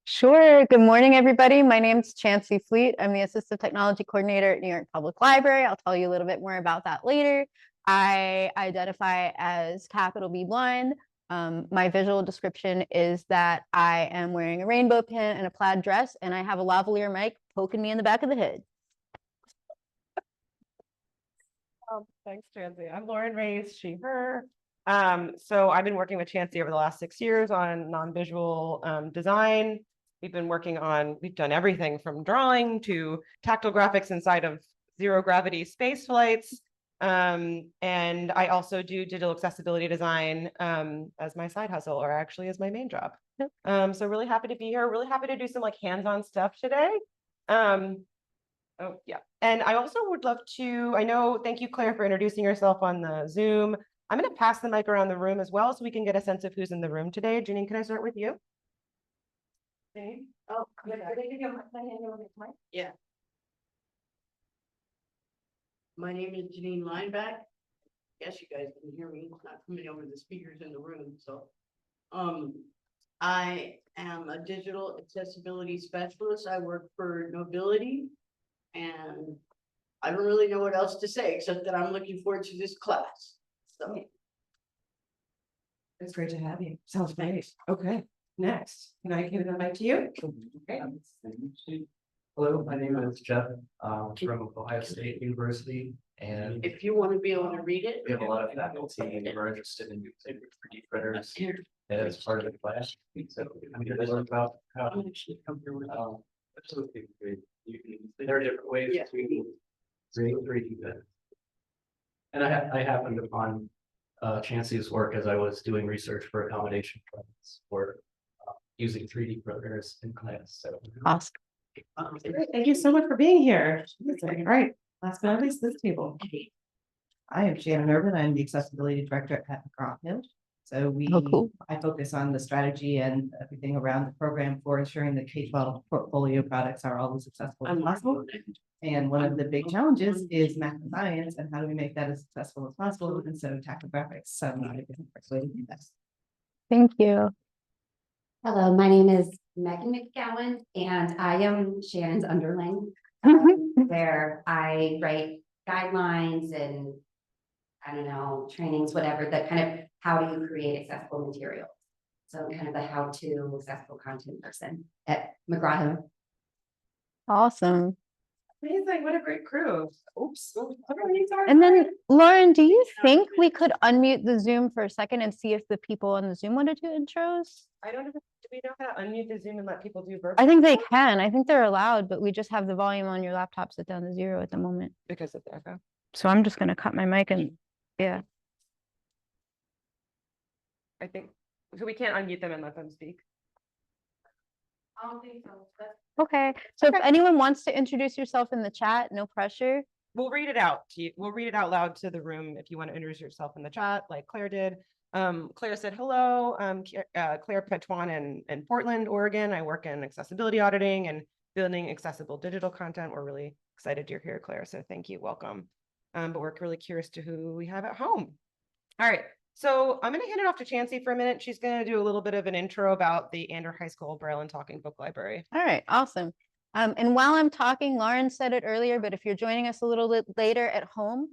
Sure. Good morning, everybody. My name's Chancey Fleet. I'm the Assistive Technology Coordinator at New York Public Library. I'll tell you a little bit more about that later. I identify as capital B blind. My visual description is that I am wearing a rainbow pin and a plaid dress, and I have a lavalier mic poking me in the back of the head. Thanks, Chancey. I'm Lauren Reyes, she, her. So I've been working with Chancey over the last 6 years on non-visual design. We've done everything from drawing to tactile graphics inside of zero gravity space flights. And I also do digital accessibility design as my side hustle, or actually as my main job. So really happy to be here. Really happy to do some like hands-on stuff today. Oh, yeah. And I also would love to, thank you, Claire, for introducing yourself on the Zoom. I'm going to pass the mic around the room as well so we can get a sense of who's in the room today. Janine, can I start with you? Janine? Oh, yeah. My name is Janine Lineback. Guess you guys can hear me. It's not coming over the speakers in the room. So, I am a digital accessibility specialist. I work for Nobility, and I don't really know what else to say except that I'm looking forward to this class. So, It's great to have you. Sounds great. Okay. Next, can I give the mic to you? Okay. Hello, my name is Jeff from Ohio State University, and if you want to be able to read it, we have a lot of faculty who are interested in using 3D printers as part of the class. So I'm here to learn about how there are different ways to create 3D printers. And I happened upon Chancey's work as I was doing research for accommodation plans for using 3D printers in class. So Awesome. Thank you so much for being here. All right, last but not least, this table. I am Shannon Urban. I'm the accessibility director at McGraw-Hill. So cool. I focus on the strategy and everything around the program for ensuring that K-12 portfolio products are always accessible as possible. And one of the big challenges is math and science, and how do we make that as accessible as possible? And so tactile graphics, so not a different way to do this. Thank you. Hello, my name is Megan McGowan, and I am Shannon's underling, where I write guidelines and I don't know, trainings, whatever, the kind of how do you create accessible materials. So I'm kind of the how-to accessible content person at McGraw-Hill. Awesome. Amazing, what a great crew. Oops. And then, Lauren, do you think we could unmute the Zoom for a second and see if the people on the Zoom want to do intros? I don't know, do we know how to unmute the Zoom and let people do virtual? I think they can. I think they're allowed, but we just have the volume on your laptop set down to 0 at the moment. Because of the echo. So I'm just going to cut my mic and yeah. I think, so we can't unmute them and let them speak. I don't think so. Okay. So if anyone wants to introduce yourself in the chat, no pressure. We'll read it out to you. We'll read it out loud to the room if you want to introduce yourself in the chat, like Claire did. Claire said, hello, Claire Petuan in Portland, Oregon. I work in accessibility auditing and building accessible digital content. We're really excited you're here, Claire. So thank you, welcome. But we're really curious to who we have at home. All right, so I'm gonna hand it off to Chancey for a minute. She's gonna do a little bit of an intro about the Andrew High School Braille and Talking Book Library. All right, awesome. And while I'm talking, Lauren said it earlier, but if you're joining us a little bit later at home,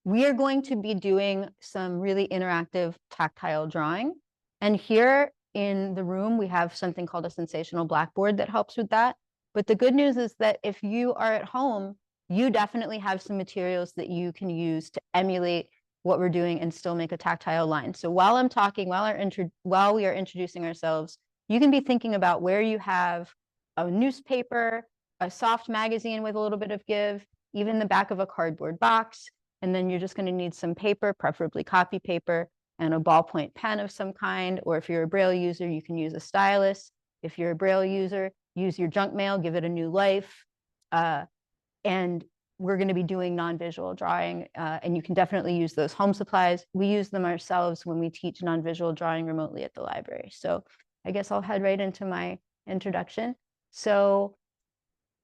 we are going to be doing some really interactive tactile drawing. And here in the room, we have something called a sensational blackboard that helps with that. But the good news is that if you are at home, you definitely have some materials that you can use to emulate what we're doing and still make a tactile line. So while I'm talking, while we are introducing ourselves, you can be thinking about where you have a newspaper, a soft magazine with a little bit of give, even the back of a cardboard box. And then you're just going to need some paper, preferably copy paper, and a ballpoint pen of some kind. Or if you're a Braille user, you can use a stylus. If you're a Braille user, use your junk mail, give it a new life. And we're going to be doing non-visual drawing, and you can definitely use those home supplies. We use them ourselves when we teach non-visual drawing remotely at the library. So I guess I'll head right into my introduction. So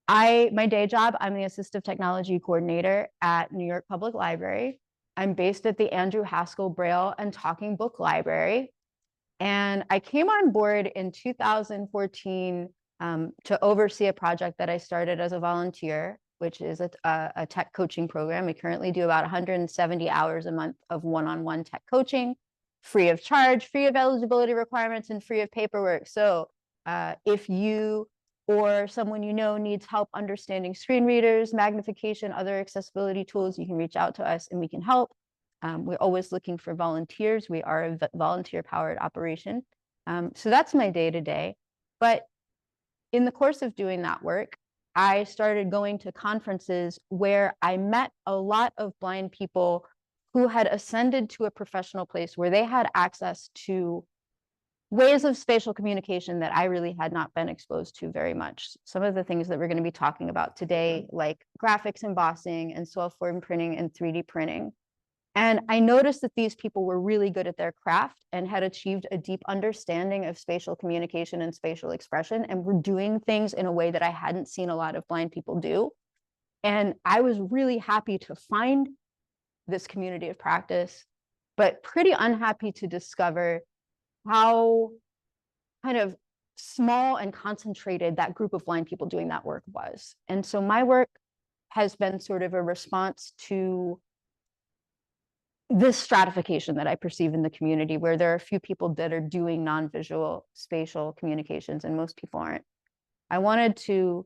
my day job, I'm the Assistive Technology Coordinator at New York Public Library. I'm based at the Andrew Haskell Braille and Talking Book Library. And I came on board in 2014 to oversee a project that I started as a volunteer, which is a tech coaching program. We currently do about 170 hours a month of one-on-one tech coaching, free of charge, free of eligibility requirements, and free of paperwork. So if you or someone you know needs help understanding screen readers, magnification, other accessibility tools, you can reach out to us and we can help. We're always looking for volunteers. We are a volunteer-powered operation. So that's my day-to-day. But in the course of doing that work, I started going to conferences where I met a lot of blind people who had ascended to a professional place where they had access to ways of spatial communication that I really had not been exposed to very much. Some of the things that we're going to be talking about today, like graphics embossing and soil form printing and 3D printing. And I noticed that these people were really good at their craft and had achieved a deep understanding of spatial communication and spatial expression, and were doing things in a way that I hadn't seen a lot of blind people do. And I was really happy to find this community of practice, but pretty unhappy to discover how kind of small and concentrated that group of blind people doing that work was. And so my work has been sort of a response to this stratification that I perceive in the community, where there are a few people that are doing non-visual spatial communications and most people aren't. I wanted to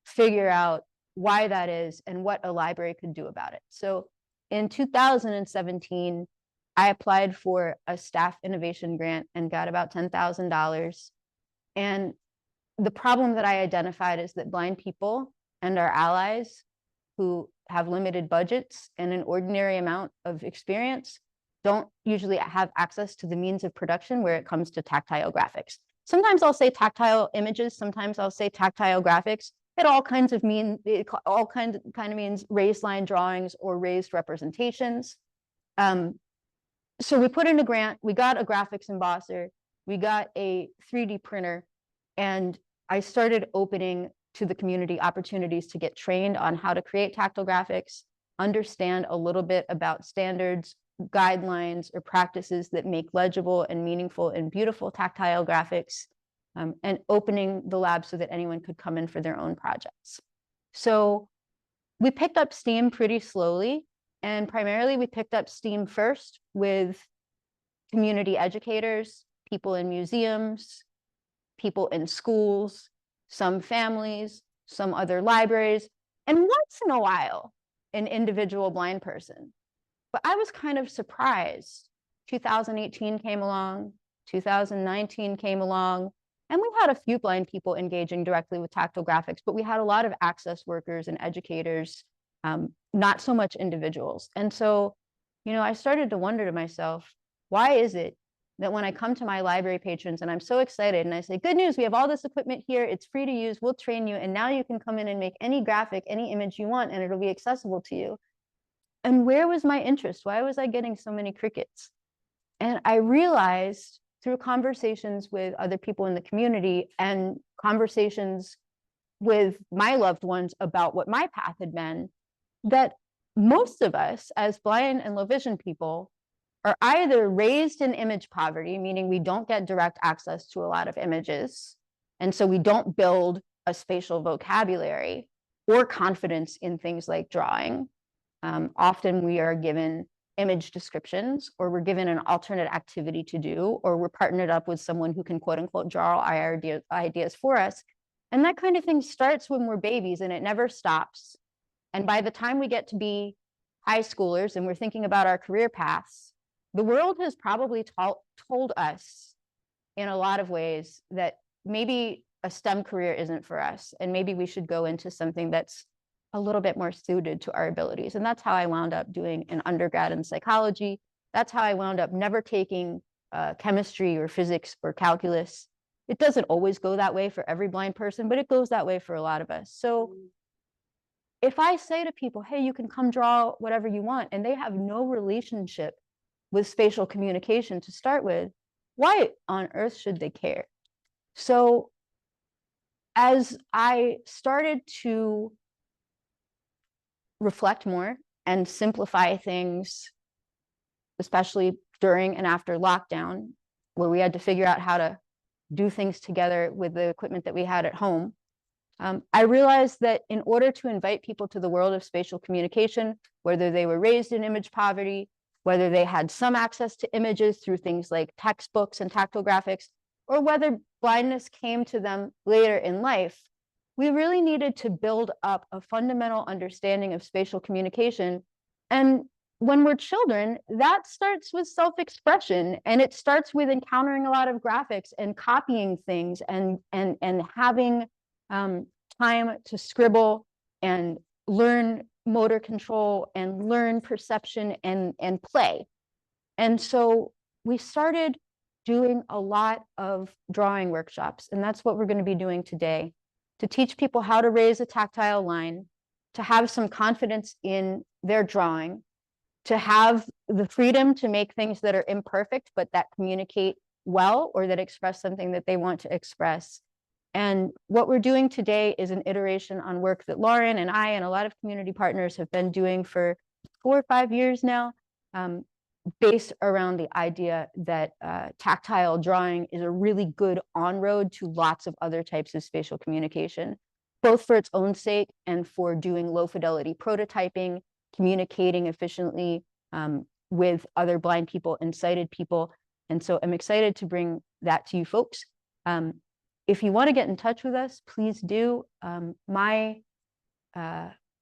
figure out why that is and what a library could do about it. So in 2017, I applied for a staff innovation grant and got about $10,000. And the problem that I identified is that blind people and our allies who have limited budgets and an ordinary amount of experience don't usually have access to the means of production where it comes to tactile graphics. Sometimes I'll say tactile images, sometimes I'll say tactile graphics. It all kinds of means raised line drawings or raised representations. So we put in a grant, we got a graphics embosser, we got a 3D printer, and I started opening to the community opportunities to get trained on how to create tactile graphics, understand a little bit about standards, guidelines, or practices that make legible and meaningful and beautiful tactile graphics, and opening the lab so that anyone could come in for their own projects. So we picked up steam pretty slowly, and primarily we picked up steam first with community educators, people in museums, people in schools, some families, some other libraries, and once in a while, an individual blind person. But I was kind of surprised. 2018 came along, 2019 came along, and we had a few blind people engaging directly with tactile graphics, but we had a lot of access workers and educators, not so much individuals. And so, I started to wonder to myself, why is it that when I come to my library patrons and I'm so excited and I say, good news, we have all this equipment here, it's free to use, we'll train you, and now you can come in and make any graphic, any image you want, and it'll be accessible to you. And where was my interest? Why was I getting so many crickets? And I realized through conversations with other people in the community and conversations with my loved ones about what my path had been, that most of us as blind and low vision people are either raised in image poverty, meaning we don't get direct access to a lot of images, and so we don't build a spatial vocabulary or confidence in things like drawing. Often we are given image descriptions, or we're given an alternate activity to do, or we're partnered up with someone who can quote unquote draw our ideas for us. And that kind of thing starts when we're babies and it never stops. And by the time we get to be high schoolers and we're thinking about our career paths, the world has probably told us in a lot of ways that maybe a STEM career isn't for us, and maybe we should go into something that's a little bit more suited to our abilities. And that's how I wound up doing an undergrad in psychology. That's how I wound up never taking chemistry or physics or calculus. It doesn't always go that way for every blind person, but it goes that way for a lot of us. So if I say to people, hey, you can come draw whatever you want, and they have no relationship with spatial communication to start with, why on earth should they care? So as I started to reflect more and simplify things, especially during and after lockdown, where we had to figure out how to do things together with the equipment that we had at home. I realized that in order to invite people to the world of spatial communication, whether they were raised in image poverty, whether they had some access to images through things like textbooks and tactile graphics, or whether blindness came to them later in life, we really needed to build up a fundamental understanding of spatial communication. And when we're children, that starts with self-expression, and it starts with encountering a lot of graphics and copying things and having time to scribble and learn motor control and learn perception and play. And so we started doing a lot of drawing workshops, and that's what we're going to be doing today, to teach people how to raise a tactile line, to have some confidence in their drawing, to have the freedom to make things that are imperfect, but that communicate well or that express something that they want to express. And what we're doing today is an iteration on work that Lauren and I and a lot of community partners have been doing for 4 or 5 years now, based around the idea that tactile drawing is a really good on-road to lots of other types of spatial communication, both for its own sake and for doing low-fidelity prototyping, communicating efficiently with other blind people and sighted people. And so I'm excited to bring that to you folks. If you want to get in touch with us, please do. My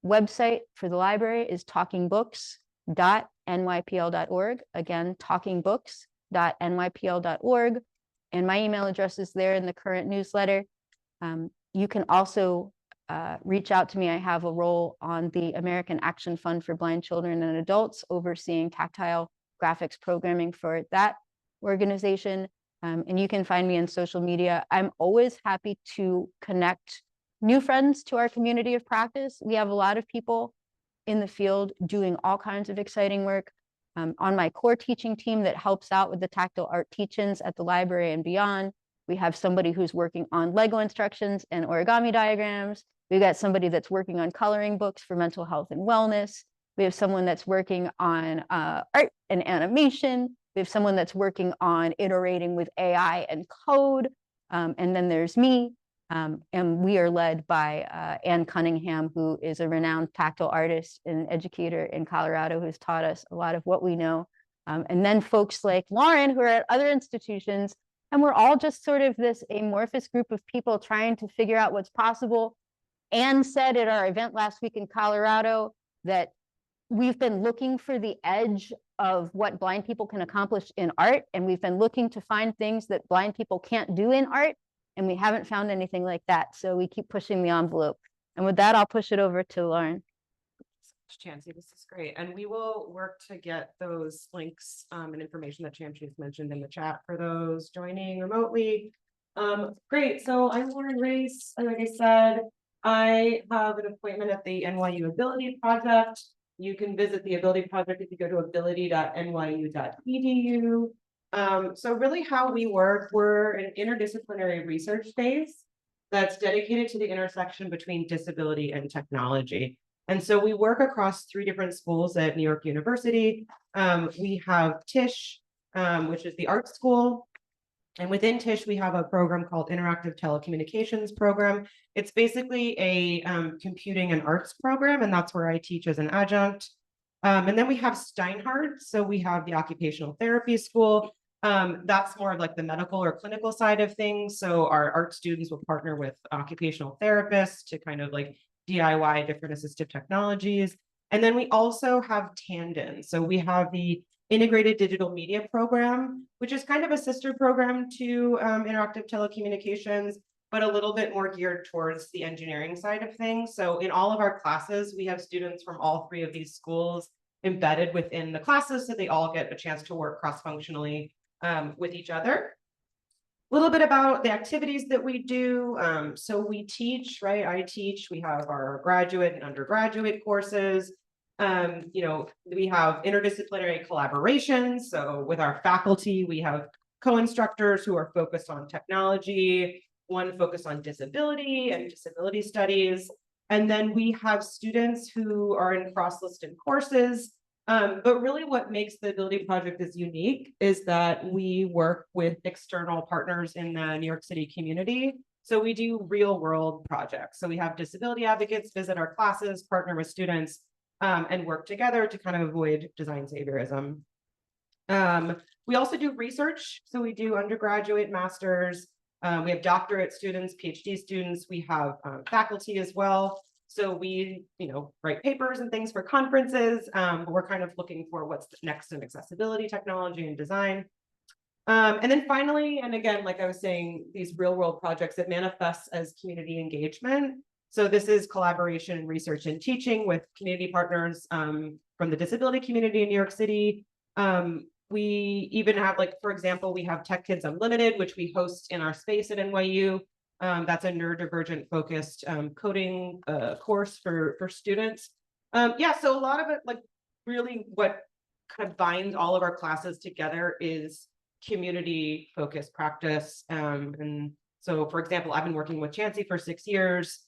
website for the library is talkingbooks.nypl.org. Again, talkingbooks.nypl.org. And my email address is there in the current newsletter. You can also reach out to me. I have a role on the American Action Fund for Blind Children and Adults, overseeing tactile graphics programming for that organization. And you can find me on social media. I'm always happy to connect new friends to our community of practice. We have a lot of people in the field doing all kinds of exciting work. On my core teaching team that helps out with the tactile art teach-ins at the library and beyond, we have somebody who's working on Lego instructions and origami diagrams. We've got somebody that's working on coloring books for mental health and wellness. We have someone that's working on art and animation. We have someone that's working on iterating with AI and code. And then there's me. And we are led by Ann Cunningham, who is a renowned tactile artist and educator in Colorado, who's taught us a lot of what we know. And then folks like Lauren, who are at other institutions. And we're all just sort of this amorphous group of people trying to figure out what's possible. Ann said at our event last week in Colorado that we've been looking for the edge of what blind people can accomplish in art. And we've been looking to find things that blind people can't do in art. And we haven't found anything like that. So we keep pushing the envelope. And with that, I'll push it over to Lauren. Chansey, this is great. And we will work to get those links and information that Chansey has mentioned in the chat for those joining remotely. Great. So I'm Lauren Race. And like I said, I have an appointment at the NYU Ability Project. You can visit the Ability Project if you go to ability.nyu.edu. So really how we work, we're an interdisciplinary research space that's dedicated to the intersection between disability and technology. And so we work across 3 different schools at New York University. We have Tisch, which is the art school. And within Tisch, we have a program called Interactive Telecommunications Program. It's basically a computing and arts program, and that's where I teach as an adjunct. And then we have Steinhardt. So we have the occupational therapy school. That's more of like the medical or clinical side of things. So our art students will partner with occupational therapists to kind of like DIY different assistive technologies. And then we also have Tandon. So we have the Integrated Digital Media Program, which is kind of a sister program to interactive telecommunications, but a little bit more geared towards the engineering side of things. So in all of our classes, we have students from all 3 of these schools embedded within the classes, so they all get a chance to work cross-functionally with each other. A little bit about the activities that we do. So we teach, right? I teach. We have our graduate and undergraduate courses. You know, we have interdisciplinary collaboration. So with our faculty, we have co-instructors who are focused on technology, one focused on disability and disability studies. And then we have students who are in cross-listed courses. But really what makes the Ability Project is unique is that we work with external partners in the New York City community. So we do real world projects. So we have disability advocates visit our classes, partner with students, and work together to kind of avoid design saviorism. We also do research. So we do undergraduate, masters. We have doctorate students, PhD students. We have faculty as well. So we, write papers and things for conferences. But we're kind of looking for what's next in accessibility, technology, and design. And then finally, and again, like I was saying, these real world projects, it manifests as community engagement. So this is collaboration in research and teaching with community partners from the disability community in New York City. We even have, like, for example, we have Tech Kids Unlimited, which we host in our space at NYU. That's a neurodivergent focused coding course for students. Yeah, so a lot of it, like, really what kind of binds all of our classes together is community focused practice. And so, for example, I've been working with Chancey for 6 years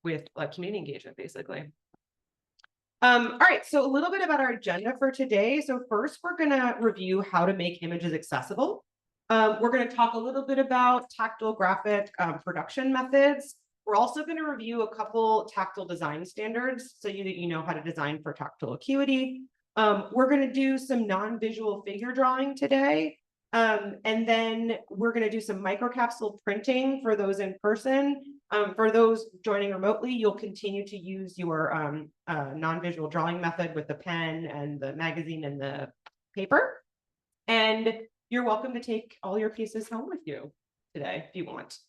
with like community engagement, basically. All right, so a little bit about our agenda for today. So first, we're gonna review how to make images accessible. We're gonna talk a little bit about tactile graphic production methods. We're also gonna review a couple tactile design standards so you know how to design for tactile acuity. We're gonna do some non-visual figure drawing today. And then we're gonna do some microcapsule printing for those in person. For those joining remotely, you'll continue to use your non-visual drawing method with the pen and the magazine and the paper. And you're welcome to take all your pieces home with you today if you want.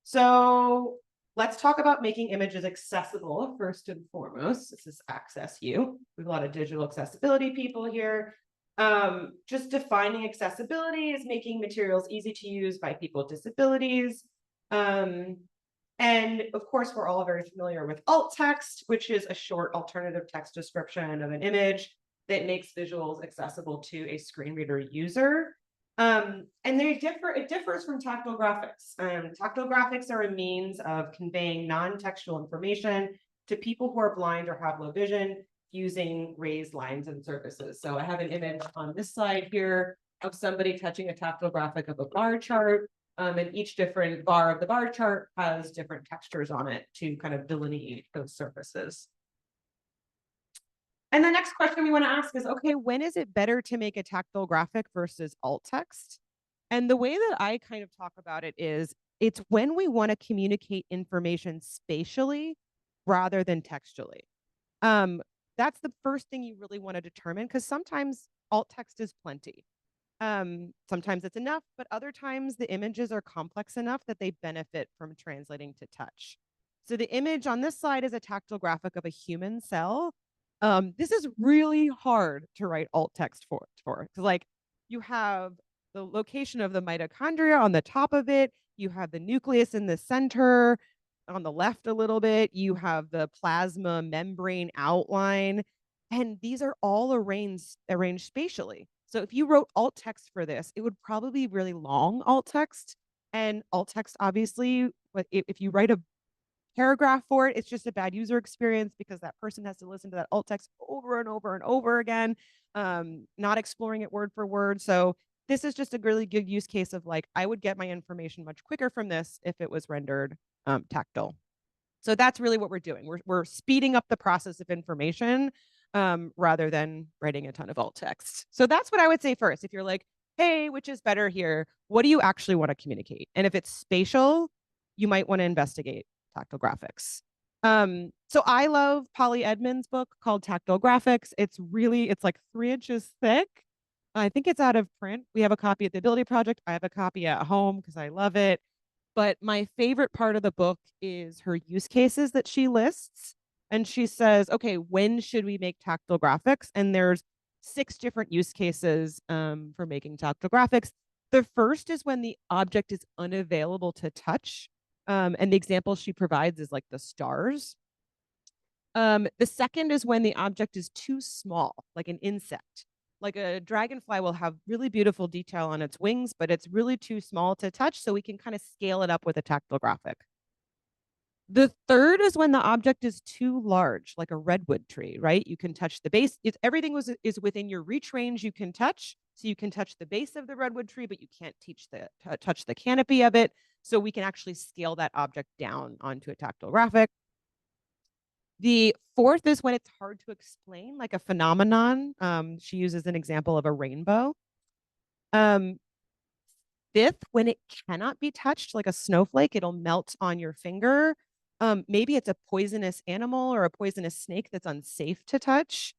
So let's talk about making images accessible first and foremost. This is Access U. We have a lot of digital accessibility people here. Just defining accessibility is making materials easy to use by people with disabilities. And of course, we're all very familiar with alt text, which is a short alternative text description of an image that makes visuals accessible to a screen reader user. And it differs from tactile graphics. Tactile graphics are a means of conveying non-textual information to people who are blind or have low vision using raised lines and surfaces. So I have an image on this slide here of somebody touching a tactile graphic of a bar chart. And each different bar of the bar chart has different textures on it to kind of delineate those surfaces. And the next question we want to ask is, okay, when is it better to make a tactile graphic versus alt text? And the way that I kind of talk about it is, it's when we want to communicate information spatially rather than textually. That's the first thing you really want to determine, because sometimes alt text is plenty. Sometimes it's enough, but other times the images are complex enough that they benefit from translating to touch. So the image on this slide is a tactile graphic of a human cell. This is really hard to write alt text for. Because, like, you have the location of the mitochondria on the top of it, you have the nucleus in the center, on the left a little bit, you have the plasma membrane outline, and these are all arranged spatially. So if you wrote alt text for this, it would probably be really long alt text. And alt text, obviously, but if you write a paragraph for it, it's just a bad user experience because that person has to listen to that alt text over and over and over again, not exploring it word for word. So this is just a really good use case of, like, I would get my information much quicker from this if it was rendered tactile. So that's really what we're doing. We're speeding up the process of information rather than writing a ton of alt text. So that's what I would say first. If you're like, hey, which is better here? What do you actually want to communicate? And if it's spatial, you might want to investigate tactile graphics. So I love Polly Edmonds' book called Tactile Graphics. It's like 3 inches thick. I think it's out of print. We have a copy at the Ability Project. I have a copy at home because I love it. But my favorite part of the book is her use cases that she lists. And she says, okay, when should we make tactile graphics? And there's 6 different use cases for making tactile graphics. The first is when the object is unavailable to touch. And the example she provides is like the stars. The second is when the object is too small, like an insect. Like a dragonfly will have really beautiful detail on its wings, but it's really too small to touch, so we can kind of scale it up with a tactile graphic. The third is when the object is too large, like a redwood tree, right? You can touch the base. If everything is within your reach range, you can touch. So you can touch the base of the redwood tree, but you can't touch the canopy of it. So we can actually scale that object down onto a tactile graphic. The fourth is when it's hard to explain, like a phenomenon. She uses an example of a rainbow. Fifth, when it cannot be touched, like a snowflake, it'll melt on your finger. Maybe it's a poisonous animal or a poisonous snake that's unsafe to touch.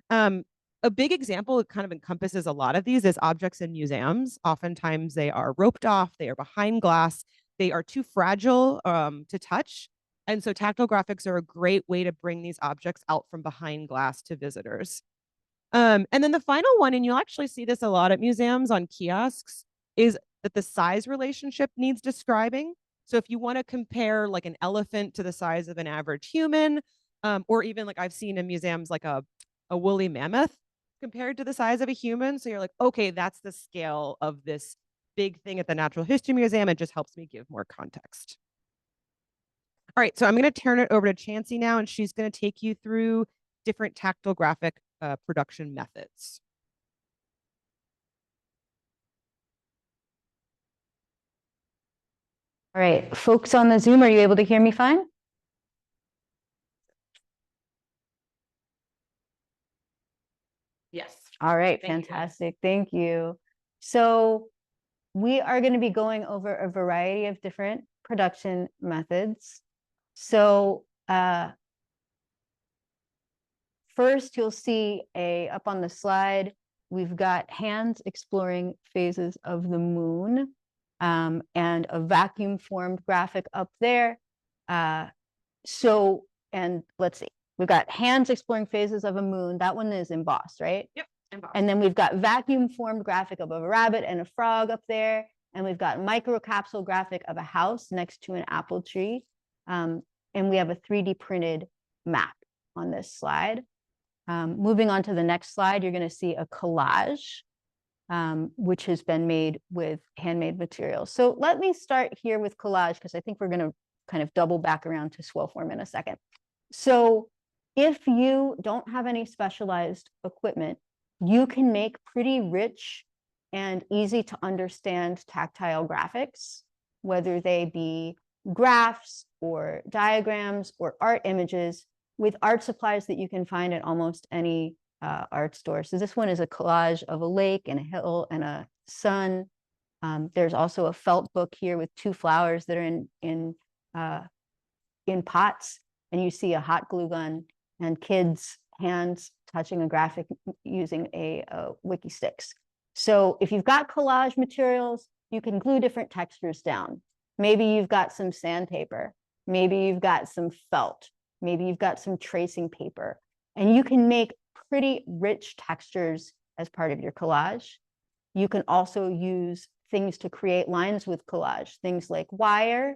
A big example that kind of encompasses a lot of these is objects in museums. Oftentimes they are roped off, they are behind glass, they are too fragile to touch. And so tactile graphics are a great way to bring these objects out from behind glass to visitors. And then the final one, and you'll actually see this a lot at museums on kiosks, is that the size relationship needs describing. So if you want to compare like an elephant to the size of an average human, or even like I've seen in museums like a woolly mammoth compared to the size of a human. So you're like, okay, that's the scale of this big thing at the Natural History Museum. It just helps me give more context. All right, so I'm going to turn it over to Chancey now, and she's going to take you through different tactile graphic production methods. All right, folks on the Zoom, are you able to hear me fine? Yes. All right, Thank you. fantastic. Thank you. So we are going to be going over a variety of different production methods. So first, you'll see up on the slide, we've got hands exploring phases of the moon, and a vacuum formed graphic up there. And let's see, we've got hands exploring phases of a moon. That one is embossed, right? Yep. Embossed. And then we've got vacuum formed graphic of a rabbit and a frog up there. And we've got microcapsule graphic of a house next to an apple tree. And we have a 3D printed map on this slide. Moving on to the next slide, you're going to see a collage, which has been made with handmade materials. So let me start here with collage, because I think we're going to kind of double back around to swirl form in a second. So if you don't have any specialized equipment, you can make pretty rich and easy to understand tactile graphics, whether they be graphs or diagrams or art images, with art supplies that you can find at almost any art store. So this one is a collage of a lake and a hill and a sun. There's also a felt book here with 2 flowers that are in pots, and you see a hot glue gun and kids' hands touching a graphic using a wiki sticks. So if you've got collage materials, you can glue different textures down. Maybe you've got some sandpaper. Maybe you've got some felt. Maybe you've got some tracing paper. And you can make pretty rich textures as part of your collage. You can also use things to create lines with collage, things like wire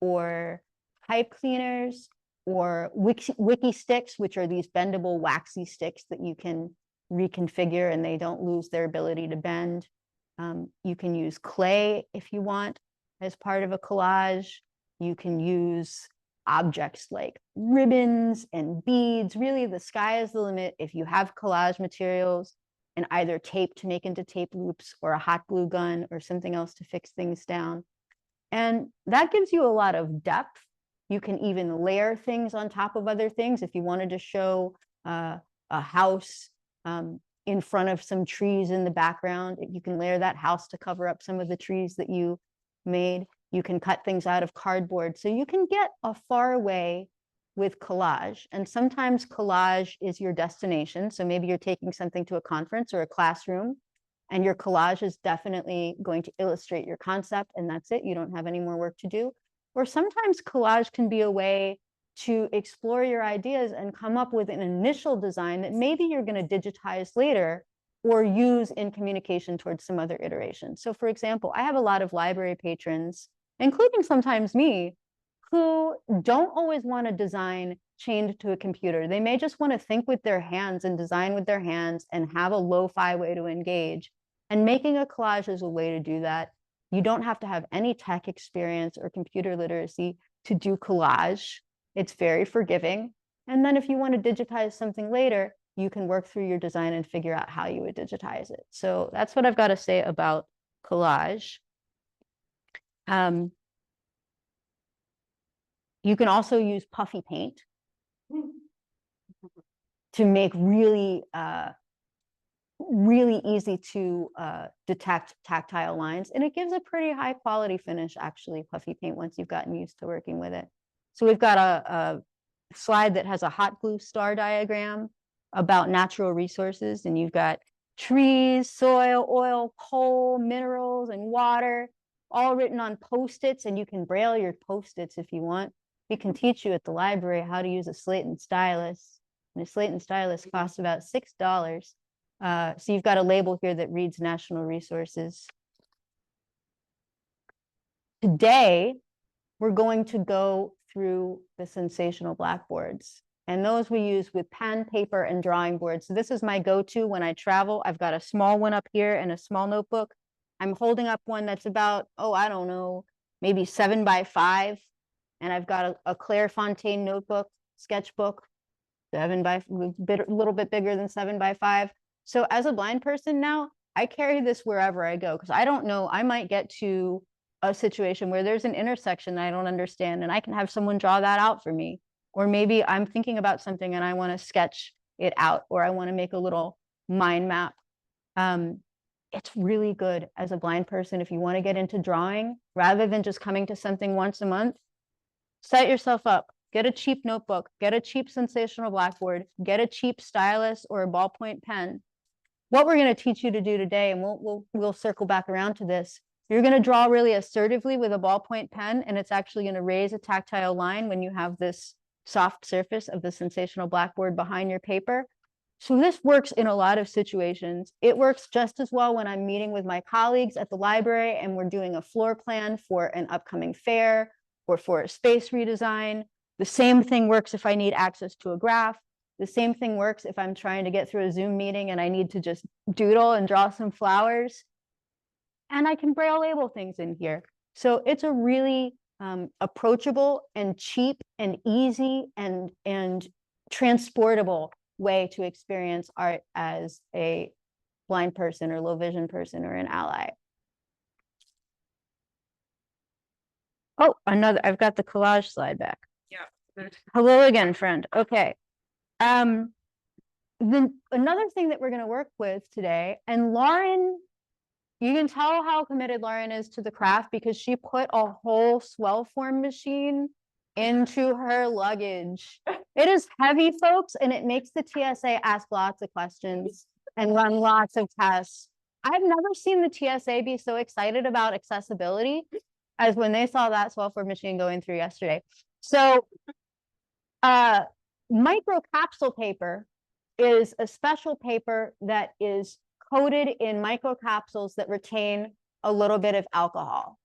or pipe cleaners or wiki sticks, which are these bendable waxy sticks that you can reconfigure and they don't lose their ability to bend. You can use clay if you want as part of a collage. You can use objects like ribbons and beads. Really, the sky is the limit if you have collage materials and either tape to make into tape loops or a hot glue gun or something else to fix things down. And that gives you a lot of depth. You can even layer things on top of other things. If you wanted to show a house in front of some trees in the background, you can layer that house to cover up some of the trees that you made. You can cut things out of cardboard. So you can get a far way with collage. And sometimes collage is your destination. So maybe you're taking something to a conference or a classroom, and your collage is definitely going to illustrate your concept, and that's it. You don't have any more work to do. Or sometimes collage can be a way to explore your ideas and come up with an initial design that maybe you're going to digitize later or use in communication towards some other iteration. So for example, I have a lot of library patrons, including sometimes me, who don't always want a design chained to a computer. They may just want to think with their hands and design with their hands and have a lo-fi way to engage. And making a collage is a way to do that. You don't have to have any tech experience or computer literacy to do collage. It's very forgiving. And then if you want to digitize something later, you can work through your design and figure out how you would digitize it. So that's what I've got to say about collage. You can also use puffy paint to make really, really easy to detect tactile lines. And it gives a pretty high quality finish, actually, puffy paint, once you've gotten used to working with it. So we've got a slide that has a hot glue star diagram about natural resources. And you've got trees, soil, oil, coal, minerals, and water, all written on Post-its. And you can braille your Post-its if you want. We can teach you at the library how to use a slate and stylus. And a slate and stylus costs about $6. So you've got a label here that reads National Resources. Today, we're going to go through the sensational blackboards. And those we use with pen, paper, and drawing boards. So this is my go-to when I travel. I've got a small one up here and a small notebook. I'm holding up one that's about, oh, I don't know, maybe 7 by 5. And I've got a Claire Fontaine notebook, sketchbook, a little bit bigger than 7 by 5. So as a blind person now, I carry this wherever I go, because I don't know, I might get to a situation where there's an intersection that I don't understand, and I can have someone draw that out for me. Or maybe I'm thinking about something and I want to sketch it out, or I want to make a little mind map. It's really good as a blind person if you want to get into drawing, rather than just coming to something once a month. Set yourself up. Get a cheap notebook, get a cheap sensational blackboard, get a cheap stylus or a ballpoint pen. What we're going to teach you to do today, and we'll circle back around to this, you're going to draw really assertively with a ballpoint pen, and it's actually going to raise a tactile line when you have this soft surface of the sensational blackboard behind your paper. So this works in a lot of situations. It works just as well when I'm meeting with my colleagues at the library and we're doing a floor plan for an upcoming fair or for a space redesign. The same thing works if I need access to a graph. The same thing works if I'm trying to get through a Zoom meeting and I need to just doodle and draw some flowers. And I can braille label things in here. So it's a really approachable and cheap and easy and transportable way to experience art as a blind person or low vision person or an ally. Oh, I've got the collage slide back. Yeah. Hello again, friend. Okay. Then another thing that we're going to work with today, and Lauren, you can tell how committed Lauren is to the craft because she put a whole swell form machine into her luggage. It is heavy, folks, and it makes the TSA ask lots of questions and run lots of tests. I've never seen the TSA be so excited about accessibility as when they saw that swell form machine going through yesterday. So micro capsule paper is a special paper that is coated in microcapsules that retain a little bit of alcohol.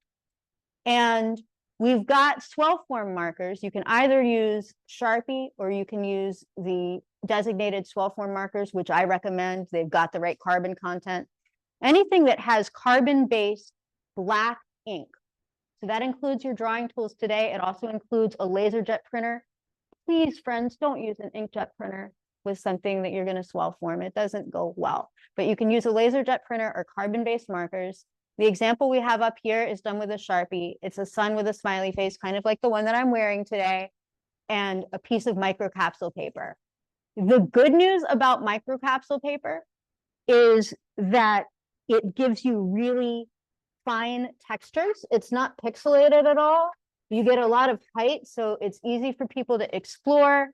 And we've got swell form markers. You can either use Sharpie or you can use the designated swell form markers, which I recommend. They've got the right carbon content. Anything that has carbon-based black ink. So that includes your drawing tools today. It also includes a laser jet printer. Please, friends, don't use an inkjet printer with something that you're going to swell form. It doesn't go well. But you can use a laser jet printer or carbon-based markers. The example we have up here is done with a Sharpie. It's a sun with a smiley face, kind of like the one that I'm wearing today, and a piece of microcapsule paper. The good news about microcapsule paper is that it gives you really fine textures. It's not pixelated at all. You get a lot of height, so it's easy for people to explore.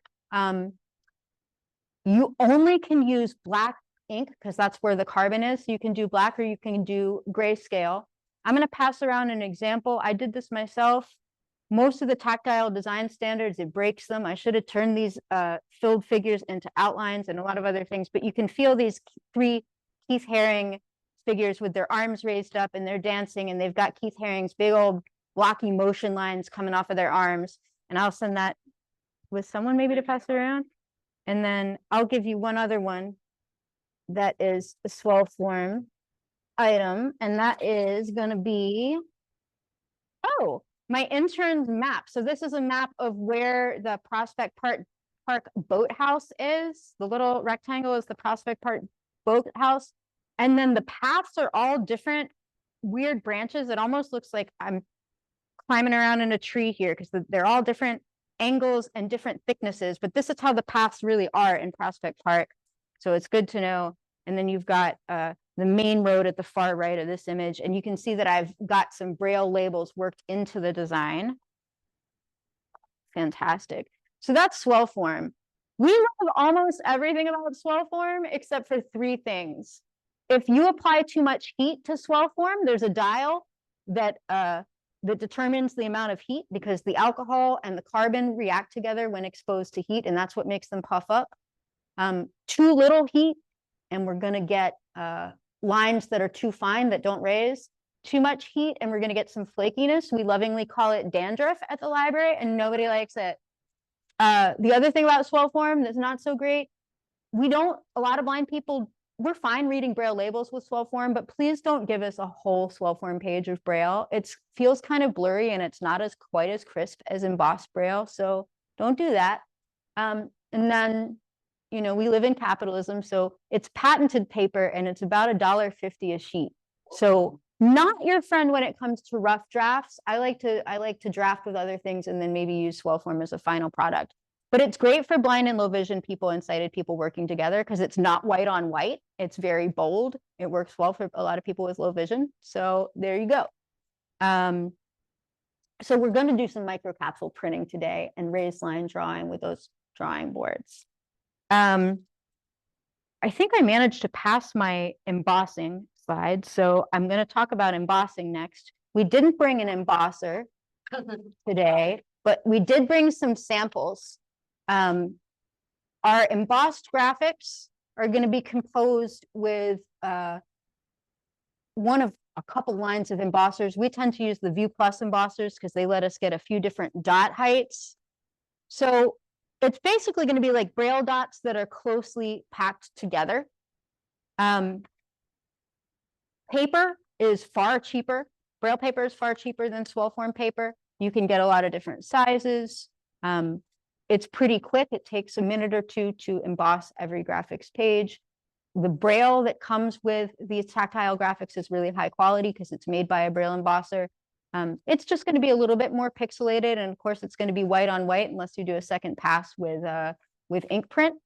You only can use black ink because that's where the carbon is. So you can do black or you can do grayscale. I'm going to pass around an example. I did this myself. Most of the tactile design standards, it breaks them. I should have turned these filled figures into outlines and a lot of other things, but you can feel these 3 Keith Haring figures with their arms raised up and they're dancing and they've got Keith Haring's big old blocky motion lines coming off of their arms. And I'll send that with someone maybe to pass it around. And then I'll give you one other one that is a swell form. item, and that is gonna be, oh, my intern's map. So this is a map of where the Prospect Park Boathouse is. The little rectangle is the Prospect Park Boathouse. And then the paths are all different weird branches. It almost looks like I'm climbing around in a tree here because they're all different angles and different thicknesses, but this is how the paths really are in Prospect Park. So it's good to know. And then you've got the main road at the far right of this image, and you can see that I've got some Braille labels worked into the design. Fantastic. So that's swell form. We love almost everything about swell form except for 3 things. If you apply too much heat to swell form, there's a dial that determines the amount of heat because the alcohol and the carbon react together when exposed to heat, and that's what makes them puff up. Too little heat, and we're going to get lines that are too fine that don't raise. Too much heat, and we're going to get some flakiness. We lovingly call it dandruff at the library, and nobody likes it. The other thing about swell form that's not so great, a lot of blind people, we're fine reading Braille labels with swell form, but please don't give us a whole swell form page of Braille. It feels kind of blurry and it's not quite as crisp as embossed Braille, so don't do that. And then, you know, we live in capitalism, so it's patented paper and it's about $1.50 a sheet. So not your friend when it comes to rough drafts. I like to draft with other things and then maybe use swell form as a final product. But it's great for blind and low vision people and sighted people working together because it's not white on white. It's very bold. It works well for a lot of people with low vision. So there you go. So we're going to do some microcapsule printing today and raised line drawing with those drawing boards. I think I managed to pass my embossing slide. So I'm going to talk about embossing next. We didn't bring an embosser today, but we did bring some samples. Our embossed graphics are going to be composed with one of a couple lines of embossers. We tend to use the View Plus embossers because they let us get a few different dot heights. So it's basically going to be like Braille dots that are closely packed together. Paper is far cheaper. Braille paper is far cheaper than swell form paper. You can get a lot of different sizes. It's pretty quick. It takes a minute or 2 to emboss every graphics page. The Braille that comes with these tactile graphics is really high quality because it's made by a Braille embosser. It's just going to be a little bit more pixelated, and of course it's going to be white on white unless you do a second pass with ink print.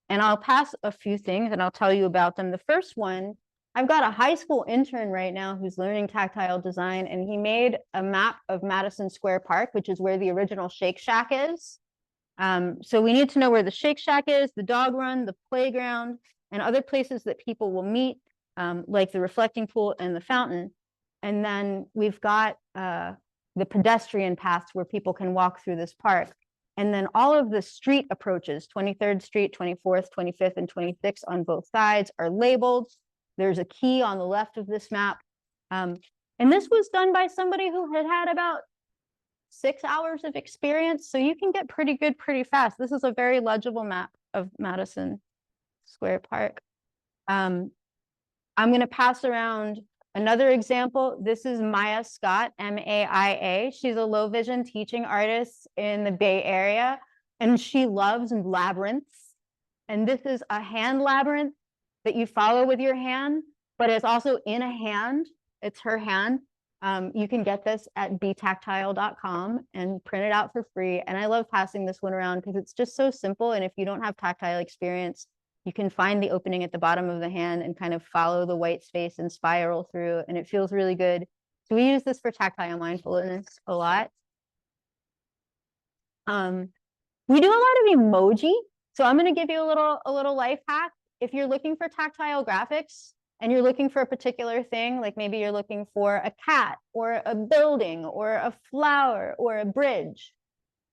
And I'll pass a few things and I'll tell you about them. The first one, I've got a high school intern right now who's learning tactile design, and he made a map of Madison Square Park, which is where the original Shake Shack is. So we need to know where the Shake Shack is, the dog run, the playground, and other places that people will meet, like the reflecting pool and the fountain. And then we've got the pedestrian paths where people can walk through this park. And then all of the street approaches, 23rd Street, 24th, 25th, and 26th on both sides are labeled. There's a key on the left of this map. And this was done by somebody who had about 6 hours of experience. So you can get pretty good pretty fast. This is a very legible map of Madison Square Park. I'm going to pass around another example. This is Maya Scott, M-A-I-A. She's a low vision teaching artist in the Bay Area, and she loves labyrinths. And this is a hand labyrinth that you follow with your hand, but it's also in a hand. It's her hand. You can get this at betactile.com and print it out for free. And I love passing this one around because it's just so simple. And if you don't have tactile experience, you can find the opening at the bottom of the hand and kind of follow the white space and spiral through, and it feels really good. So we use this for tactile mindfulness a lot. We do a lot of emoji. So I'm going to give you a little life hack. If you're looking for tactile graphics and you're looking for a particular thing, like maybe you're looking for a cat or a building or a flower or a bridge,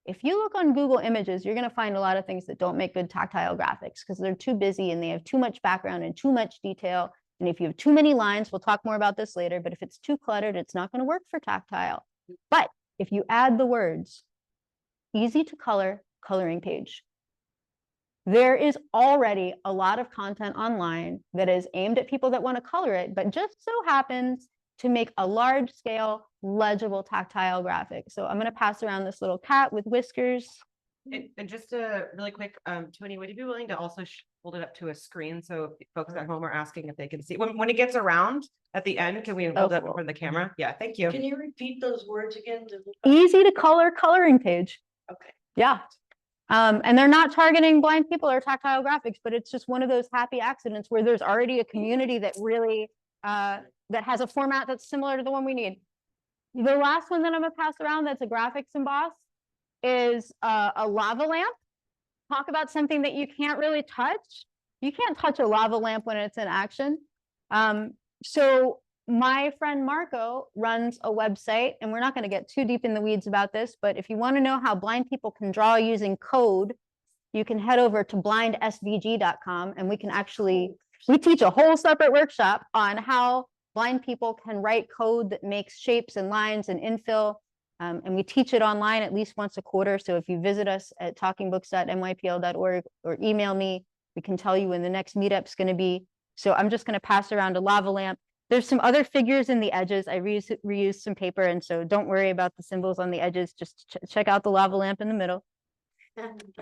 if you look on Google Images, you're going to find a lot of things that don't make good tactile graphics because they're too busy and they have too much background and too much detail. And if you have too many lines, we'll talk more about this later, but if it's too cluttered, it's not going to work for tactile. But if you add the words, easy to color, coloring page. There is already a lot of content online that is aimed at people that want to color it, but just so happens to make a large scale, legible tactile graphic. So I'm going to pass around this little cat with whiskers. And just a really quick, Tony, would you be willing to also hold it up to a screen? So if folks at home are asking if they can see, when it gets around at the end, can we hold it up in front of the camera? Yeah, thank you. Can you repeat those words again? Easy to color coloring page. Okay. Yeah. And they're not targeting blind people or tactile graphics, but it's just one of those happy accidents where there's already a community that really, that has a format that's similar to the one we need. The last one that I'm gonna pass around that's a graphics emboss is a lava lamp. Talk about something that you can't really touch. You can't touch a lava lamp when it's in action. So my friend Marco runs a website, and we're not going to get too deep in the weeds about this, but if you want to know how blind people can draw using code, you can head over to blindsvg.com, and we teach a whole separate workshop on how blind people can write code that makes shapes and lines and infill. And we teach it online at least once a quarter. So if you visit us at talkingbooks.nypl.org or email me, we can tell you when the next meetup's going to be. So I'm just going to pass around a lava lamp. There's some other figures in the edges. I reused some paper, and so don't worry about the symbols on the edges. Just check out the lava lamp in the middle.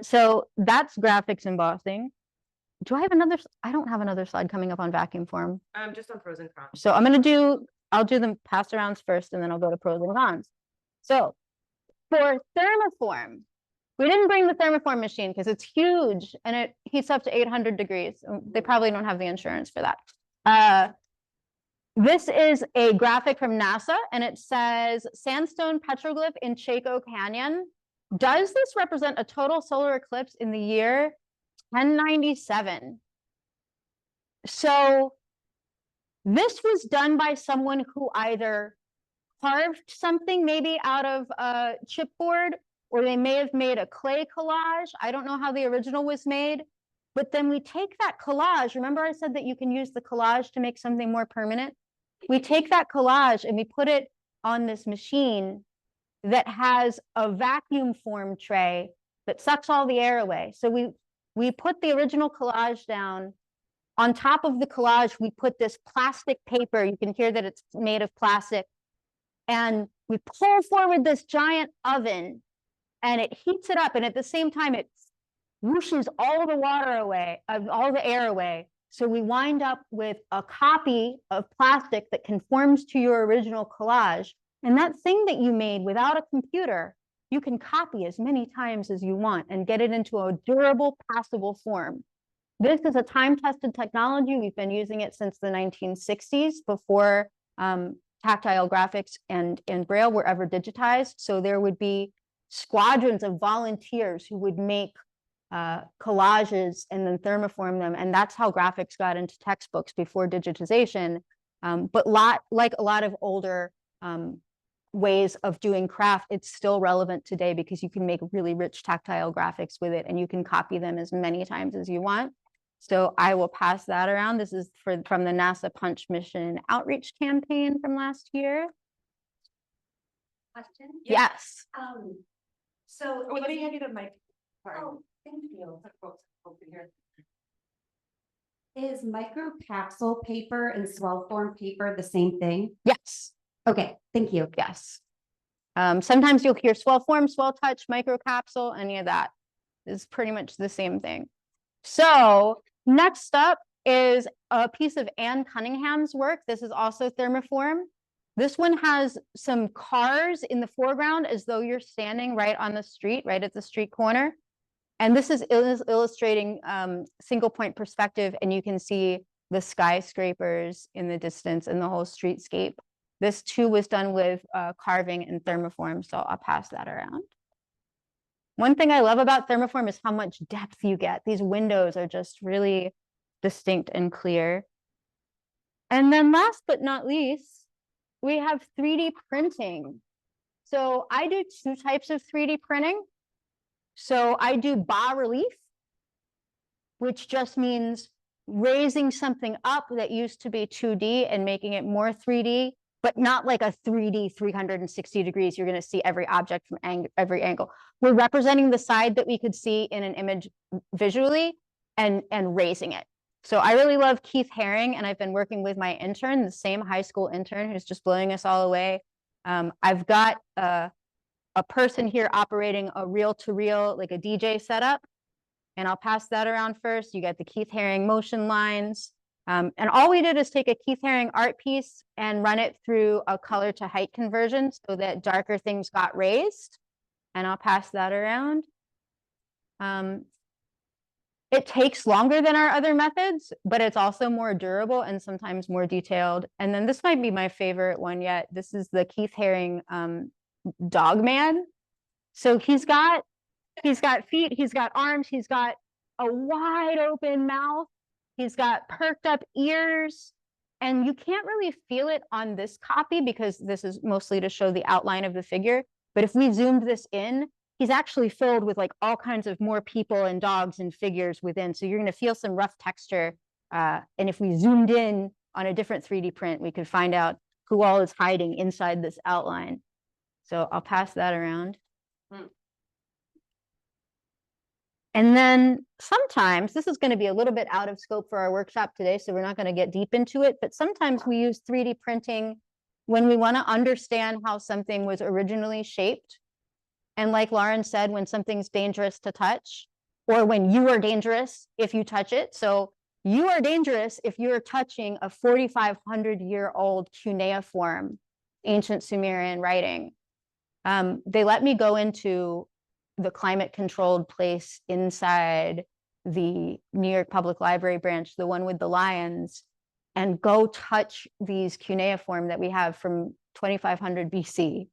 So that's graphics embossing. Do I have another? I don't have another slide coming up on vacuum form. Just on pros and cons. So I'll do them pass arounds first, and then I'll go to pros and cons. So for thermoform, we didn't bring the thermoform machine because it's huge and it heats up to 800 degrees. They probably don't have the insurance for that. This is a graphic from NASA, and it says sandstone petroglyph in Chaco Canyon. Does this represent a total solar eclipse in the year 1097? So this was done by someone who either carved something maybe out of a chipboard, or they may have made a clay collage. I don't know how the original was made, but then we take that collage. Remember I said that you can use the collage to make something more permanent? We take that collage and we put it on this machine that has a vacuum form tray that sucks all the air away. So we put the original collage down. On top of the collage, we put this plastic paper. You can hear that it's made of plastic. And we pull forward this giant oven, and it heats it up. And at the same time, it whooshes all the water away, all the air away. So we wind up with a copy of plastic that conforms to your original collage. And that thing that you made without a computer, you can copy as many times as you want and get it into a durable, passable form. This is a time-tested technology. We've been using it since the 1960s, before tactile graphics and Braille were ever digitized. So there would be squadrons of volunteers who would make collages and then thermoform them. And that's how graphics got into textbooks before digitization. But like a lot of older ways of doing craft, it's still relevant today because you can make really rich tactile graphics with it, and you can copy them as many times as you want. So I will pass that around. This is from the NASA Punch Mission Outreach campaign from last year. Question? Yes. So. Oh, let me hand you the mic. Sorry. Oh, thank you. Is microcapsule paper and swell form paper the same thing? Yes. Okay, thank you. Yes. Sometimes you'll hear swell form, swell touch, microcapsule, any of that is pretty much the same thing. So next up is a piece of Anne Cunningham's work. This is also thermoform. This one has some cars in the foreground as though you're standing right on the street, right at the street corner. And this is illustrating single point perspective, and you can see the skyscrapers in the distance and the whole streetscape. This too was done with carving and thermoform, so I'll pass that around. One thing I love about thermoform is how much depth you get. These windows are just really distinct and clear. And then last but not least, we have 3D printing. So I do two types of 3D printing. So I do bas relief, which just means raising something up that used to be 2D and making it more 3D. but not like a 3D 360 degrees. You're going to see every object from every angle. We're representing the side that we could see in an image visually and raising it. So I really love Keith Haring, and I've been working with my intern, the same high school intern who's just blowing us all away. I've got a person here operating a reel-to-reel, like a DJ setup, and I'll pass that around first. You get the Keith Haring motion lines. And all we did is take a Keith Haring art piece and run it through a color to height conversion so that darker things got raised. And I'll pass that around. It takes longer than our other methods, but it's also more durable and sometimes more detailed. And then this might be my favorite one yet. This is the Keith Haring dog man. So he's got feet, he's got arms, he's got a wide open mouth, he's got perked up ears, and you can't really feel it on this copy because this is mostly to show the outline of the figure. But if we zoomed this in, he's actually filled with like all kinds of more people and dogs and figures within. So you're going to feel some rough texture. And if we zoomed in on a different 3D print, we could find out who all is hiding inside this outline. So I'll pass that around. And then sometimes, this is going to be a little bit out of scope for our workshop today, so we're not going to get deep into it, but sometimes we use 3D printing when we want to understand how something was originally shaped. And like Lauren said, when something's dangerous to touch, or when you are dangerous if you touch it. So you are dangerous if you're touching a 4,500-year-old cuneiform, ancient Sumerian writing. They let me go into the climate-controlled place inside the New York Public Library branch, the one with the lions, and go touch these cuneiform that we have from 2500 BC.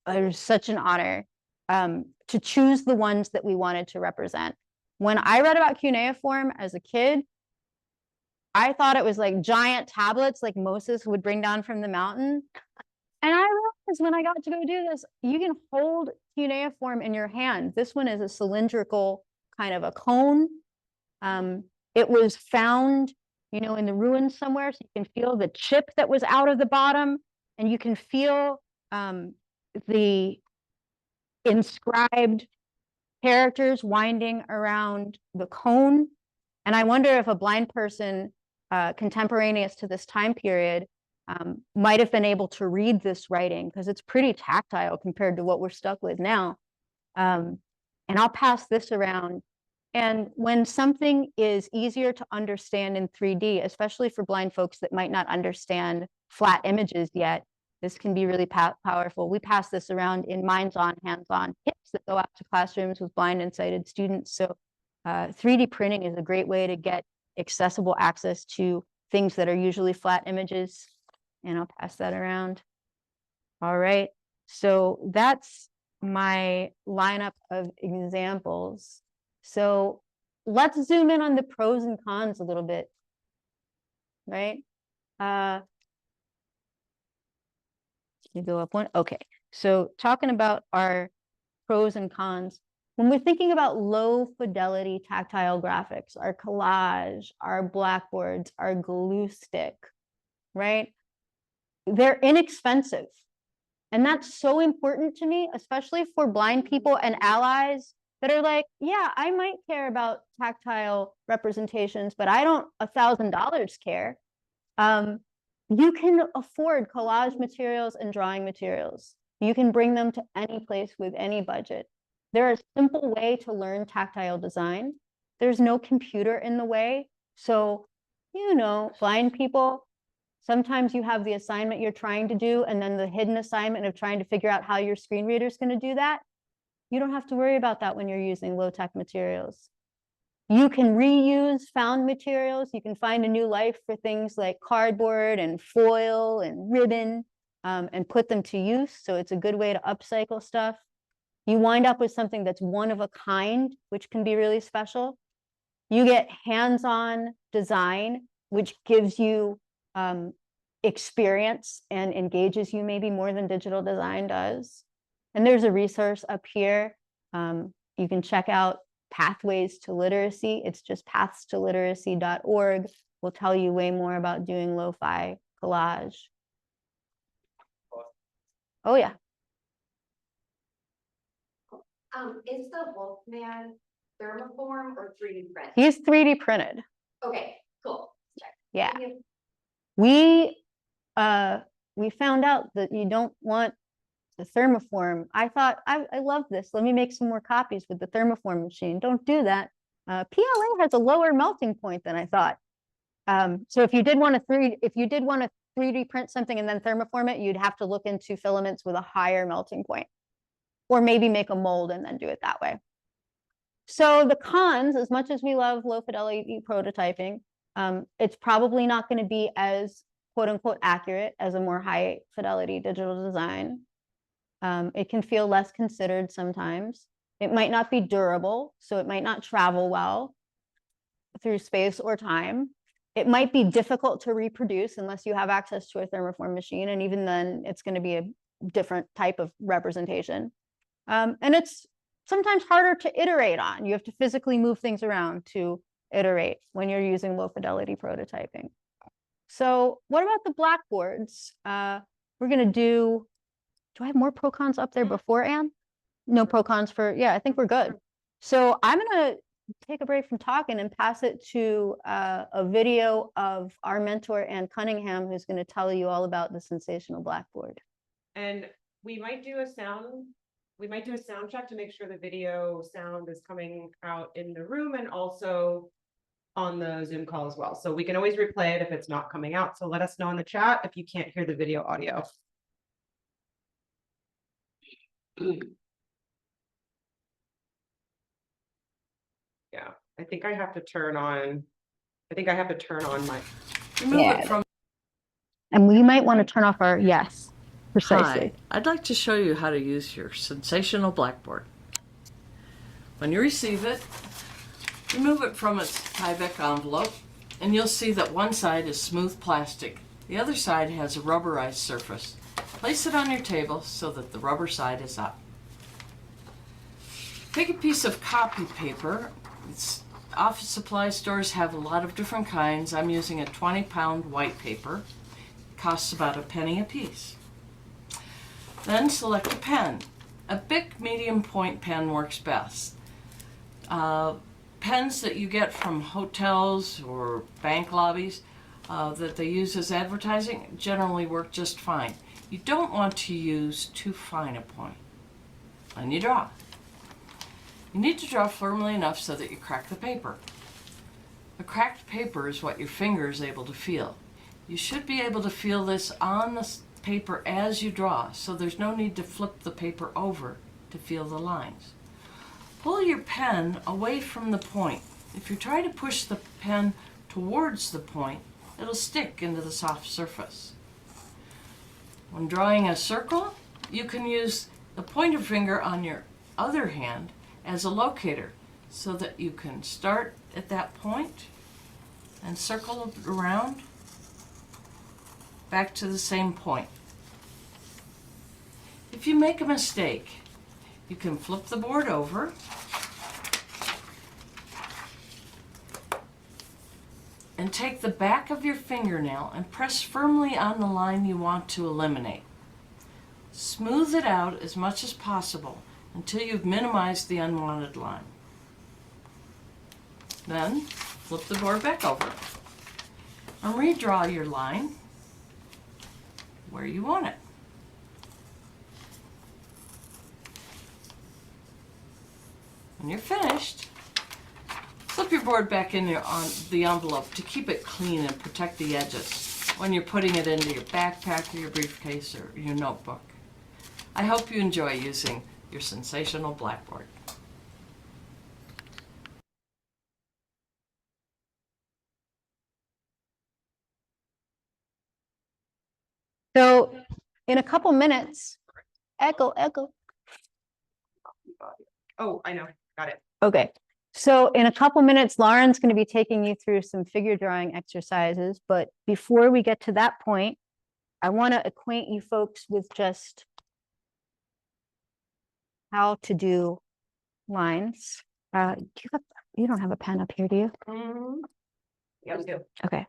It was such an honor to choose the ones that we wanted to represent. When I read about cuneiform as a kid, I thought it was like giant tablets like Moses would bring down from the mountain. And I realized when I got to go do this, you can hold cuneiform in your hand. This one is a cylindrical kind of a cone. It was found, you know, in the ruins somewhere, so you can feel the chip that was out of the bottom, and you can feel the inscribed characters winding around the cone. And I wonder if a blind person contemporaneous to this time period might have been able to read this writing, because it's pretty tactile compared to what we're stuck with now. And I'll pass this around. And when something is easier to understand in 3D, especially for blind folks that might not understand flat images yet, this can be really powerful. We pass this around in minds-on, hands-on kits that go out to classrooms with blind and sighted students. So 3D printing is a great way to get accessible access to things that are usually flat images. And I'll pass that around. All right, so that's my lineup of examples. So let's zoom in on the pros and cons a little bit, right? You go up one. Okay, so talking about our pros and cons. When we're thinking about low fidelity tactile graphics, our collage, our blackboards, our glue stick, right? They're inexpensive. And that's so important to me, especially for blind people and allies that are like, yeah, I might care about tactile representations, but I don't $1,000 care. You can afford collage materials and drawing materials. You can bring them to any place with any budget. There is a simple way to learn tactile design. There's no computer in the way. So, you know, blind people, sometimes you have the assignment you're trying to do, and then the hidden assignment of trying to figure out how your screen reader is going to do that. You don't have to worry about that when you're using low-tech materials. You can reuse found materials. You can find a new life for things like cardboard and foil and ribbon, and put them to use. So it's a good way to upcycle stuff. You wind up with something that's one of a kind, which can be really special. You get hands-on design, which gives you experience and engages you maybe more than digital design does. And there's a resource up here. You can check out Pathways to Literacy. It's just pathstoliteracy.org. Will tell you way more about doing lo-fi collage. Oh, yeah. Is the Wolfman thermoform or 3D print? He's 3D printed. Okay, cool. Check. Yeah. Thank you. We found out that you don't want the thermoform. I thought, I love this. Let me make some more copies with the thermoform machine. Don't do that. PLA has a lower melting point than I thought. So if you did want to 3D print something and then thermoform it, you'd have to look into filaments with a higher melting point, or maybe make a mold and then do it that way. So the cons, as much as we love low fidelity prototyping, it's probably not going to be as quote unquote accurate as a more high fidelity digital design. It can feel less considered sometimes. It might not be durable, so it might not travel well through space or time. It might be difficult to reproduce unless you have access to a thermoform machine, and even then it's going to be a different type of representation. And it's sometimes harder to iterate on. You have to physically move things around to iterate when you're using low fidelity prototyping. So what about the blackboards? We're going to do I have more pro cons up there before, Anne? No pro cons for, yeah, I think we're good. So I'm going to take a break from talking and pass it to a video of our mentor, Ann Cunningham, who's going to tell you all about the sensational blackboard. And we might do a sound check to make sure the video sound is coming out in the room and also on the Zoom call as well. So we can always replay it if it's not coming out. So let us know in the chat if you can't hear the video audio. Yeah, I think I have to turn on my. Remove it from. And we might want to turn off our, yes, precisely. Hi, I'd like to show you how to use your sensational blackboard. When you receive it, remove it from its Tyvek envelope, and you'll see that one side is smooth plastic. The other side has a rubberized surface. Place it on your table so that the rubber side is up. Take a piece of copy paper. Office supply stores have a lot of different kinds. I'm using a 20-pound white paper. It costs about a penny a piece. Then select a pen. A Bic medium point pen works best. Pens that you get from hotels or bank lobbies that they use as advertising generally work just fine. You don't want to use too fine a point when you draw. You need to draw firmly enough so that you crack the paper. A cracked paper is what your finger is able to feel. You should be able to feel this on the paper as you draw, so there's no need to flip the paper over to feel the lines. Pull your pen away from the point. If you try to push the pen towards the point, it'll stick into the soft surface. When drawing a circle, you can use the pointer finger on your other hand as a locator so that you can start at that point and circle around back to the same point. If you make a mistake, you can flip the board over and take the back of your fingernail and press firmly on the line you want to eliminate. Smooth it out as much as possible until you've minimized the unwanted line. Then flip the board back over and redraw your line where you want it. When you're finished, flip your board back in on the envelope to keep it clean and protect the edges when you're putting it into your backpack or your briefcase or your notebook. I hope you enjoy using your sensational blackboard. So in a couple minutes, echo. Oh, I know, got it. Okay. So in a couple minutes, Lauren's going to be taking you through some figure drawing exercises. But before we get to that point, I want to acquaint you folks with just how to do lines. You don't have a pen up here, do you? Yeah, we do. Okay.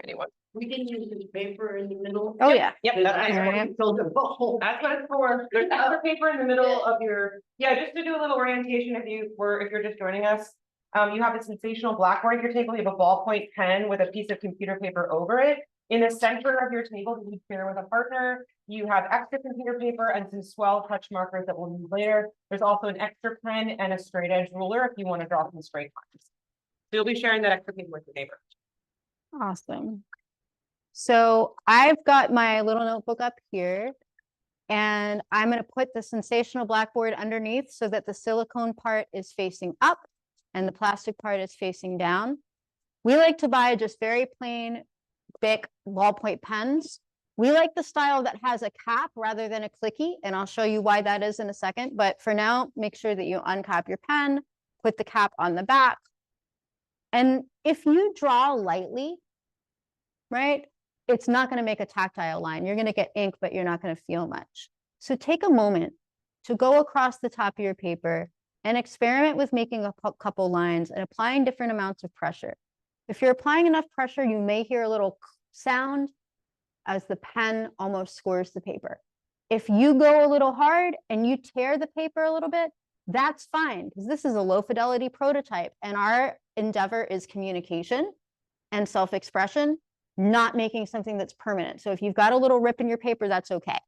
Anyone? We can use this paper in the middle. Oh, yeah. Yep, that's All what right. we filled the hole. That's what it's for. There's other paper in the middle of your, just to do a little orientation if you're just joining us. You have a sensational blackboard at your table. You have a ballpoint pen with a piece of computer paper over it. In the center of your table that you share with a partner, you have extra computer paper and some swell touch markers that we'll use later. There's also an extra pen and a straight edge ruler if you want to draw some straight lines. So you'll be sharing that extra paper with your neighbor. Awesome. So I've got my little notebook up here, and I'm going to put the sensational blackboard underneath so that the silicone part is facing up and the plastic part is facing down. We like to buy just very plain Bic ballpoint pens. We like the style that has a cap rather than a clicky, and I'll show you why that is in a second. But for now, make sure that you uncap your pen, put the cap on the back. And if you draw lightly, right, it's not going to make a tactile line. You're going to get ink, but you're not going to feel much. So take a moment to go across the top of your paper and experiment with making a couple lines and applying different amounts of pressure. If you're applying enough pressure, you may hear a little sound as the pen almost scores the paper. If you go a little hard and you tear the paper a little bit, that's fine, because this is a low fidelity prototype and our endeavor is communication and self-expression, not making something that's permanent. So if you've got a little rip in your paper, that's okay.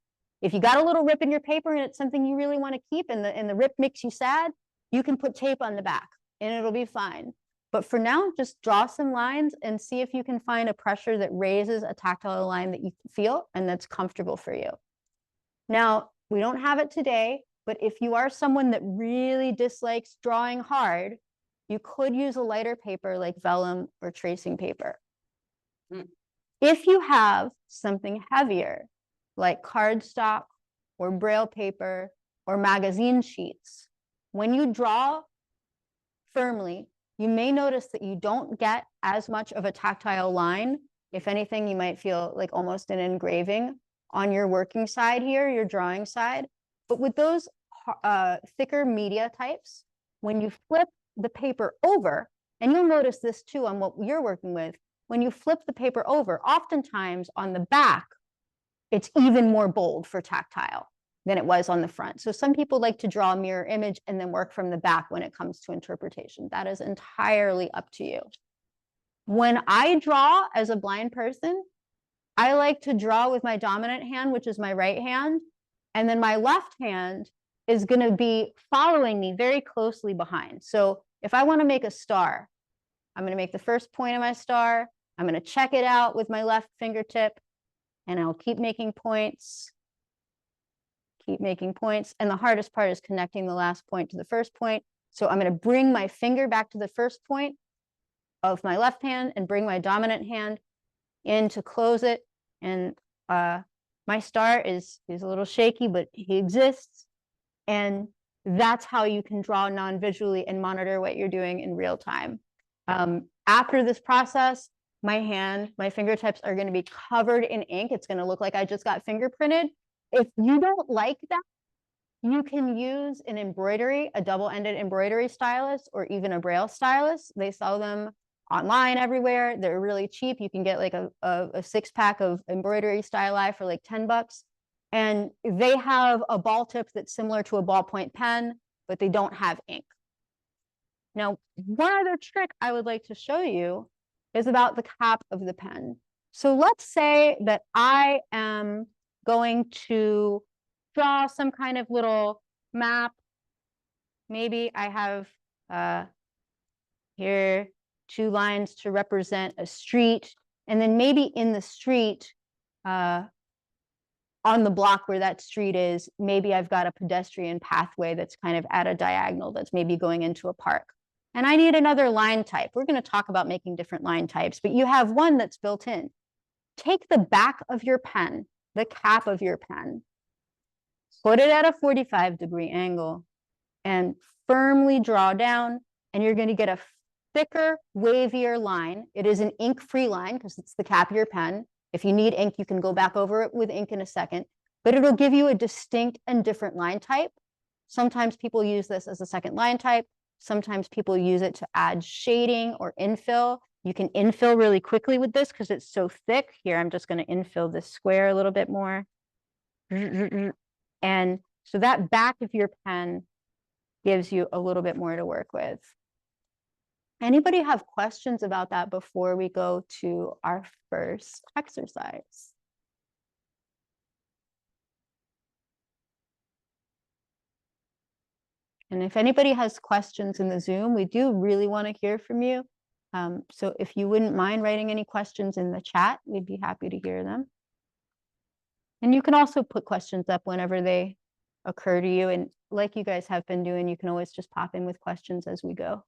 If you got a little rip in your paper and it's something you really want to keep and the rip makes you sad, you can put tape on the back and it'll be fine. But for now, just draw some lines and see if you can find a pressure that raises a tactile line that you can feel and that's comfortable for you. Now, we don't have it today, but if you are someone that really dislikes drawing hard, you could use a lighter paper like vellum or tracing paper. If you have something heavier, like cardstock or braille paper or magazine sheets, when you draw firmly, you may notice that you don't get as much of a tactile line. If anything, you might feel like almost an engraving on your working side here, your drawing side. But with those thicker media types, when you flip the paper over, and you'll notice this too on what you're working with, when you flip the paper over, oftentimes on the back, it's even more bold for tactile than it was on the front. So some people like to draw a mirror image and then work from the back when it comes to interpretation. That is entirely up to you. When I draw as a blind person, I like to draw with my dominant hand, which is my right hand, and then my left hand is going to be following me very closely behind. So if I want to make a star, I'm going to make the first point of my star. I'm going to check it out with my left fingertip, and I'll keep making points, and the hardest part is connecting the last point to the first point. So I'm going to bring my finger back to the first point of my left hand and bring my dominant hand in to close it. And my star is a little shaky, but he exists. And that's how you can draw non-visually and monitor what you're doing in real time. After this process, my fingertips are going to be covered in ink. It's going to look like I just got fingerprinted. If you don't like that, you can use an embroidery, a double-ended embroidery stylus, or even a braille stylus. They sell them online everywhere. They're really cheap. You can get like a 6-pack of embroidery styli for like $10. And they have a ball tip that's similar to a ballpoint pen, but they don't have ink. Now, one other trick I would like to show you is about the cap of the pen. So let's say that I am going to draw some kind of little map. Maybe I have here 2 lines to represent a street, and then maybe in the street, on the block where that street is, maybe I've got a pedestrian pathway that's kind of at a diagonal that's maybe going into a park. And I need another line type. We're going to talk about making different line types, but you have one that's built in. Take the back of your pen, the cap of your pen, put it at a 45-degree angle, and firmly draw down, and you're going to get a thicker, wavier line. It is an ink-free line because it's the cap of your pen. If you need ink, you can go back over it with ink in a second, but it'll give you a distinct and different line type. Sometimes people use this as a second line type. Sometimes people use it to add shading or infill. You can infill really quickly with this because it's so thick. Here, I'm just going to infill this square a little bit more. And so that back of your pen gives you a little bit more to work with. Anybody have questions about that before we go to our first exercise? And if anybody has questions in the Zoom, we do really want to hear from you. So if you wouldn't mind writing any questions in the chat, we'd be happy to hear them. And you can also put questions up whenever they occur to you. And like you guys have been doing, you can always just pop in with questions as we go.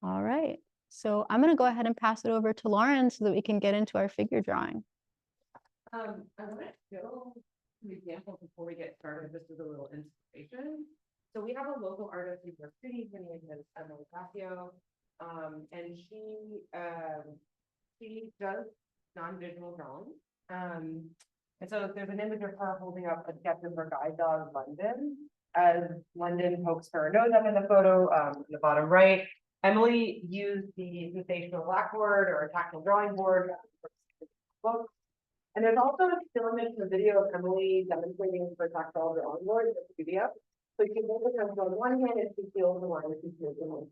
All right. So I'm going to go ahead and pass it over to Lauren so that we can get into our figure drawing. I want to show an example before we get started. This is a little inspiration. So we have a local artist in New York City. Her name is Emily Cascio, and she does non-visual drawing. And so there's an image of her holding up a sketch of her guide dog, London, as London pokes her nose up in the photo, in the bottom right. Emily used the sensational blackboard or a tactile drawing board book. And there's also a still image in the video of Emily demonstrating her tactile drawing board in the studio. So you can look at her on one hand and she feels the line, and she feels the one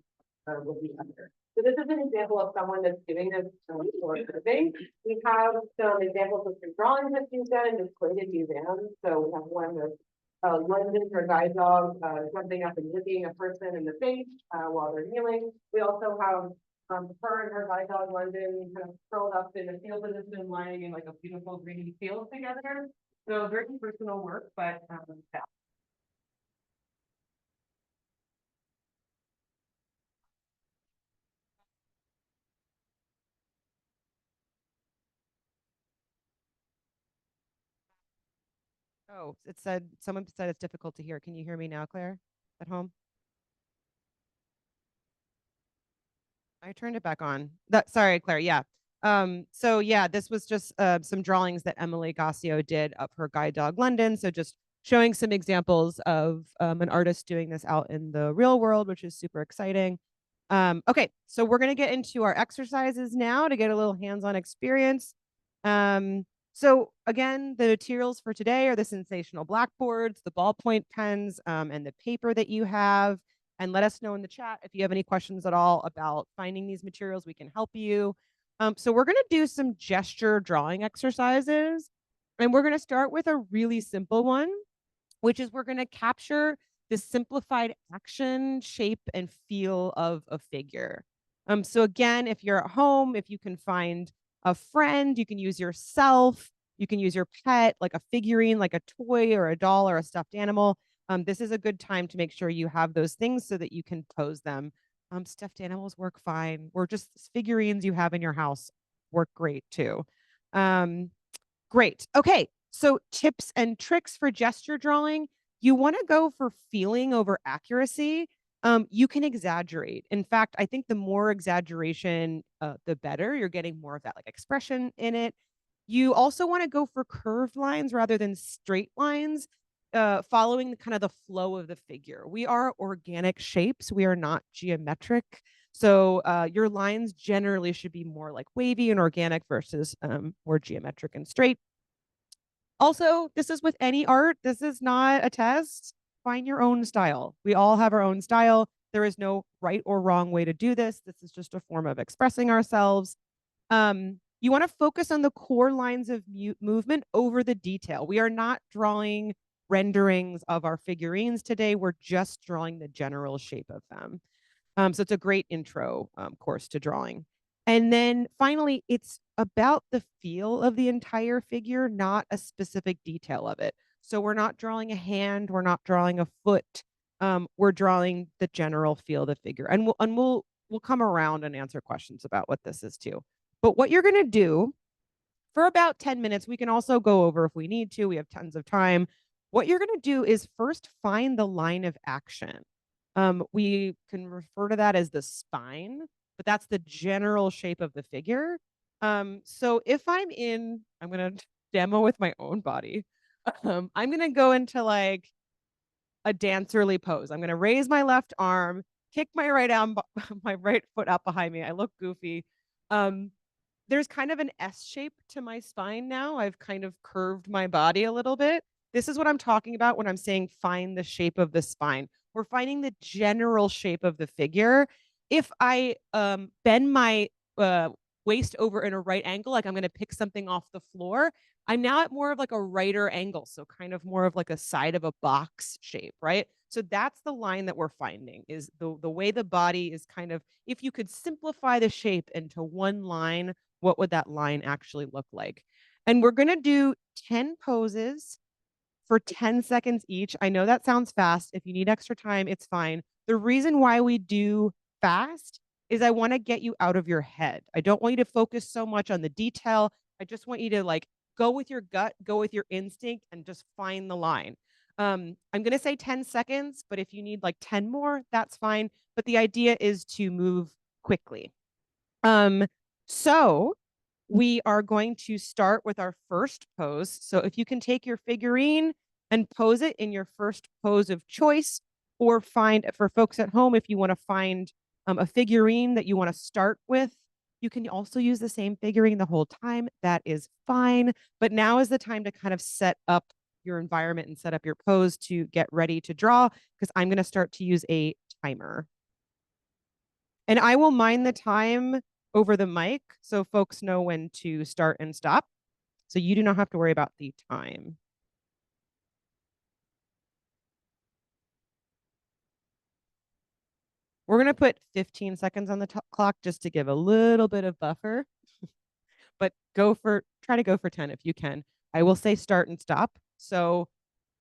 with the other. So this is an example of someone that's doing this for a living. We have some examples of some drawings that she's done in displayed in museums. So we have one of London, her guide dog, jumping up and licking a person in the face while they're kneeling. We also have her and her guide dog, London, kind of curled up in a field position, lying in like a beautiful green field together. So very personal work, but yeah. Oh, someone said it's difficult to hear. Can you hear me now, Claire, at home? I turned it back on. Sorry, Claire. Yeah. So yeah, this was just some drawings that Emily Gassio did of her guide dog London. So just showing some examples of an artist doing this out in the real world, which is super exciting. Okay, so we're gonna get into our exercises now to get a little hands-on experience. So again, the materials for today are the sensational blackboards, the ballpoint pens, and the paper that you have. And let us know in the chat if you have any questions at all about finding these materials. We can help you. So we're going to do some gesture drawing exercises. And we're going to start with a really simple one, which is we're going to capture the simplified action, shape, and feel of a figure. So again, if you're at home, if you can find a friend, you can use yourself, you can use your pet, like a figurine, like a toy or a doll or a stuffed animal. This is a good time to make sure you have those things so that you can pose them. Stuffed animals work fine, or just figurines you have in your house work great too. Great. Okay, so tips and tricks for gesture drawing. You want to go for feeling over accuracy. You can exaggerate. In fact, I think the more exaggeration, the better. You're getting more of that like expression in it. You also want to go for curved lines rather than straight lines, following the kind of the flow of the figure. We are organic shapes. We are not geometric. So your lines generally should be more like wavy and organic versus more geometric and straight. Also, this is with any art. This is not a test. Find your own style. We all have our own style. There is no right or wrong way to do this. This is just a form of expressing ourselves. You want to focus on the core lines of movement over the detail. We are not drawing renderings of our figurines today. We're just drawing the general shape of them. So it's a great intro course to drawing. And then finally, it's about the feel of the entire figure, not a specific detail of it. So we're not drawing a hand, we're not drawing a foot. We're drawing the general feel of the figure. And we'll come around and answer questions about what this is too. But what you're going to do for about 10 minutes, we can also go over if we need to. We have tons of time. What you're going to do is first find the line of action. We can refer to that as the spine, but that's the general shape of the figure. So if I'm going to demo with my own body. I'm going to go into like a dancerly pose. I'm going to raise my left arm kick my right arm, my right foot out behind me. I look goofy. There's kind of an S shape to my spine now. I've kind of curved my body a little bit. This is what I'm talking about when I'm saying find the shape of the spine. We're finding the general shape of the figure. If I bend my waist over in a right angle, like I'm going to pick something off the floor, I'm now at more of like a righter angle. So kind of more of like a side of a box shape, right? So that's the line that we're finding is the way the body is kind of, if you could simplify the shape into one line, what would that line actually look like? And we're going to do 10 poses for 10 seconds each. I know that sounds fast. If you need extra time, it's fine. The reason why we do fast is I want to get you out of your head. I don't want you to focus so much on the detail. I just want you to like go with your gut, go with your instinct, and just find the line. I'm going to say 10 seconds, but if you need like 10 more, that's fine. But the idea is to move quickly. So we are going to start with our first pose. So if you can take your figurine and pose it in your first pose of choice, or find for folks at home, if you want to find a figurine that you want to start with, you can also use the same figurine the whole time. That is fine. But now is the time to kind of set up your environment and set up your pose to get ready to draw, because I'm going to start to use a timer. And I will mind the time over the mic so folks know when to start and stop. So you do not have to worry about the time. We're going to put 15 seconds on the clock just to give a little bit of buffer. But try to go for 10 if you can. I will say start and stop. So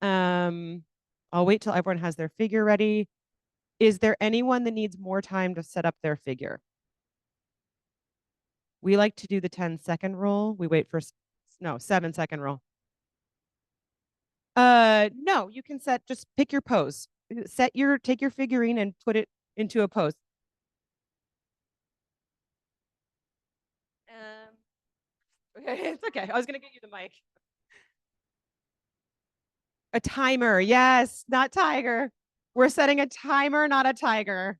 I'll wait till everyone has their figure ready. Is there anyone that needs more time to set up their figure? We like to do the 10-second rule. We wait for 7-second rule. No, you can just pick your pose. Take your figurine and put it into a pose. It's okay. I was gonna get you the mic. A timer, yes, not tiger. We're setting a timer, not a tiger.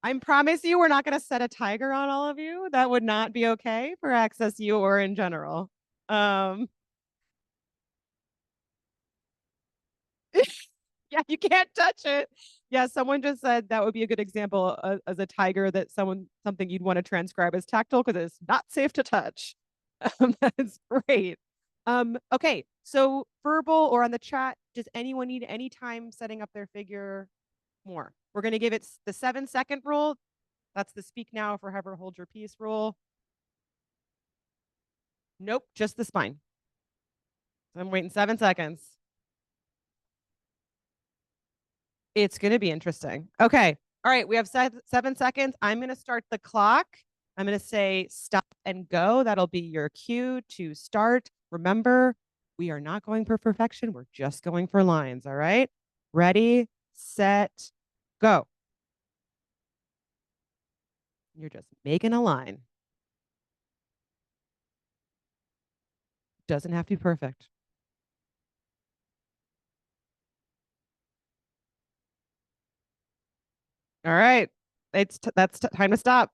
I promise you, we're not gonna set a tiger on all of you. That would not be okay for Access U or in general. Yeah, you can't touch it. Yeah, someone just said that would be a good example as a tiger something you'd want to transcribe as tactile because it's not safe to touch. That's great. Okay, so verbal or on the chat, does anyone need any time setting up their figure more? We're going to give it the 7-second rule. That's the speak now, forever hold your peace rule. Nope, just the spine. I'm waiting 7 seconds. It's going to be interesting. Okay. All right. We have 7 seconds. I'm going to start the clock. I'm going to say stop and go. That'll be your cue to start. Remember, we are not going for perfection. We're just going for lines. All right. Ready, set, go. You're just making a line. Doesn't have to be perfect. All right. That's time to stop.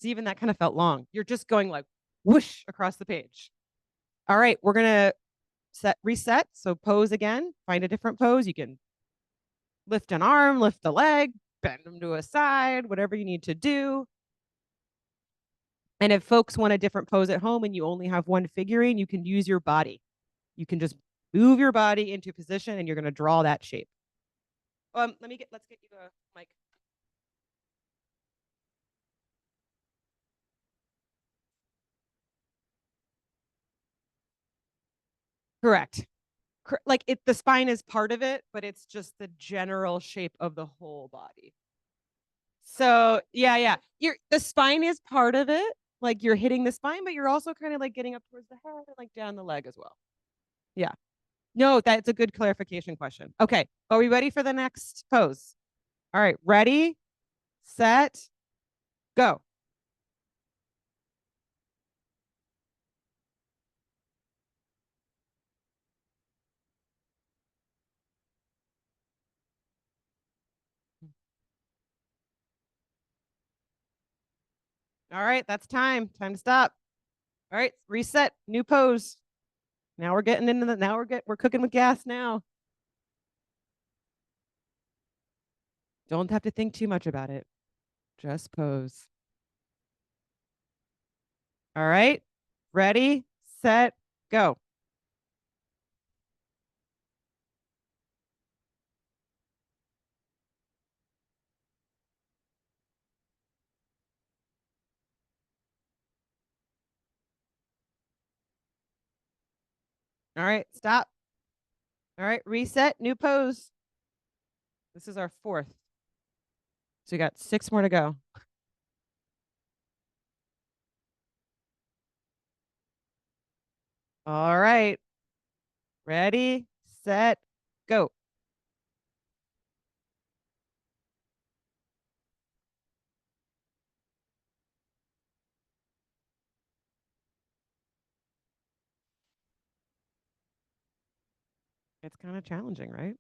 See, even that kind of felt long. You're just going like whoosh across the page. All right, we're gonna reset. So pose again, find a different pose. You can lift an arm, lift a leg, bend them to a side, whatever you need to do. And if folks want a different pose at home and you only have one figurine, you can use your body. You can just move your body into position and you're gonna draw that shape. Let's get you a mic. Correct. Like the spine is part of it, but it's just the general shape of the whole body. So yeah. The spine is part of it. Like you're hitting the spine, but you're also kind of like getting up towards the head and like down the leg as well. Yeah. No, that's a good clarification question. Okay. Are we ready for the next pose? All right. Ready, set, go. All right, that's time. Time to stop. All right, reset, new pose. Now we're getting into we're cooking with gas now. Don't have to think too much about it. Just pose. All right, ready, set, go. All right, stop. All right, reset, new pose. This is our 4th. So we got 6 more to go. All right. Ready, set, go. It's kind of challenging, right?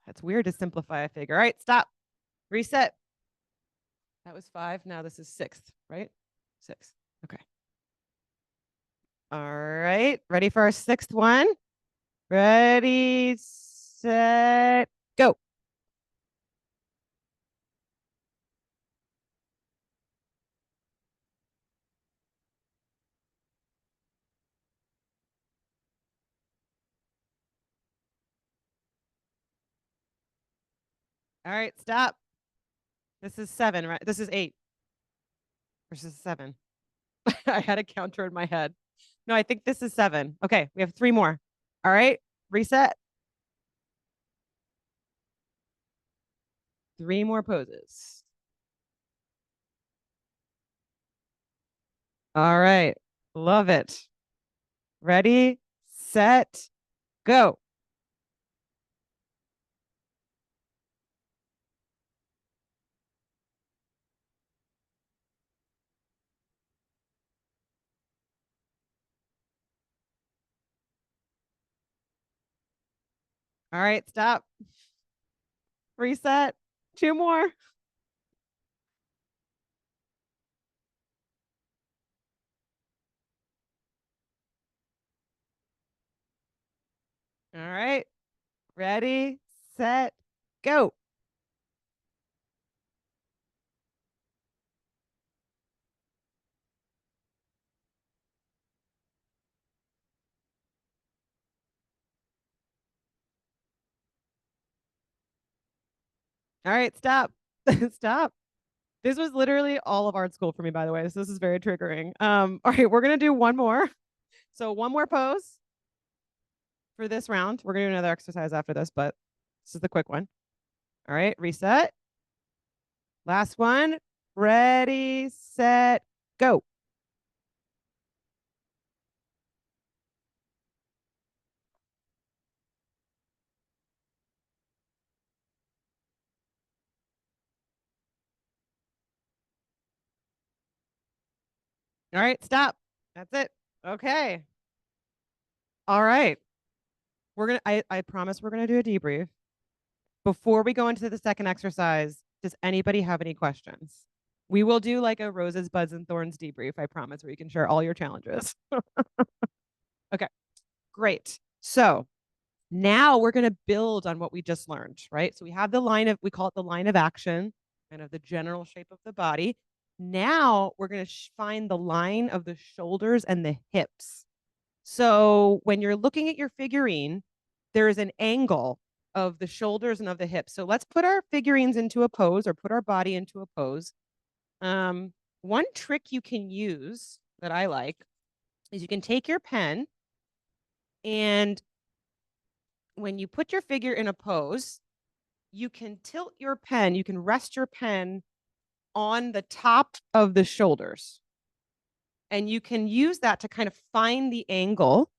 That's weird to simplify a figure. All right, stop. Reset. That was 5. Now this is 6th, right? 6. Okay. All right. Ready for our 6th one? Ready, set, go. All right, stop. This is 7, right? This is 8 versus 7. I had a counter in my head. No, I think this is 7. Okay, we have 3 more. All right, reset. 3 more poses. All right, love it. Ready, set, go. All right, stop. Reset. 2 more. All right. Ready, set, go. All right, stop. Stop. This was literally all of art school for me, by the way. So this is very triggering. All right, we're gonna do one more. So one more pose for this round. We're gonna do another exercise after this, but this is the quick one. All right, reset. Last one. Ready, set, go. All right, stop. That's it. Okay. All right. I promise we're gonna do a debrief. Before we go into the second exercise, does anybody have any questions? We will do like a roses, buds, and thorns debrief, I promise, where you can share all your challenges. Okay, great. So now we're going to build on what we just learned, right? So we have we call it the line of action, kind of the general shape of the body. Now we're going to find the line of the shoulders and the hips. So when you're looking at your figurine, there is an angle of the shoulders and of the hips. So let's put our figurines into a pose or put our body into a pose. One trick you can use that I like is you can take your pen, and when you put your figure in a pose, you can tilt your pen, you can rest your pen on the top of the shoulders. And you can use that to kind of find the angle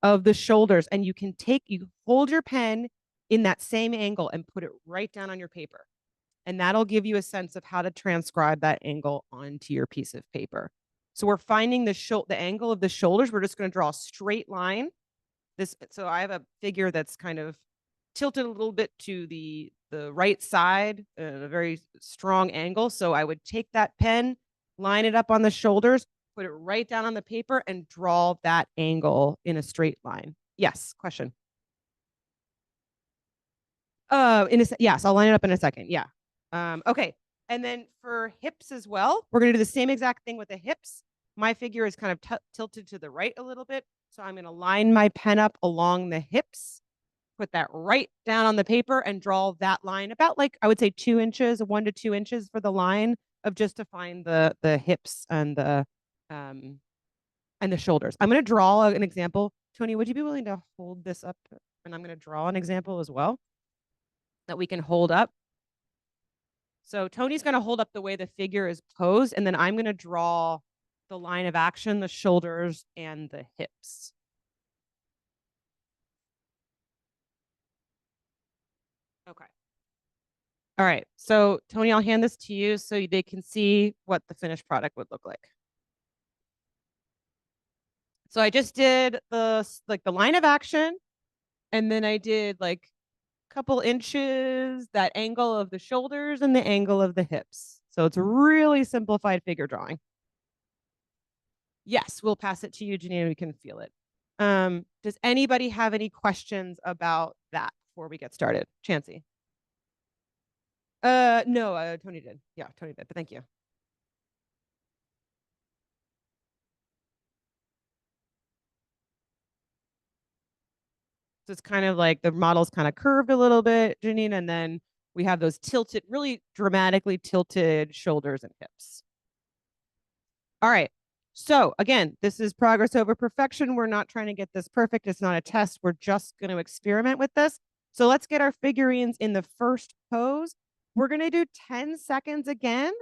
of the shoulders, and you hold your pen in that same angle and put it right down on your paper. And that'll give you a sense of how to transcribe that angle onto your piece of paper. So we're finding the angle of the shoulders. We're just going to draw a straight line. So I have a figure that's kind of tilted a little bit to the right side, a very strong angle. So I would take that pen, line it up on the shoulders, put it right down on the paper and draw that angle in a straight line. Yes, question. Yes, I'll line it up in a second. Yeah. Okay. And then for hips as well, we're going to do the same exact thing with the hips. My figure is kind of tilted to the right a little bit. So I'm going to line my pen up along the hips, put that right down on the paper and draw that line about like, I would say 2 inches, 1 to 2 inches for the line of just to find the hips and the shoulders. I'm going to draw an example. Tony, would you be willing to hold this up? And I'm going to draw an example as well that we can hold up. So Tony's going to hold up the way the figure is posed, and then I'm going to draw the line of action, the shoulders, and the hips. Okay. All right. So Tony, I'll hand this to you so they can see what the finished product would look like. So I just did the line of action, and then I did like a couple inches, that angle of the shoulders and the angle of the hips. So it's a really simplified figure drawing. Yes, we'll pass it to you, Janine. We can feel it. Does anybody have any questions about that before we get started? Chancey? No, Tony did. Yeah, Tony did, but thank you. So it's kind of like the model's kind of curved a little bit, Janine, and then we have those tilted, really dramatically tilted shoulders and hips. All right. So again, this is progress over perfection. We're not trying to get this perfect. It's not a test. We're just going to experiment with this. So let's get our figurines in the first pose. We're going to do 10 seconds again,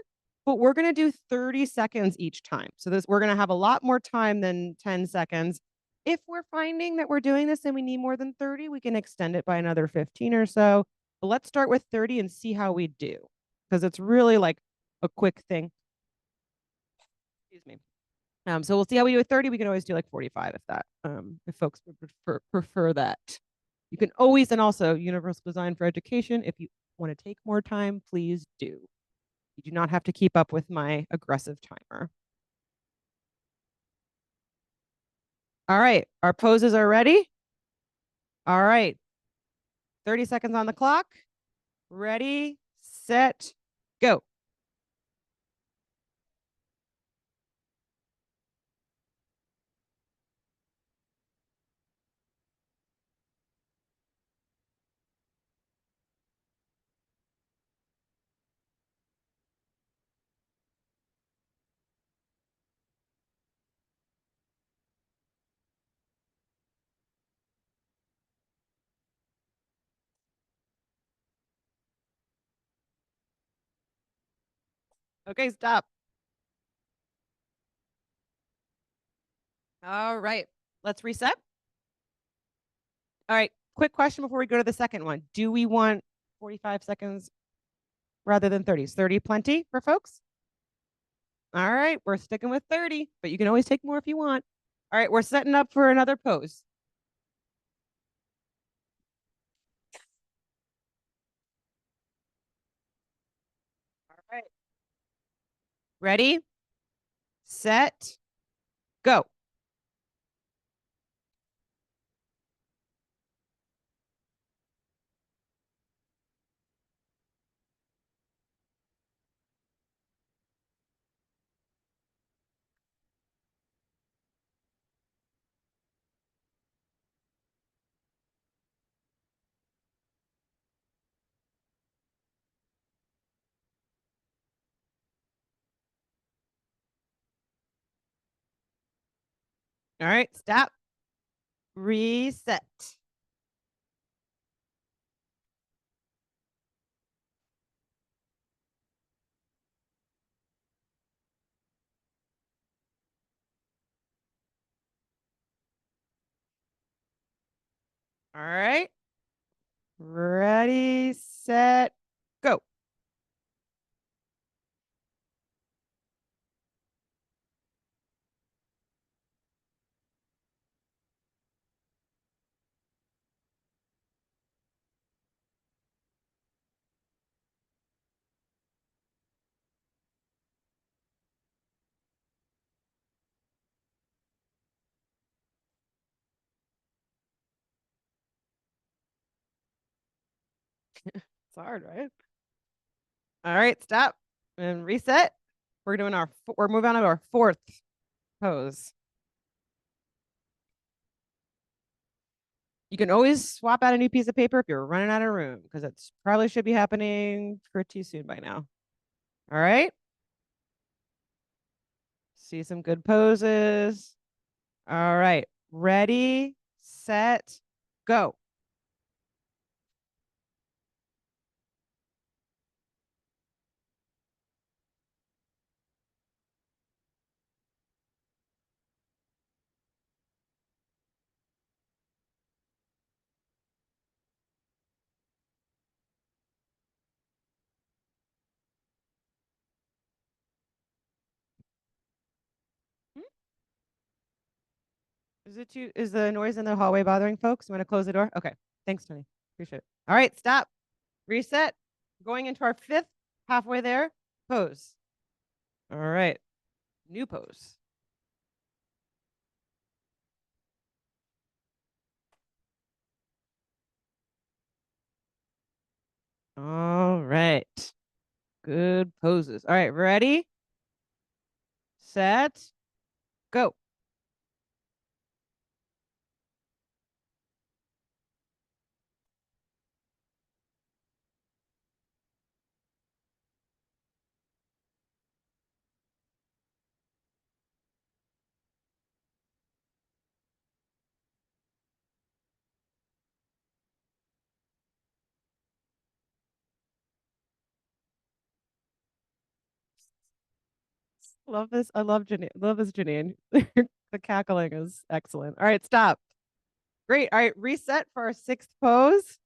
but we're going to do 30 seconds each time. So we're going to have a lot more time than 10 seconds. If we're finding that we're doing this and we need more than 30, we can extend it by another 15 or so. But let's start with 30 and see how we do, because it's really like a quick thing. Excuse me. So we'll see how we do with 30. We can always do like 45 if that, if folks would prefer that. You can always, and also Universal Design for Education, if you want to take more time, please do. You do not have to keep up with my aggressive timer. All right, our poses are ready. All right, 30 seconds on the clock. Ready, set, go. Okay, stop. All right, let's reset. All right, quick question before we go to the second one. Do we want 45 seconds rather than 30? Is 30 plenty for folks? All right, we're sticking with 30, but you can always take more if you want. All right, we're setting up for another pose. All right. Ready, set, go. All right, stop. Reset. All right. Ready, set, go. It's hard, right? All right, stop and reset. We're doing we're moving on to our fourth pose. You can always swap out a new piece of paper if you're running out of room, because it probably should be happening pretty soon by now. All right. See some good poses. All right. Ready, set, go. Is the noise in the hallway bothering folks? You want to close the door? Okay. Thanks, Tony. Appreciate it. All right, stop. Reset. Going into our fifth, halfway there, pose. All right. New pose. All right. Good poses. All right, ready? Set. Go. Love this. I love Janine. Love this, Janine. The cackling is excellent. All right, stop. Great. All right, reset for our sixth pose.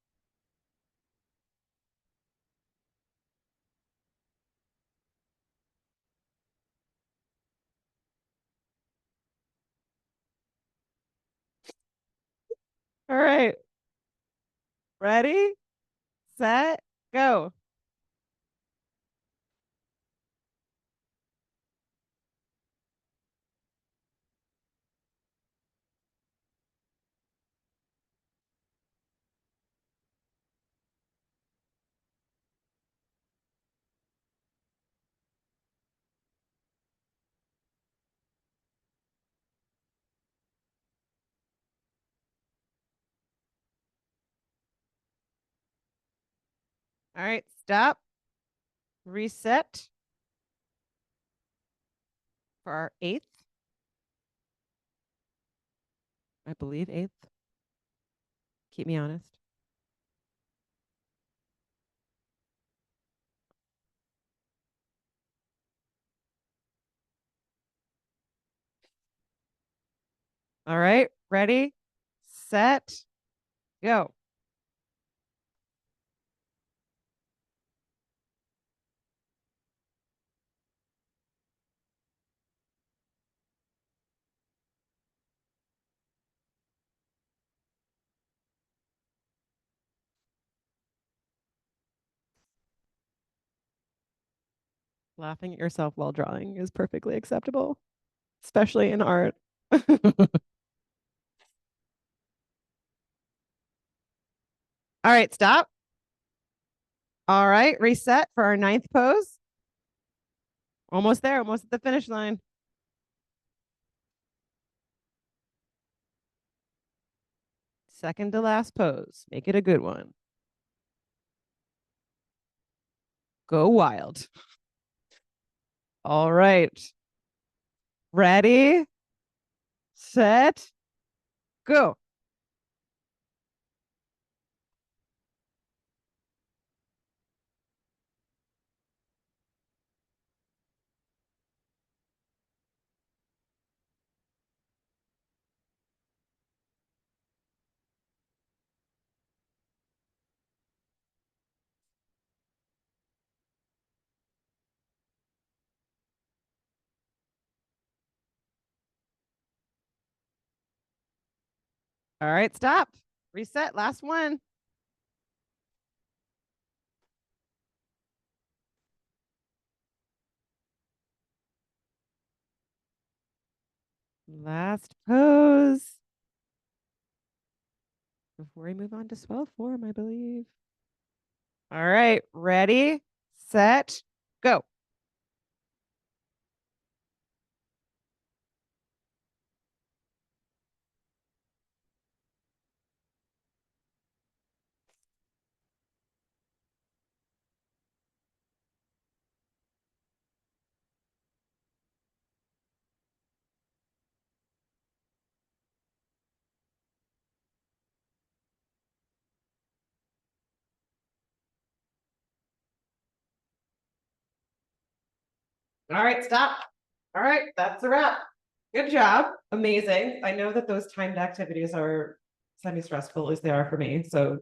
All right. Ready, set, go. All right, stop. Reset for our eighth. I believe eighth. Keep me honest. All right, ready, set, go. Laughing at yourself while drawing is perfectly acceptable, especially in art. All right, stop. All right, reset for our ninth pose. Almost there, almost at the finish line. Second to last pose. Make it a good one. Go wild. All right. Ready, set, go. All right, stop. Reset, last one. Last pose. Before we move on to swell form, I believe. All right, ready, set, go. All right, stop. All right, that's a wrap. Good job. Amazing. I know that those timed activities are semi-stressful as they are for me, so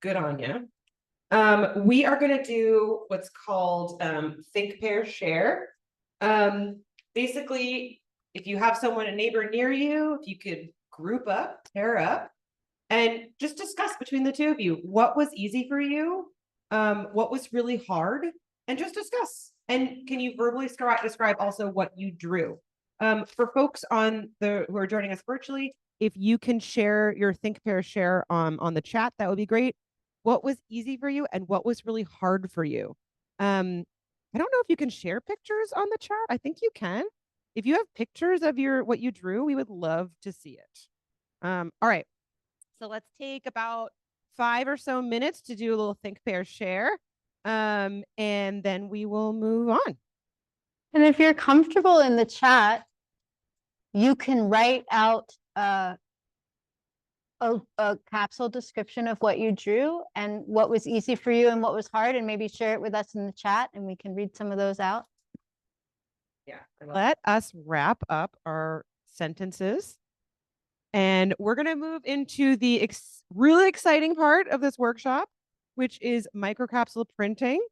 good on you. We are gonna do what's called think, pair, share. Basically, if you have someone, a neighbor near you, if you could group up, pair up, and just discuss between the two of you what was easy for you, what was really hard, and just discuss. And can you verbally describe also what you drew? For folks who are joining us virtually, if you can share your think, pair, share on the chat, that would be great. What was easy for you and what was really hard for you? I don't know if you can share pictures on the chat. I think you can. If you have pictures of what you drew, we would love to see it. All right. So let's take about 5 or so minutes to do a little think, pair, share. And then we will move on. And if you're comfortable in the chat, you can write out a capsule description of what you drew and what was easy for you and what was hard, and maybe share it with us in the chat and we can read some of those out. Yeah. Let us wrap up our sentences. And we're going to move into the really exciting part of this workshop, which is microcapsule printing.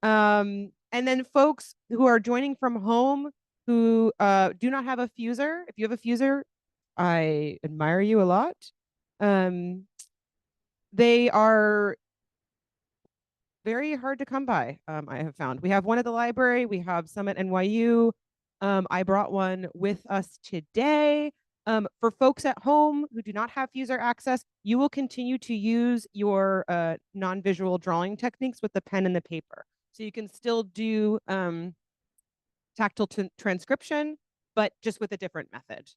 And then folks who are joining from home who do not have a fuser, if you have a fuser, I admire you a lot. They are very hard to come by, I have found. We have one at the library. We have some at NYU. I brought one with us today. For folks at home who do not have fuser access, you will continue to use your non-visual drawing techniques with the pen and the paper. So you can still do tactile transcription, but just with a different method.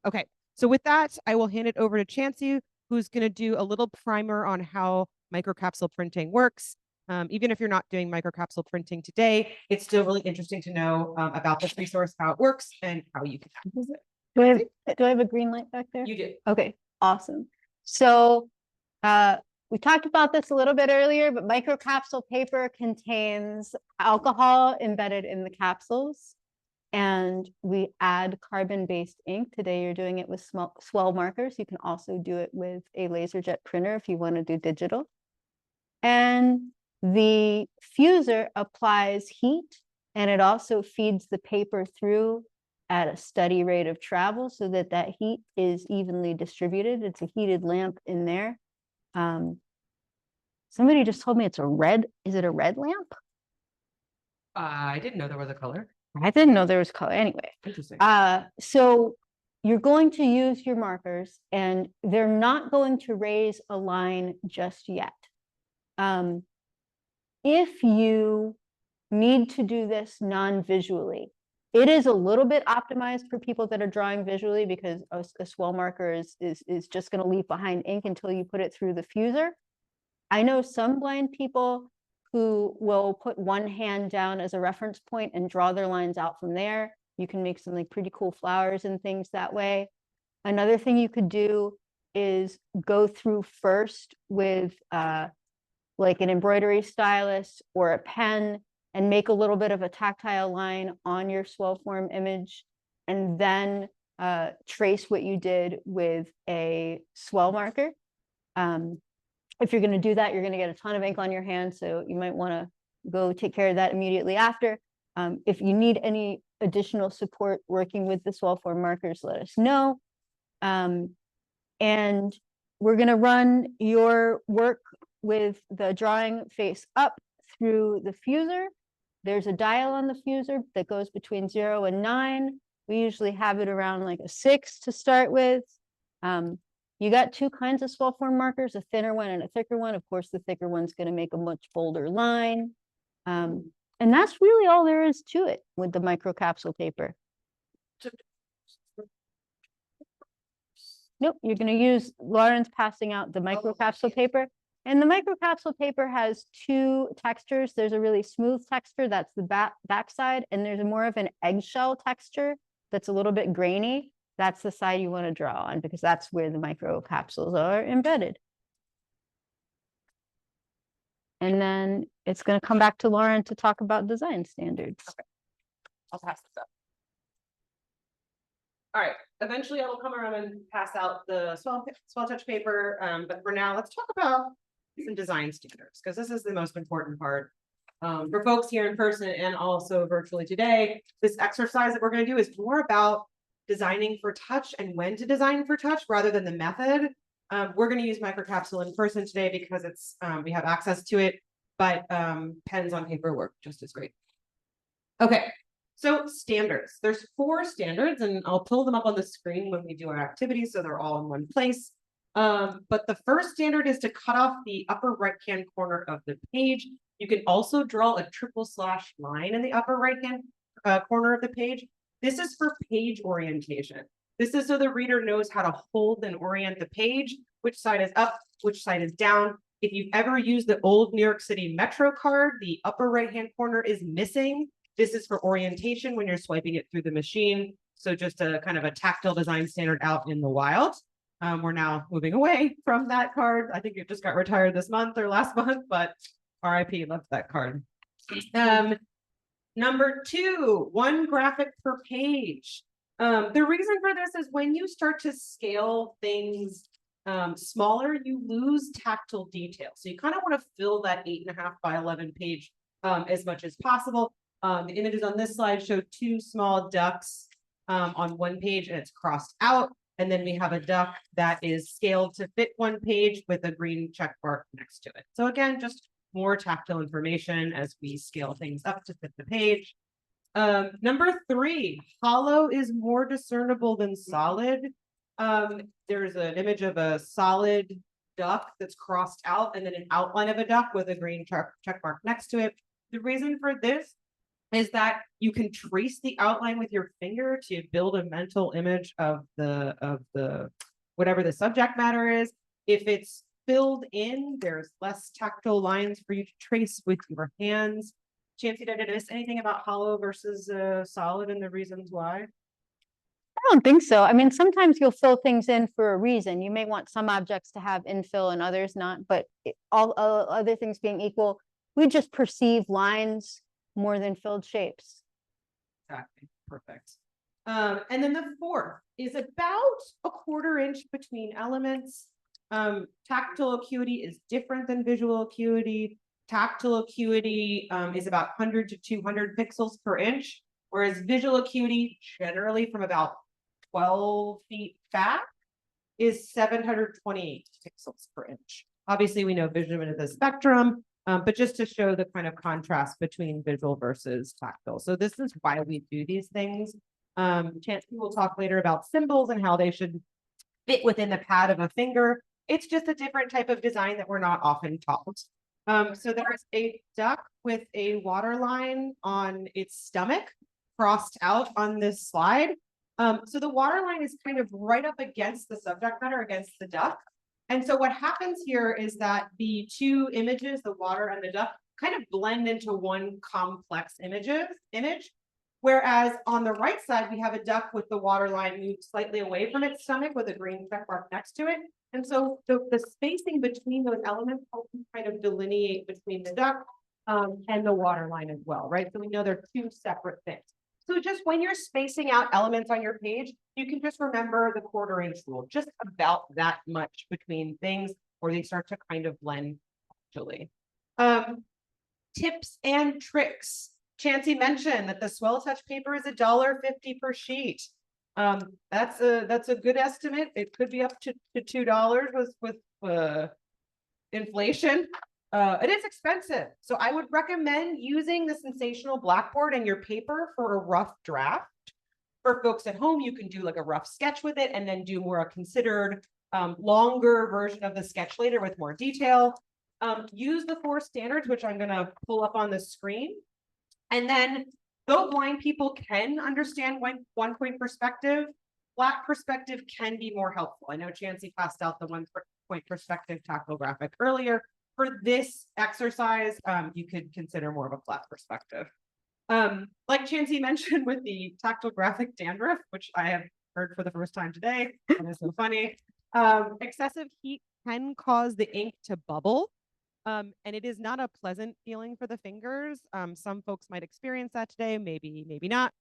Okay, so with that, I will hand it over to Chancey, who's going to do a little primer on how microcapsule printing works. Even if you're not doing microcapsule printing today, it's still really interesting to know about this resource, how it works, and how you can access it. Do I have a green light back there? You did. Okay, awesome. So we talked about this a little bit earlier, but microcapsule paper contains alcohol embedded in the capsules, and we add carbon-based ink. Today you're doing it with swell markers. You can also do it with a laserjet printer if you want to do digital. And the fuser applies heat, and it also feeds the paper through at a steady rate of travel so that that heat is evenly distributed. It's a heated lamp in there. Somebody just told me it's a red. Is it a red lamp? I didn't know there was a color. I didn't know there was color. Anyway, Interesting. so you're going to use your markers, and they're not going to raise a line just yet. If you need to do this non-visually, it is a little bit optimized for people that are drawing visually, because a swell marker is just going to leave behind ink until you put it through the fuser. I know some blind people who will put one hand down as a reference point and draw their lines out from there. You can make some like pretty cool flowers and things that way. Another thing you could do is go through first with like an embroidery stylus or a pen and make a little bit of a tactile line on your swell form image, and then trace what you did with a swell marker. If you're going to do that, you're going to get a ton of ink on your hand, so you might want to go take care of that immediately after. If you need any additional support working with the swell form markers, let us know. And we're going to run your work with the drawing face up through the fuser. There's a dial on the fuser that goes between 0 and 9. We usually have it around like a 6 to start with. You got two kinds of swell form markers, a thinner one and a thicker one. Of course, the thicker one's going to make a much bolder line. And that's really all there is to it with the microcapsule paper. Nope, you're going to use, Lauren's passing out the microcapsule paper. And the microcapsule paper has two textures. There's a really smooth texture, that's the back side, and there's more of an eggshell texture that's a little bit grainy. That's the side you want to draw on because that's where the microcapsules are embedded. And then it's going to come back to Lauren to talk about design standards. Okay. I'll pass this up. All right, eventually I will come around and pass out the swell touch paper. But for now, let's talk about some design standards, because this is the most important part. For folks here in person and also virtually today, this exercise that we're going to do is more about designing for touch and when to design for touch rather than the method. We're going to use microcapsule in person today because it's we have access to it, but pens on paper work just as great. Okay, so standards. There's 4 standards, and I'll pull them up on the screen when we do our activities so they're all in one place. But the first standard is to cut off the upper right-hand corner of the page. You can also draw a triple slash line in the upper right-hand corner of the page. This is for page orientation. This is so the reader knows how to hold and orient the page, which side is up, which side is down. If you've ever used the old New York City Metro card, the upper right-hand corner is missing. This is for orientation when you're swiping it through the machine. So just a kind of a tactile design standard out in the wild. We're now moving away from that card. I think it just got retired this month or last month, but RIP, loved that card. Number 2, 1 graphic per page. The reason for this is when you start to scale things smaller, you lose tactile detail. So you kind of want to fill that 8.5 by 11 page as much as possible. The images on this slide show 2 small ducks on one page and it's crossed out. And then we have a duck that is scaled to fit one page with a green check mark next to it. So again, just more tactile information as we scale things up to fit the page. Number 3, hollow is more discernible than solid. There's an image of a solid duck that's crossed out and then an outline of a duck with a green check mark next to it. The reason for this is that you can trace the outline with your finger to build a mental image of the whatever the subject matter is. If it's filled in, there's less tactile lines for you to trace with your hands. Chancey, did I miss anything about hollow versus solid and the reasons why? I don't think so. I mean, sometimes you'll fill things in for a reason. You may want some objects to have infill and others not, but all other things being equal, we just perceive lines more than filled shapes. Exactly, perfect. And then the 4th is about a 1/4 inch between elements. Tactile acuity is different than visual acuity. Tactile acuity is about 100 to 200 pixels per inch, whereas visual acuity, generally from about 12 feet back, is 728 pixels per inch. Obviously, we know vision is a spectrum, but just to show the kind of contrast between visual versus tactile. So this is why we do these things. Chancey will talk later about symbols and how they should fit within the pad of a finger. It's just a different type of design that we're not often taught. So there's a duck with a water line on its stomach crossed out on this slide. So the water line is kind of right up against the subject matter, against the duck. And so what happens here is that the 2 images, the water and the duck, kind of blend into one complex image. Whereas on the right side, we have a duck with the water line moved slightly away from its stomach with a green check mark next to it. And so the spacing between those elements helps you kind of delineate between the duck and the water line as well, right? So we know they're 2 separate things. So just when you're spacing out elements on your page, you can just remember the 1/4 inch rule, just about that much between things, or they start to kind of blend actually. Tips and tricks. Chancey mentioned that the swell touch paper is $1.50 per sheet. That's a good estimate. It could be up to $2 with inflation. It is expensive. So I would recommend using the sensational blackboard and your paper for a rough draft. For folks at home, you can do like a rough sketch with it and then do more a considered longer version of the sketch later with more detail. Use the 4 standards, which I'm gonna pull up on the screen. And then, though blind people can understand one point perspective, flat perspective can be more helpful. I know Chancey passed out the point perspective tactographic earlier. For this exercise, you could consider more of a flat perspective. Like Chancey mentioned with the tactographic dandruff, which I have heard for the first time today, and it's so funny. Excessive heat can cause the ink to bubble. And it is not a pleasant feeling for the fingers. Some folks might experience that today, maybe not.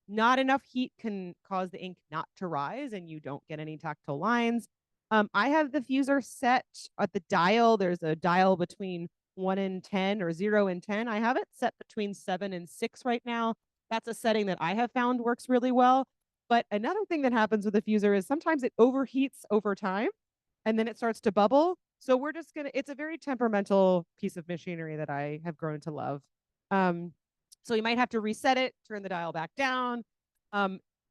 Not enough heat can cause the ink not to rise and you don't get any tactile lines. I have the fuser set at the dial. There's a dial between 1 and 10 or 0 and 10. I have it set between 7 and 6 right now. That's a setting that I have found works really well. But another thing that happens with the fuser is sometimes it overheats over time and then it starts to bubble. So we're just gonna, it's a very temperamental piece of machinery that I have grown to love. So you might have to reset it, turn the dial back down.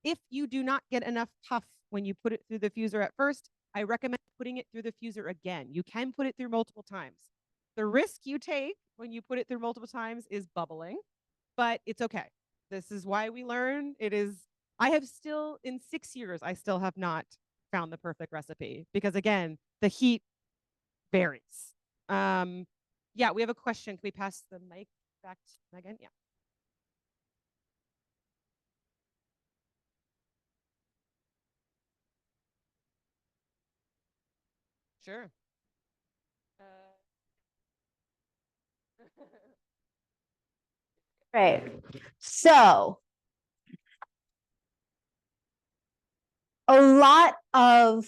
If you do not get enough puff when you put it through the fuser at first, I recommend putting it through the fuser again. You can put it through multiple times. The risk you take when you put it through multiple times is bubbling, but it's okay. This is why we learn. I have still, in 6 years, I still have not found the perfect recipe because again, the heat varies. Yeah, we have a question. Can we pass the mic back to Megan? Yeah. Sure. Right. So a lot of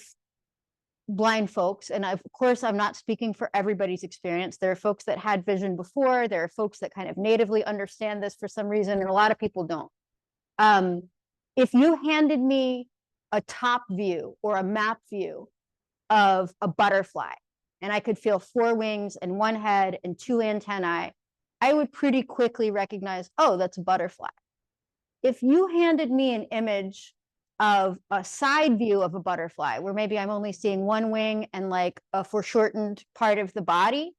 blind folks, and of course, I'm not speaking for everybody's experience. There are folks that had vision before. There are folks that kind of natively understand this for some reason, and a lot of people don't. If you handed me a top view or a map view of a butterfly, and I could feel 4 wings and 1 head and 2 antennae, I would pretty quickly recognize, oh, that's a butterfly. If you handed me an image of a side view of a butterfly, where maybe I'm only seeing 1 wing and like a foreshortened part of the body,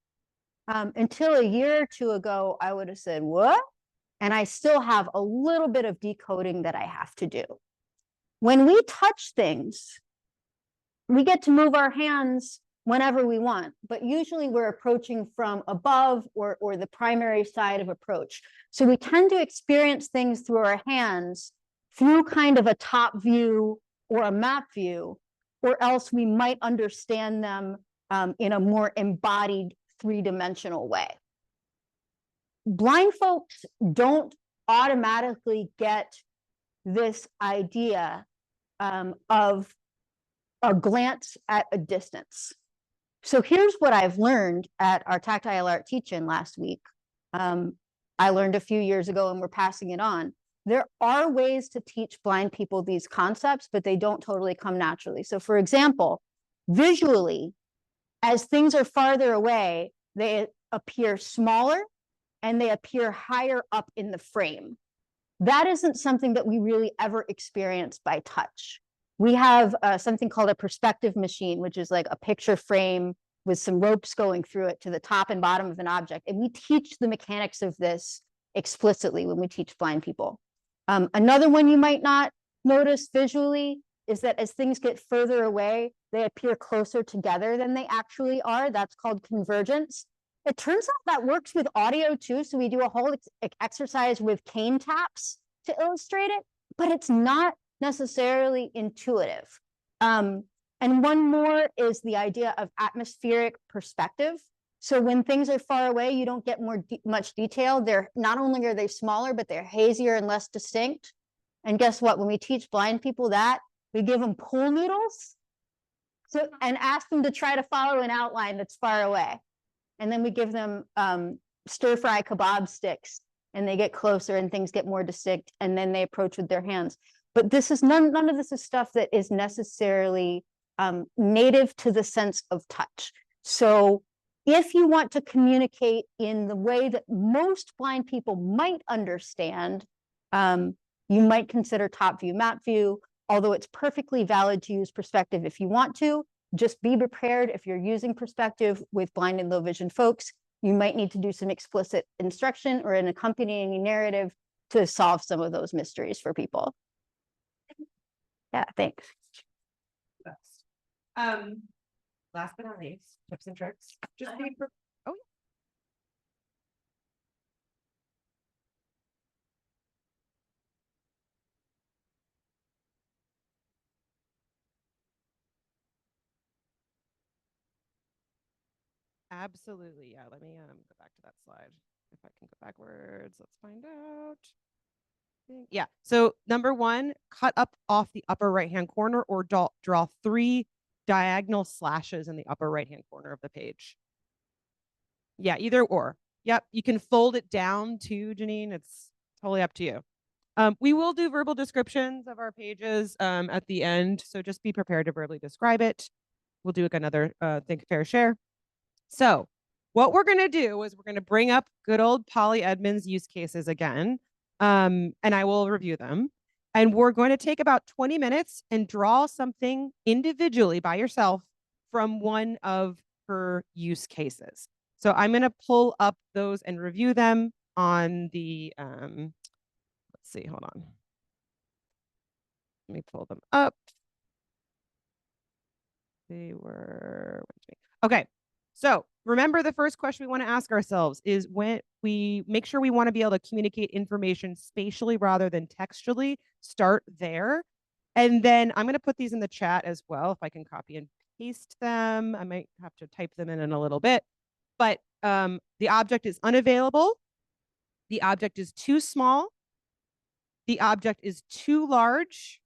until a year or 2 ago, I would have said, what? And I still have a little bit of decoding that I have to do. When we touch things, we get to move our hands whenever we want, but usually we're approaching from above or the primary side of approach. So we tend to experience things through our hands through kind of a top view or a map view, or else we might understand them in a more embodied 3-dimensional way. Blind folks don't automatically get this idea of a glance at a distance. So here's what I've learned at our tactile art teach-in last week. I learned a few years ago and we're passing it on. There are ways to teach blind people these concepts, but they don't totally come naturally. So for example, visually, as things are farther away, they appear smaller and they appear higher up in the frame. That isn't something that we really ever experience by touch. We have something called a perspective machine, which is like a picture frame with some ropes going through it to the top and bottom of an object. And we teach the mechanics of this explicitly when we teach blind people. Another one you might not notice visually is that as things get further away, they appear closer together than they actually are. That's called convergence. It turns out that works with audio too. So we do a whole exercise with cane taps to illustrate it, but it's not necessarily intuitive. And one more is the idea of atmospheric perspective. So when things are far away, you don't get much detail. They're not only are they smaller, but they're hazier and less distinct. And guess what? When we teach blind people that, we give them pool noodles and ask them to try to follow an outline that's far away. And then we give them stir-fry kebab sticks and they get closer and things get more distinct and then they approach with their hands. But this is none of this is stuff that is necessarily native to the sense of touch. So if you want to communicate in the way that most blind people might understand, you might consider top view, map view, although it's perfectly valid to use perspective if you want to. just be prepared if you're using perspective with blind and low vision folks. You might need to do some explicit instruction or an accompanying narrative to solve some of those mysteries for people. Yeah, thanks. Last but not least, tips and tricks. Just be pre- oh, absolutely. Yeah, let me go back to that slide. If I can go backwards, let's find out. Yeah. So number one, cut up off the upper right-hand corner or draw 3 diagonal slashes in the upper right-hand corner of the page. Yeah, either or. Yep. You can fold it down too, Janine. It's totally up to you. We will do verbal descriptions of our pages at the end. So just be prepared to verbally describe it. We'll do another think, fair, share. So what we're going to do is we're going to bring up good old Polly Edmonds use cases again. And I will review them. And we're going to take about 20 minutes and draw something individually by yourself from one of her use cases. So I'm going to pull up those and review them on the, let's see, hold on. Let me pull them up. They were, okay. So remember, the first question we want to ask ourselves is when we make sure we want to be able to communicate information spatially rather than textually, start there. And then I'm going to put these in the chat as well. If I can copy and paste them, I might have to type them in a little bit, but the object is unavailable. The object is too small. The object is too large.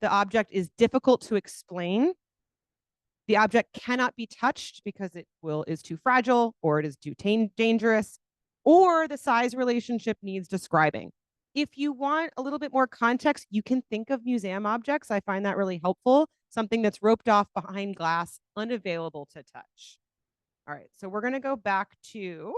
The object is difficult to explain. The object cannot be touched because it is too fragile, or it is too dangerous, or the size relationship needs describing. If you want a little bit more context, you can think of museum objects. I find that really helpful. Something that's roped off behind glass, unavailable to touch. All right, so we're going to go back to.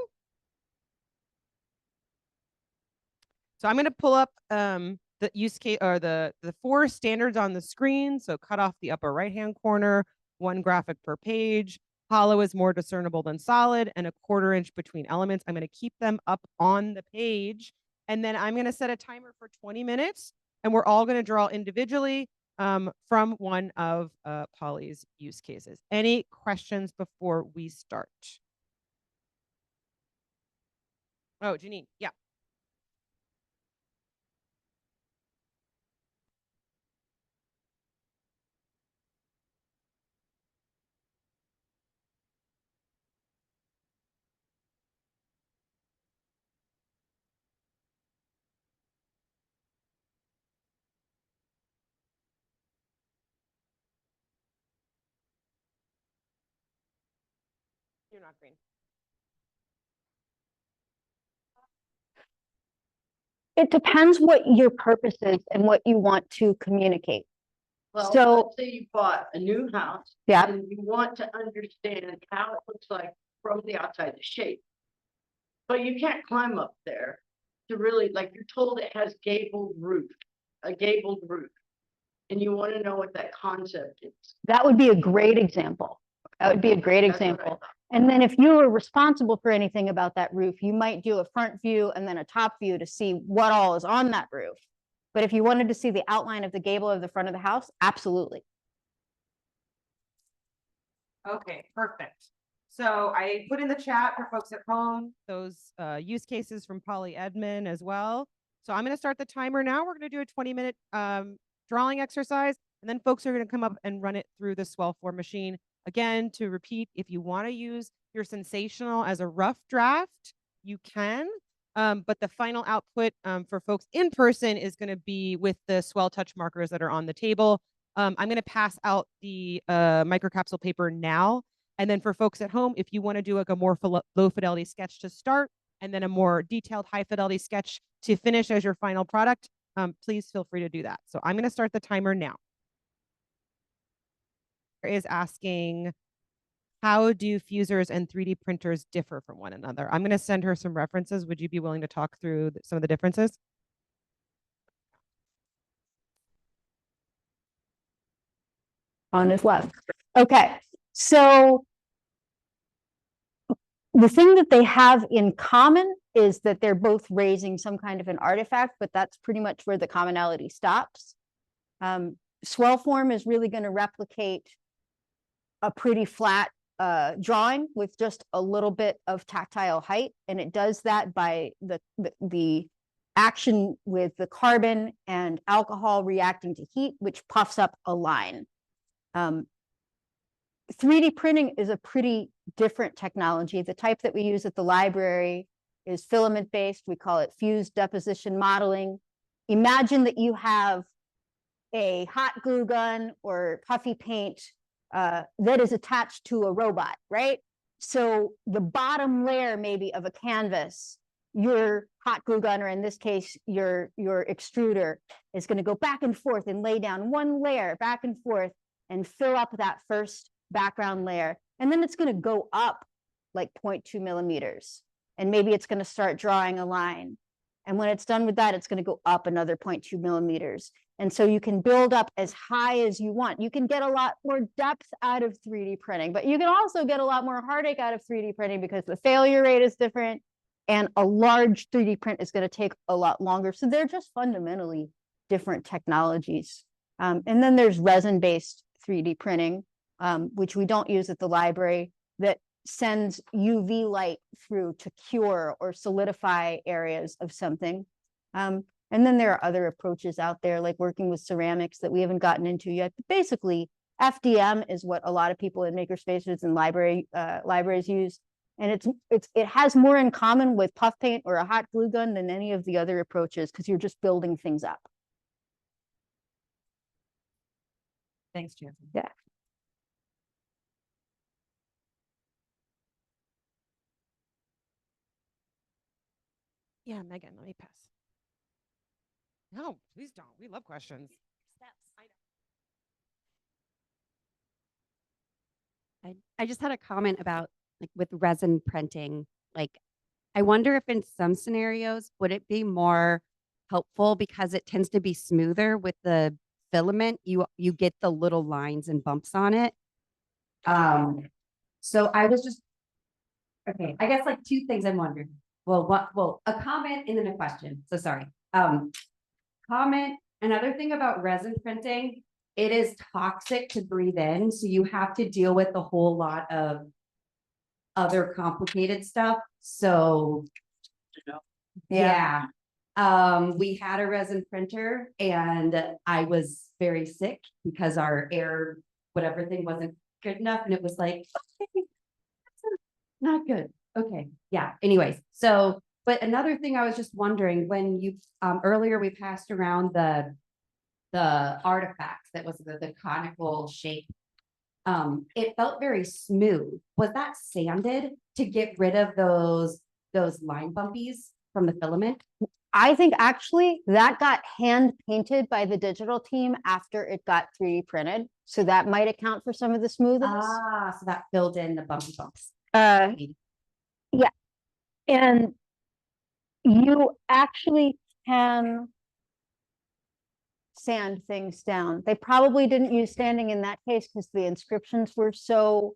So I'm going to pull up the use case or the 4 standards on the screen. So cut off the upper right-hand corner, 1 graphic per page. Hollow is more discernible than solid, and 1/4 inch between elements. I'm going to keep them up on the page, and then I'm going to set a timer for 20 minutes, and we're all going to draw individually from one of Polly's use cases. Any questions before we start? Oh, Janine, yeah. You're not green. It depends what your purpose is and what you want to communicate. Well, So- let's say you bought a new house. Yeah. And you want to understand how it looks like from the outside, the shape. But you can't climb up there to really, like, you're told it has a gabled roof. And you want to know what that concept is. That would be a great example. That would be a great That's what I example. thought. And then if you were responsible for anything about that roof, you might do a front view and then a top view to see what all is on that roof. But if you wanted to see the outline of the gable of the front of the house, absolutely. Okay, perfect. So I put in the chat for folks at home, those use cases from Polly Edmond as well. So I'm going to start the timer now. We're going to do a 20-minute drawing exercise, and then folks are going to come up and run it through the swell form machine. Again, to repeat, if you want to use your sensational as a rough draft, you can. But the final output for folks in person is going to be with the swell touch markers that are on the table. I'm going to pass out the microcapsule paper now. And then for folks at home, if you want to do like a more low fidelity sketch to start, and then a more detailed high fidelity sketch to finish as your final product, please feel free to do that. So I'm going to start the timer now. Is asking, how do fusers and 3D printers differ from one another? I'm going to send her some references. Would you be willing to talk through some of the differences? On his left. Okay, so the thing that they have in common is that they're both raising some kind of an artifact, but that's pretty much where the commonality stops. Swell form is really going to replicate a pretty flat drawing with just a little bit of tactile height, and it does that by the action with the carbon and alcohol reacting to heat, which puffs up a line. 3D printing is a pretty different technology. The type that we use at the library is filament based. We call it fused deposition modeling. Imagine that you have a hot glue gun or puffy paint that is attached to a robot, right? So the bottom layer maybe of a canvas, your hot glue gun, or in this case, your extruder, is going to go back and forth and lay down one layer back and forth and fill up that first background layer. And then it's going to go up like 0.2 millimeters. And maybe it's going to start drawing a line. And when it's done with that, it's going to go up another 0.2 millimeters. And so you can build up as high as you want. You can get a lot more depth out of 3D printing, but you can also get a lot more heartache out of 3D printing because the failure rate is different and a large 3D print is going to take a lot longer. So they're just fundamentally different technologies. And then there's resin-based 3D printing, which we don't use at the library, that sends UV light through to cure or solidify areas of something. And then there are other approaches out there, like working with ceramics that we haven't gotten into yet. But basically, FDM is what a lot of people in makerspaces and libraries use. And it has more in common with puff paint or a hot glue gun than any of the other approaches, because you're just building things up. Thanks, Chancellor. Yeah. Yeah, Megan, let me pass. No, please don't. We love questions. I just had a comment about like with resin printing. Like, I wonder if in some scenarios, would it be more helpful because it tends to be smoother with the filament? You get the little lines and bumps on it. So I was just, okay, I guess like two things I'm wondering. Well, a comment and then a question. So sorry. Comment, another thing about resin printing, it is toxic to breathe in. So you have to deal with a whole lot of other complicated stuff. So yeah. We had a resin printer and I was very sick because our air, whatever thing wasn't good enough. And it was like, okay, that's not good. Okay. Yeah. Anyways, so, but another thing I was just wondering, when you, earlier we passed around the artifacts that was the conical shape. It felt very smooth. Was that sanded to get rid of those line bumpies from the filament? I think actually that got hand painted by the digital team after it got 3D printed. So that might account for some of the smoothness. Ah, so that filled in the bumpy bumps. Yeah. And you actually can sand things down. They probably didn't use sanding in that case because the inscriptions were so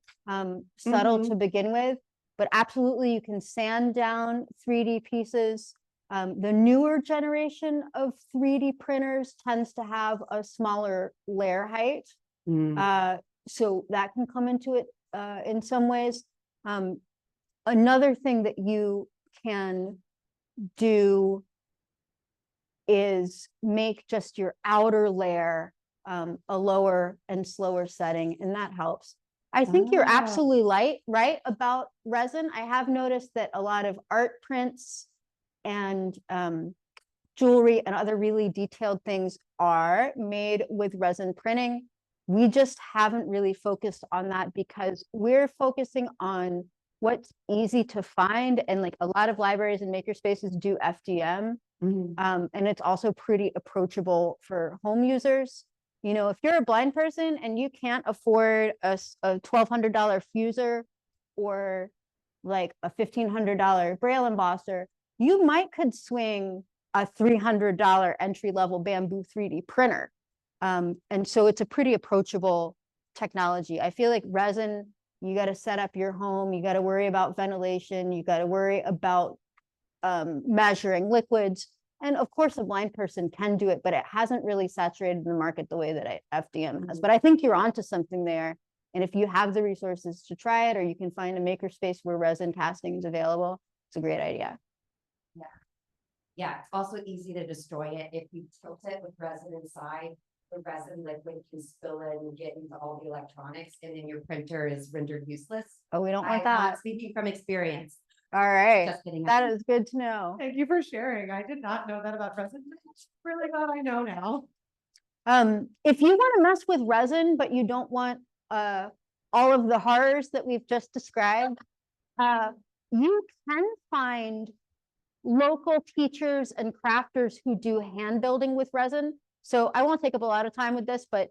subtle to begin with. But absolutely, you can sand down 3D pieces. The newer generation of 3D printers tends to have a smaller layer height. So that can come into it in some ways. Another thing that you can do is make just your outer layer a lower and slower setting, and that helps. I think you're absolutely right about resin. I have noticed that a lot of art prints and jewelry and other really detailed things are made with resin printing. We just haven't really focused on that because we're focusing on what's easy to find. And like a lot of libraries and makerspaces do FDM. And it's also pretty approachable for home users. You know, if you're a blind person and you can't afford a $1,200 fuser or like a $1,500 braille embosser, you could swing a $300 entry-level bamboo 3D printer. And so it's a pretty approachable technology. I feel like resin, you got to set up your home, you got to worry about ventilation, you got to worry about measuring liquids. And of course, a blind person can do it, but it hasn't really saturated the market the way that FDM has. But I think you're onto something there. And if you have the resources to try it, or you can find a makerspace where resin casting is available, it's a great idea. Yeah, it's also easy to destroy it if you tilt it with resin inside. The resin liquid can spill in and get into all the electronics, and then your printer is rendered useless. Oh, we don't want I'm that. not speaking from experience. All right. Just kidding. That is good to know. Thank you for sharing. I did not know that about resin. Really glad I know now. If you want to mess with resin, but you don't want all of the horrors that we've just described, you can find local teachers and crafters who do hand building with resin. So I won't take up a lot of time with this, but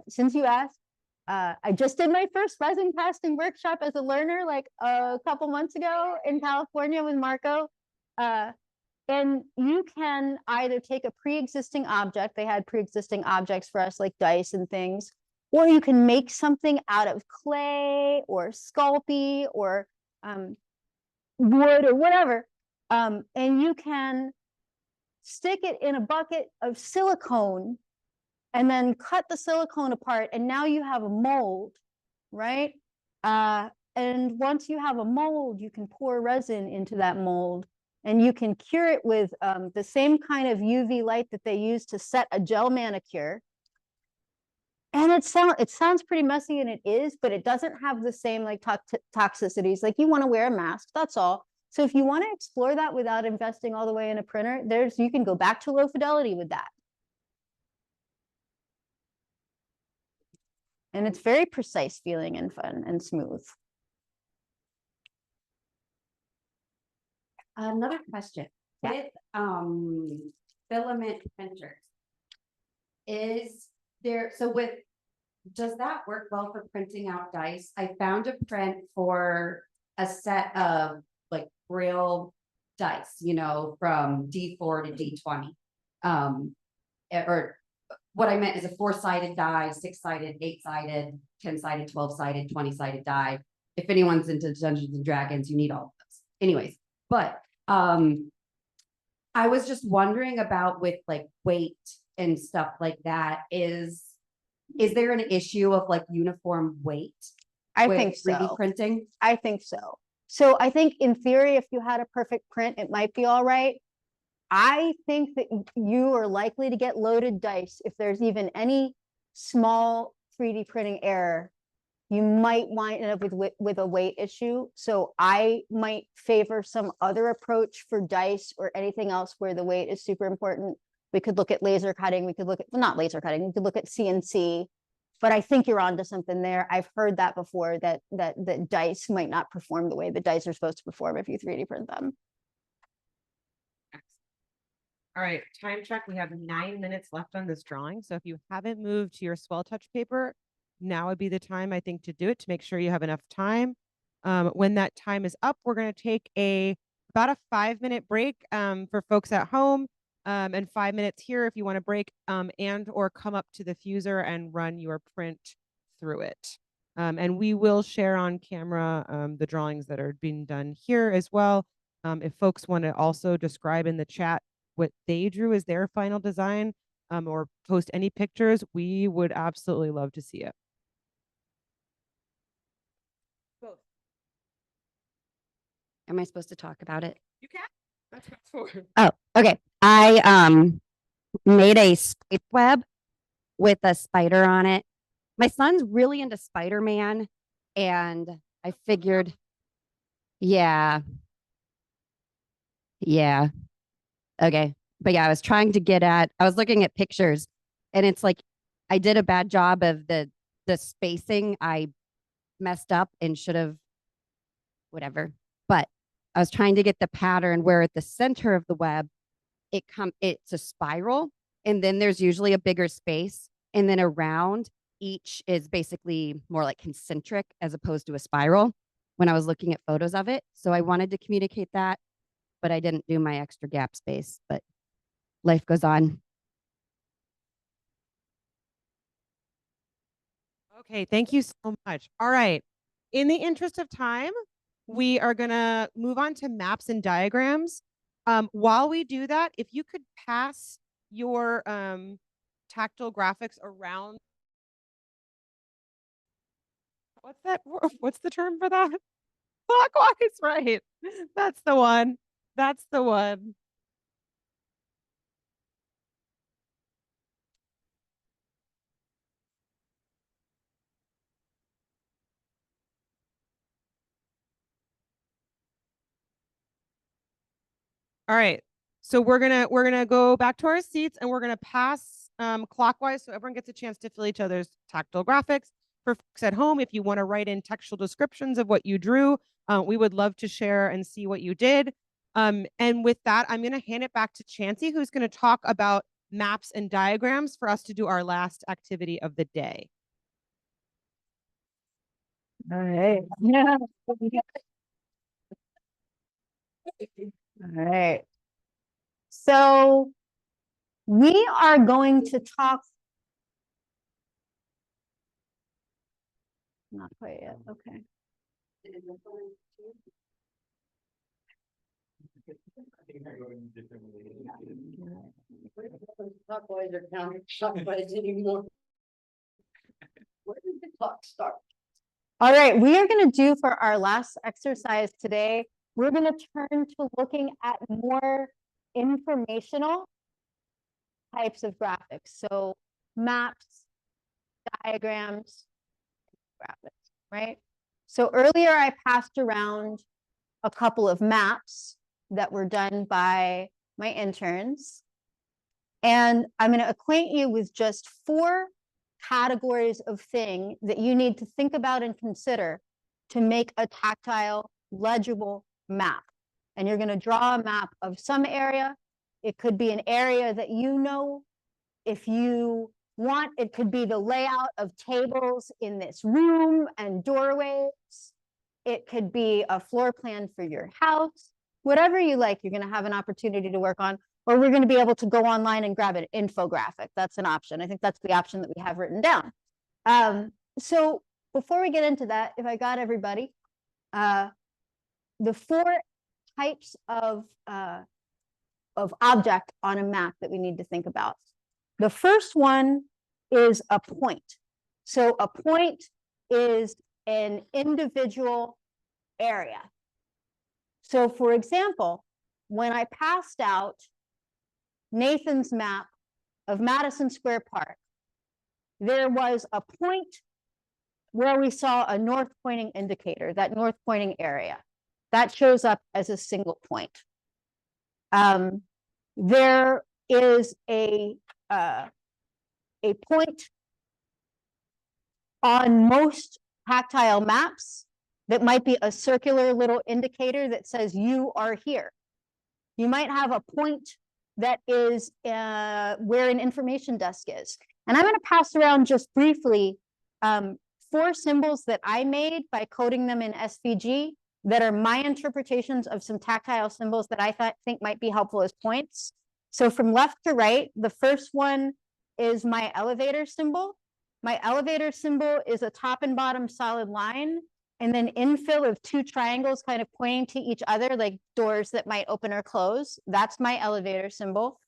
since you asked, I just did my first resin casting workshop as a learner like a couple months ago in California with Marco. And you can either take a pre-existing object, they had pre-existing objects for us like dice and things, or you can make something out of clay or Sculpey or wood or whatever. And you can stick it in a bucket of silicone and then cut the silicone apart. And now you have a mold, right? And once you have a mold, you can pour resin into that mold and you can cure it with the same kind of UV light that they use to set a gel manicure. And it sounds pretty messy, and it is, but it doesn't have the same like toxicities. Like you want to wear a mask, that's all. So if you want to explore that without investing all the way in a printer, you can go back to low fidelity with that. And it's very precise feeling and fun and smooth. Another question. Yeah. With filament printers, does that work well for printing out dice? I found a print for a set of like Braille dice, from D4 to D20. Or what I meant is a 4-sided die, 6-sided, 8-sided, 10-sided, 12-sided, 20-sided die. If anyone's into Dungeons and Dragons, you need all of those. Anyways, but I was just wondering about with like weight and stuff like that. Is there an issue of like uniform weight? I with think 3D so. printing? I think so. So I think in theory, if you had a perfect print, it might be all right. I think that you are likely to get loaded dice if there's even any small 3D printing error. You might wind up with a weight issue. So I might favor some other approach for dice or anything else where the weight is super important. We could look at laser cutting. We could look at, well, not laser cutting. We could look at CNC. But I think you're onto something there. I've heard that before, that dice might not perform the way the dice are supposed to perform if you 3D print them. All right, time check. We have 9 minutes left on this drawing. So if you haven't moved to your swell touch paper, now would be the time, I think, to do it, to make sure you have enough time. When that time is up, we're going to take about a 5-minute break for folks at home, and 5 minutes here if you want to break, and or come up to the fuser and run your print through it. And we will share on camera the drawings that are being done here as well. If folks want to also describe in the chat what they drew as their final design, or post any pictures, we would absolutely love to see it. Both. Am I supposed to talk about it? You can. That's what it's for. Oh, okay. I made a spider web with a spider on it. My son's really into Spider-Man, and I figured, yeah. Okay. But yeah, I was looking at pictures, and it's like I did a bad job of the spacing. I messed up and should have whatever. But I was trying to get the pattern where at the center of the web, it's a spiral, and then there's usually a bigger space, and then around each is basically more like concentric as opposed to a spiral when I was looking at photos of it. So I wanted to communicate that, but I didn't do my extra gap space, but life goes on. Okay, thank you so much. All right. In the interest of time, we are gonna move on to maps and diagrams. While we do that, if you could pass your tactile graphics around. What's that? What's the term for that? Clockwise, right? That's the one. That's the one. All right. So we're gonna go back to our seats and we're gonna pass clockwise so everyone gets a chance to fill each other's tactile graphics. For folks at home, if you want to write in textual descriptions of what you drew, we would love to share and see what you did. And with that, I'm gonna hand it back to Chancey, who's gonna talk about maps and diagrams for us to do our last activity of the day. All right. Yeah. All right. So we are going to talk. Not quite yet. Okay. Clockwise or counterclockwise anymore. Where did the clock start? All right, we are going to do for our last exercise today, we're going to turn to looking at more informational types of graphics. So maps, diagrams, graphics, right? So earlier I passed around a couple of maps that were done by my interns. And I'm going to acquaint you with just 4 categories of thing that you need to think about and consider to make a tactile, legible map. And you're going to draw a map of some area. It could be an area that you know. If you want, it could be the layout of tables in this room and doorways. It could be a floor plan for your house. Whatever you like, you're going to have an opportunity to work on. Or we're going to be able to go online and grab an infographic. That's an option. I think that's the option that we have written down. So before we get into that, if I got everybody, the 4 types of object on a map that we need to think about. The first one is a point. So a point is an individual area. So for example, when I passed out Nathan's map of Madison Square Park, there was a point where we saw a north pointing indicator, that north pointing area. That shows up as a single point. There is a point on most tactile maps that might be a circular little indicator that says you are here. You might have a point that is where an information desk is. And I'm going to pass around just briefly 4 symbols that I made by coding them in SVG that are my interpretations of some tactile symbols that I think might be helpful as points. So from left to right, the first one is my elevator symbol. My elevator symbol is a top and bottom solid line, and then infill of 2 triangles kind of pointing to each other, like doors that might open or close. That's my elevator symbol.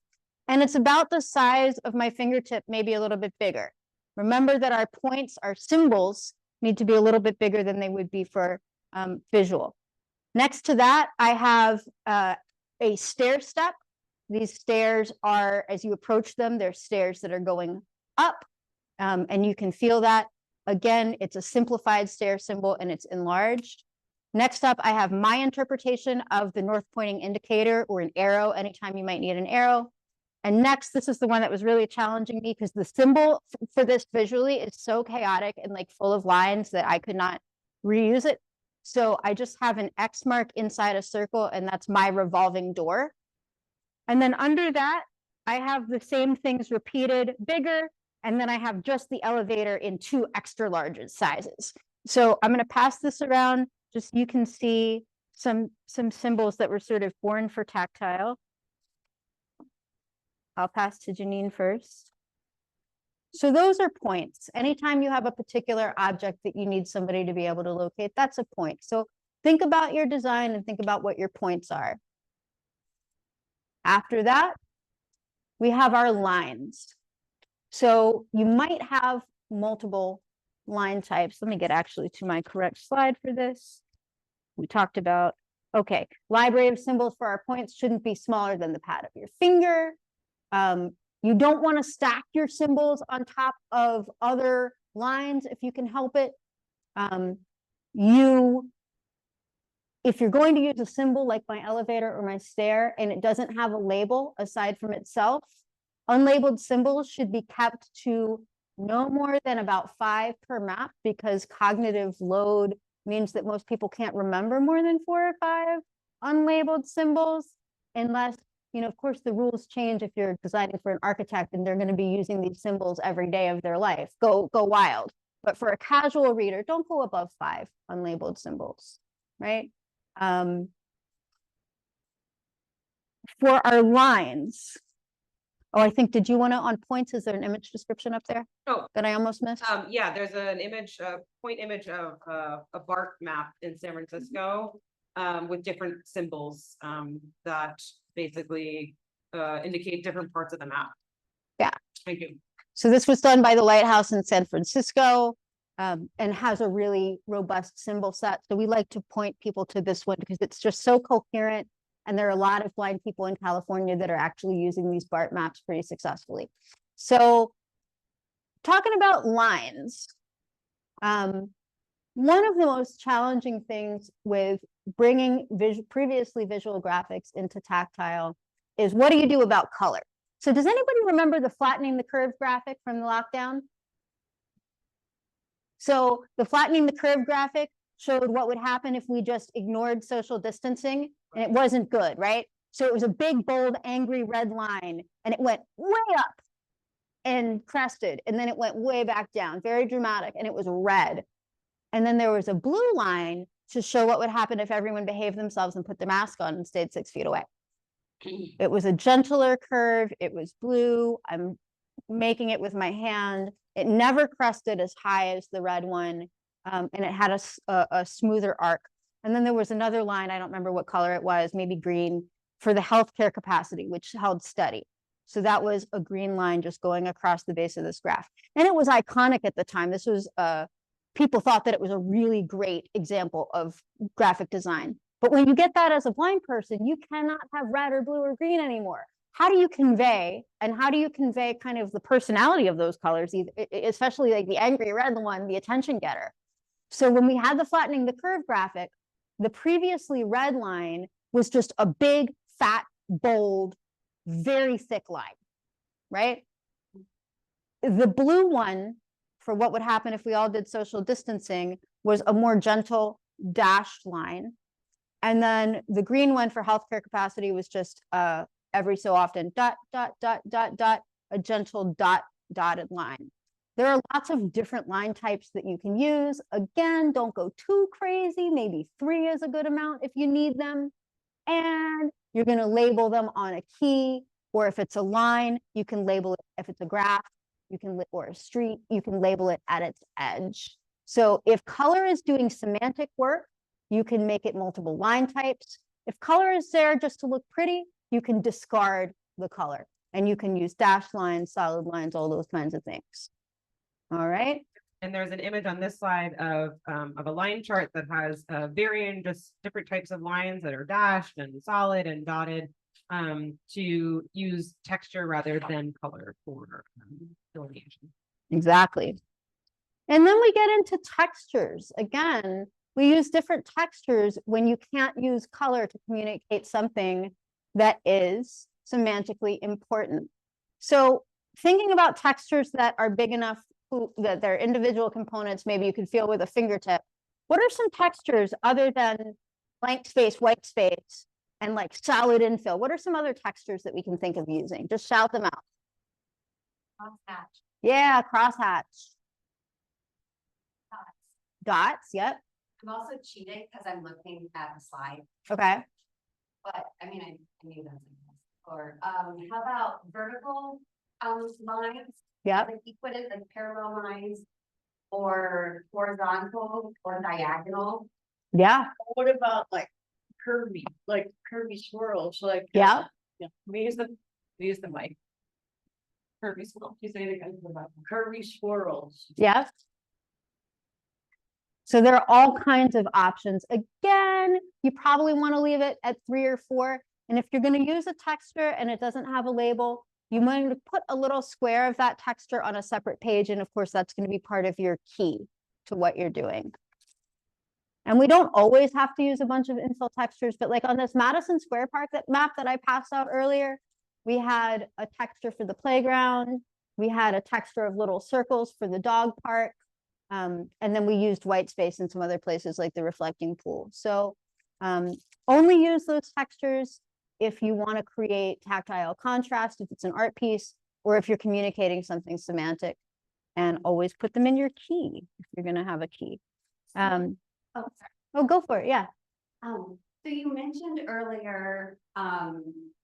And it's about the size of my fingertip, maybe a little bit bigger. Remember that our points, our symbols, need to be a little bit bigger than they would be for visual. Next to that, I have a stair step. These stairs are, as you approach them, they're stairs that are going up, and you can feel that. Again, it's a simplified stair symbol and it's enlarged. Next up, I have my interpretation of the north pointing indicator, or an arrow, anytime you might need an arrow. And next, this is the one that was really challenging me because the symbol for this visually is so chaotic and like full of lines that I could not reuse it. So I just have an X mark inside a circle, and that's my revolving door. And then under that, I have the same things repeated, bigger, and then I have just the elevator in 2 extra large sizes. So I'm going to pass this around just so you can see some symbols that were sort of born for tactile. I'll pass to Janine first. So those are points. Anytime you have a particular object that you need somebody to be able to locate, that's a point. So think about your design and think about what your points are. After that, we have our lines. So you might have multiple line types. Let me get actually to my correct slide for this. We talked about, okay, library of symbols for our points shouldn't be smaller than the pad of your finger. You don't want to stack your symbols on top of other lines if you can help it. If you're going to use a symbol like my elevator or my stair and it doesn't have a label aside from itself, unlabeled symbols should be kept to no more than about 5 per map, because cognitive load means that most people can't remember more than 4 or 5 unlabeled symbols, unless, you know, of course, the rules change if you're designing for an architect and they're going to be using these symbols every day of their life. Go wild. But for a casual reader, don't go above 5 unlabeled symbols, right? For our lines, oh, I think, did you want to, on points, is there an image description up there? Oh. That I almost missed? Yeah, there's an image, a point image of a BART map in San Francisco with different symbols that basically indicate different parts of the map. Yeah. Thank you. So this was done by the Lighthouse in San Francisco and has a really robust symbol set. So we like to point people to this one because it's just so coherent. And there are a lot of blind people in California that are actually using these BART maps pretty successfully. So talking about lines, one of the most challenging things with bringing previously visual graphics into tactile is, what do you do about color? So does anybody remember the flattening the curve graphic from the lockdown? So the flattening the curve graphic showed what would happen if we just ignored social distancing, and it wasn't good, right? So it was a big, bold, angry red line, and it went way up and crested, and then it went way back down, very dramatic, and it was red. And then there was a blue line to show what would happen if everyone behaved themselves and put the mask on and stayed 6 feet away. It was a gentler curve. It was blue. I'm making it with my hand. It never crested as high as the red one, and it had a smoother arc. And then there was another line, I don't remember what color it was, maybe green, for the healthcare capacity, which held steady. So that was a green line just going across the base of this graph. And it was iconic at the time. This was, people thought that it was a really great example of graphic design. But when you get that as a blind person, you cannot have red or blue or green anymore. How do you convey, and how do you convey kind of the personality of those colors, especially like the angry red one, the attention getter? So when we had the flattening the curve graphic, the previously red line was just a big, fat, bold, very thick line, right? The blue one, for what would happen if we all did social distancing, was a more gentle dashed line. And then the green one for healthcare capacity was just every so often, dot, dot, dot, dot, dot, a gentle dotted line. There are lots of different line types that you can use. Again, don't go too crazy. Maybe 3 is a good amount if you need them. And you're going to label them on a key, or if it's a line, you can label it. If it's a graph, you can, or a street, you can label it at its edge. So if color is doing semantic work, you can make it multiple line types. If color is there just to look pretty, you can discard the color, and you can use dashed lines, solid lines, all those kinds of things. All right. And there's an image on this slide of a line chart that has varying, just different types of lines that are dashed and solid and dotted to use texture rather than color for delineation. Exactly. And then we get into textures. Again, we use different textures when you can't use color to communicate something that is semantically important. So thinking about textures that are big enough that they're individual components, maybe you can feel with a fingertip. What are some textures other than blank space, white space, and like solid infill? What are some other textures that we can think of using? Just shout them out. Crosshatch. Yeah, crosshatch. Dots, yep. I'm also cheating because I'm looking at the slide, Okay. but I mean, I knew that. Or how about vertical lines. Yeah, Like you put it like parallel lines or horizontal or diagonal. yeah, What about like curvy swirls, like? yeah. We use the mic. Curvy swirl. You say it again. Curvy swirls. Yes. So there are all kinds of options. Again, you probably want to leave it at 3 or 4. And if you're going to use a texture and it doesn't have a label, you might put a little square of that texture on a separate page. And of course, that's going to be part of your key to what you're doing. And we don't always have to use a bunch of infill textures, but like on this Madison Square Park map that I passed out earlier, we had a texture for the playground. We had a texture of little circles for the dog park. And then we used white space in some other places like the reflecting pool. So only use those textures if you want to create tactile contrast, if it's an art piece, or if you're communicating something semantic, and always put them in your key if you're going to have a key. Oh, sorry. Oh, go for it. Yeah. So you mentioned earlier,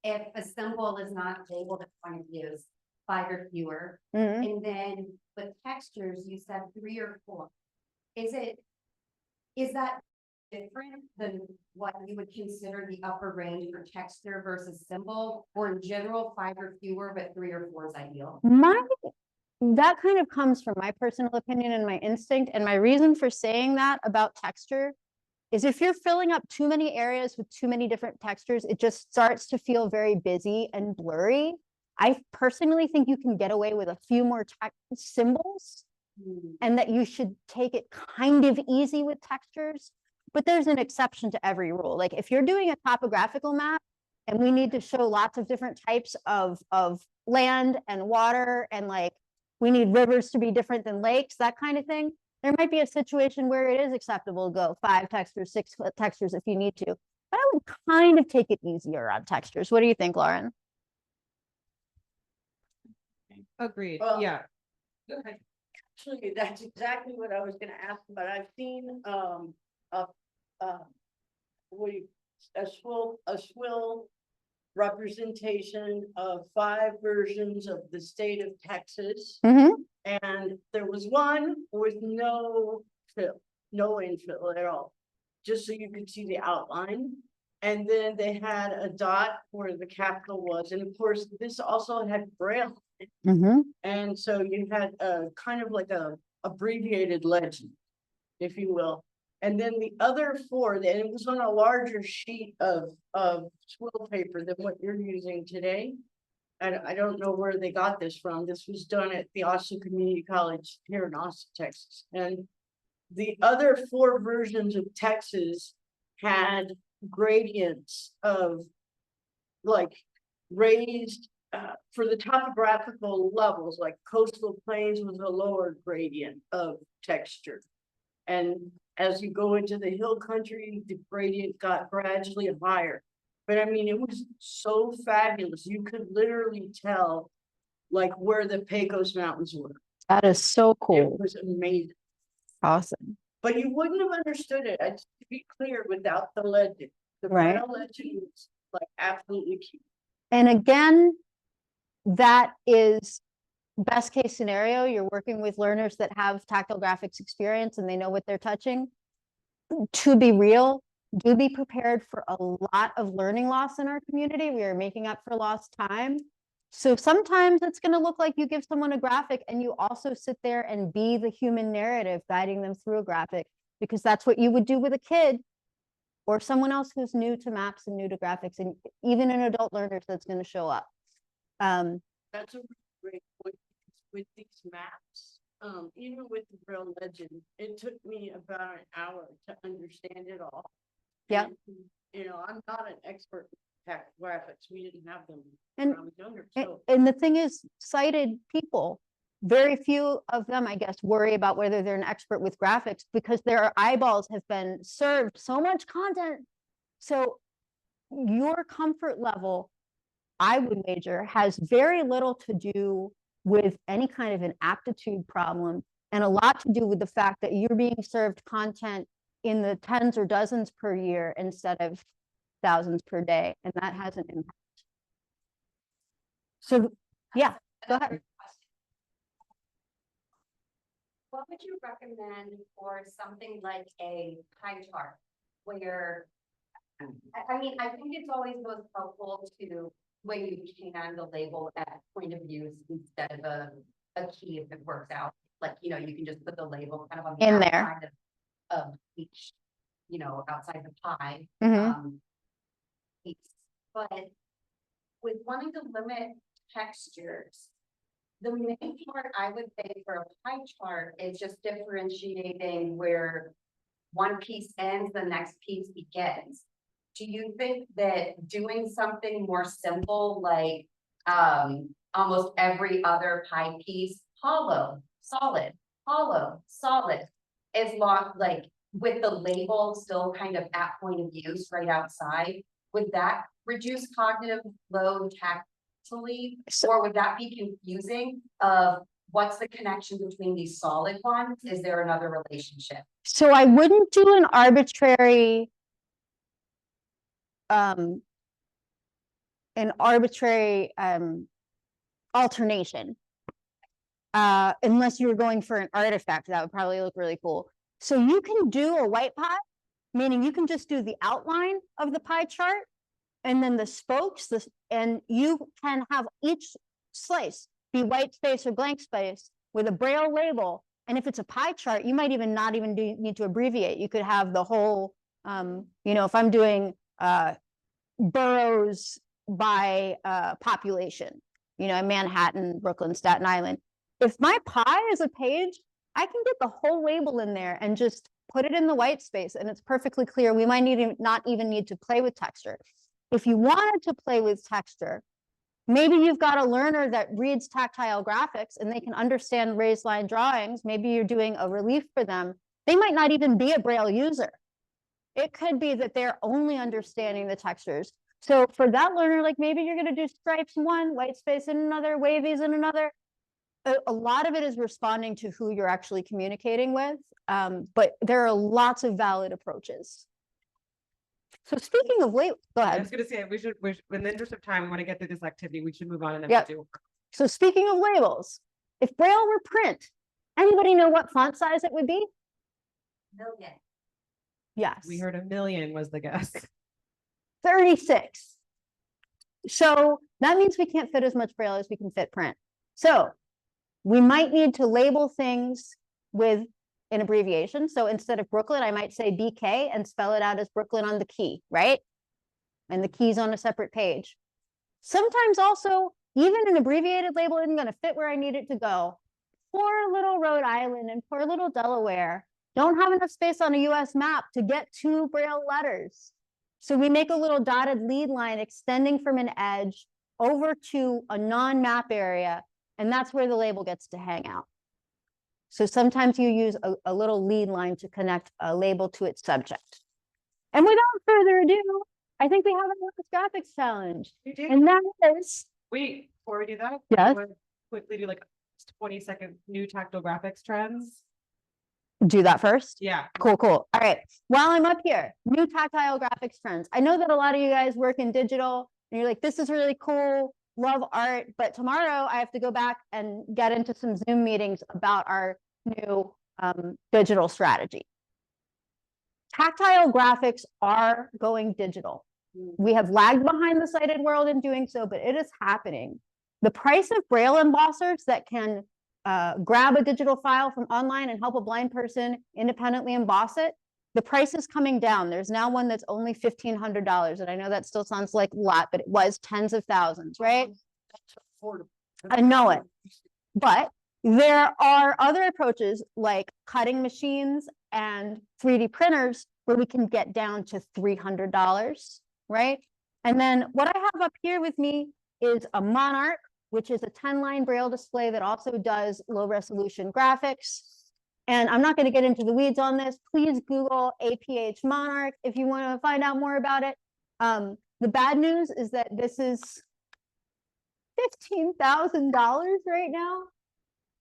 if a symbol is not labeled at point of use, 5 or fewer, Mhm. and then with textures, you said 3 or 4. Is that different than what you would consider the upper range for texture versus symbol, or in general, 5 or fewer, but 3 or 4 is ideal? That kind of comes from my personal opinion and my instinct. And my reason for saying that about texture is if you're filling up too many areas with too many different textures, it just starts to feel very busy and blurry. I personally think you can get away with a few more symbols and that you should take it kind of easy with textures, but there's an exception to every rule. Like if you're doing a topographical map and we need to show lots of different types of land and water, and like we need rivers to be different than lakes, that kind of thing, there might be a situation where it is acceptable to go 5 textures, 6 textures if you need to. But I would kind of take it easier on textures. What do you think, Lauren? Agreed, Well, yeah. Actually, that's exactly what I was gonna ask about. I've seen, a swill representation of 5 versions of the state of Texas. Mm-hmm. And there was one with no infill at all, just so you could see the outline. And then they had a dot where the capital was. And of course, this also had Braille. Mm-hmm. And so you had a kind of like a abbreviated legend, if you will. And then the other 4, and it was on a larger sheet of swill paper than what you're using today. And I don't know where they got this from. This was done at the Austin Community College here in Austin, Texas. And the other 4 versions of Texas had gradients of like raised for the topographical levels, like coastal plains was a lower gradient of texture. And as you go into the hill country, the gradient got gradually higher. But I mean, it was so fabulous. You could literally tell like where the Pecos Mountains were. That is so It cool. was amazing. Awesome. But you wouldn't have understood it, to be clear, without the legend. The Right. Braille legend was like absolutely key. And again, that is best case scenario. You're working with learners that have tactile graphics experience and they know what they're touching. To be real, do be prepared for a lot of learning loss in our community. We are making up for lost time. So sometimes it's going to look like you give someone a graphic and you also sit there and be the human narrative guiding them through a graphic, because that's what you would do with a kid or someone else who's new to maps and new to graphics, and even an adult learners that's going to show up. That's a really great point with these maps. Even with the Braille legend, it took me about an hour to understand it all. Yeah. And, you know, I'm not an expert in tech graphics. We didn't have them And- when I was younger. And, So and the thing is, sighted people, very few of them, I guess, worry about whether they're an expert with graphics because their eyeballs have been served so much content. So your comfort level, I would wager, has very little to do with any kind of an aptitude problem and a lot to do with the fact that you're being served content in the tens or dozens per year instead of thousands per day, and that has an impact. So yeah, Go ahead. What would you recommend for something like a pie chart where, I mean, I think it's always most helpful to, when you can, the label at point of use instead of a key if it works out. Like, you know, you can just put the label kind of on the In there. outside of each, you know, outside the pie. Mhm. Piece. But with wanting to limit textures, the main part I would say for a pie chart is just differentiating where one piece ends, the next piece begins. Do you think that doing something more simple, like almost every other pie piece, hollow, solid, is long, like with the label still kind of at point of use right outside, would that reduce cognitive load tactily? Or would that be confusing of what's the connection between these solid ones? Is there another relationship? So I wouldn't do an arbitrary um alternation. Unless you were going for an artifact, that would probably look really cool. So you can do a white pie, meaning you can just do the outline of the pie chart and then the spokes, and you can have each slice be white space or blank space with a Braille label. And if it's a pie chart, you might even not even need to abbreviate. You could have the whole, you know, if I'm doing boroughs by population, you know, Manhattan, Brooklyn, Staten Island. If my pie is a page, I can get the whole label in there and just put it in the white space and it's perfectly clear. We might not even need to play with texture. If you wanted to play with texture, maybe you've got a learner that reads tactile graphics and they can understand raised line drawings. Maybe you're doing a relief for them. They might not even be a Braille user. It could be that they're only understanding the textures. So for that learner, like maybe you're going to do stripes in one, white space in another, wavies in another. A lot of it is responding to who you're actually communicating with. But there are lots of valid approaches. So speaking of go I ahead. was gonna say, we should, in the interest of time, we want to get through this activity. We should move on and then Yep. do. So speaking of labels, if Braille were print, anybody know what font size it would be? Million. Yes. We heard 1 million was the guess. 36. So that means we can't fit as much Braille as we can fit print. So we might need to label things with an abbreviation. So instead of Brooklyn, I might say BK and spell it out as Brooklyn on the key, right? And the key's on a separate page. Sometimes also, even an abbreviated label isn't going to fit where I need it to go. Poor little Rhode Island and poor little Delaware don't have enough space on a US map to get 2 Braille letters. So we make a little dotted lead line extending from an edge over to a non-map area, and that's where the label gets to hang out. So sometimes you use a little lead line to connect a label to its subject. And without further ado, I think we have a graphics challenge. We do. And that is, Wait, before we do that, Yes? I wanna quickly do like 20-second new tactile graphics trends. do that first. Yeah. Cool, cool. All right. While I'm up here, new tactile graphics trends. I know that a lot of you guys work in digital and you're like, this is really cool, love art, but tomorrow I have to go back and get into some Zoom meetings about our new digital strategy. Tactile graphics are going digital. We have lagged behind the sighted world in doing so, but it is happening. The price of Braille embossers that can grab a digital file from online and help a blind person independently emboss it, the price is coming down. There's now one that's only $1,500. And I know that still sounds like a lot, but it was tens of thousands, right? I know it. But there are other approaches like cutting machines and 3D printers where we can get down to $300, right? And then what I have up here with me is a Monarch, which is a 10-line Braille display that also does low-resolution graphics. And I'm not going to get into the weeds on this. Please Google APH Monarch if you want to find out more about it. The bad news is that this is $15,000 right now.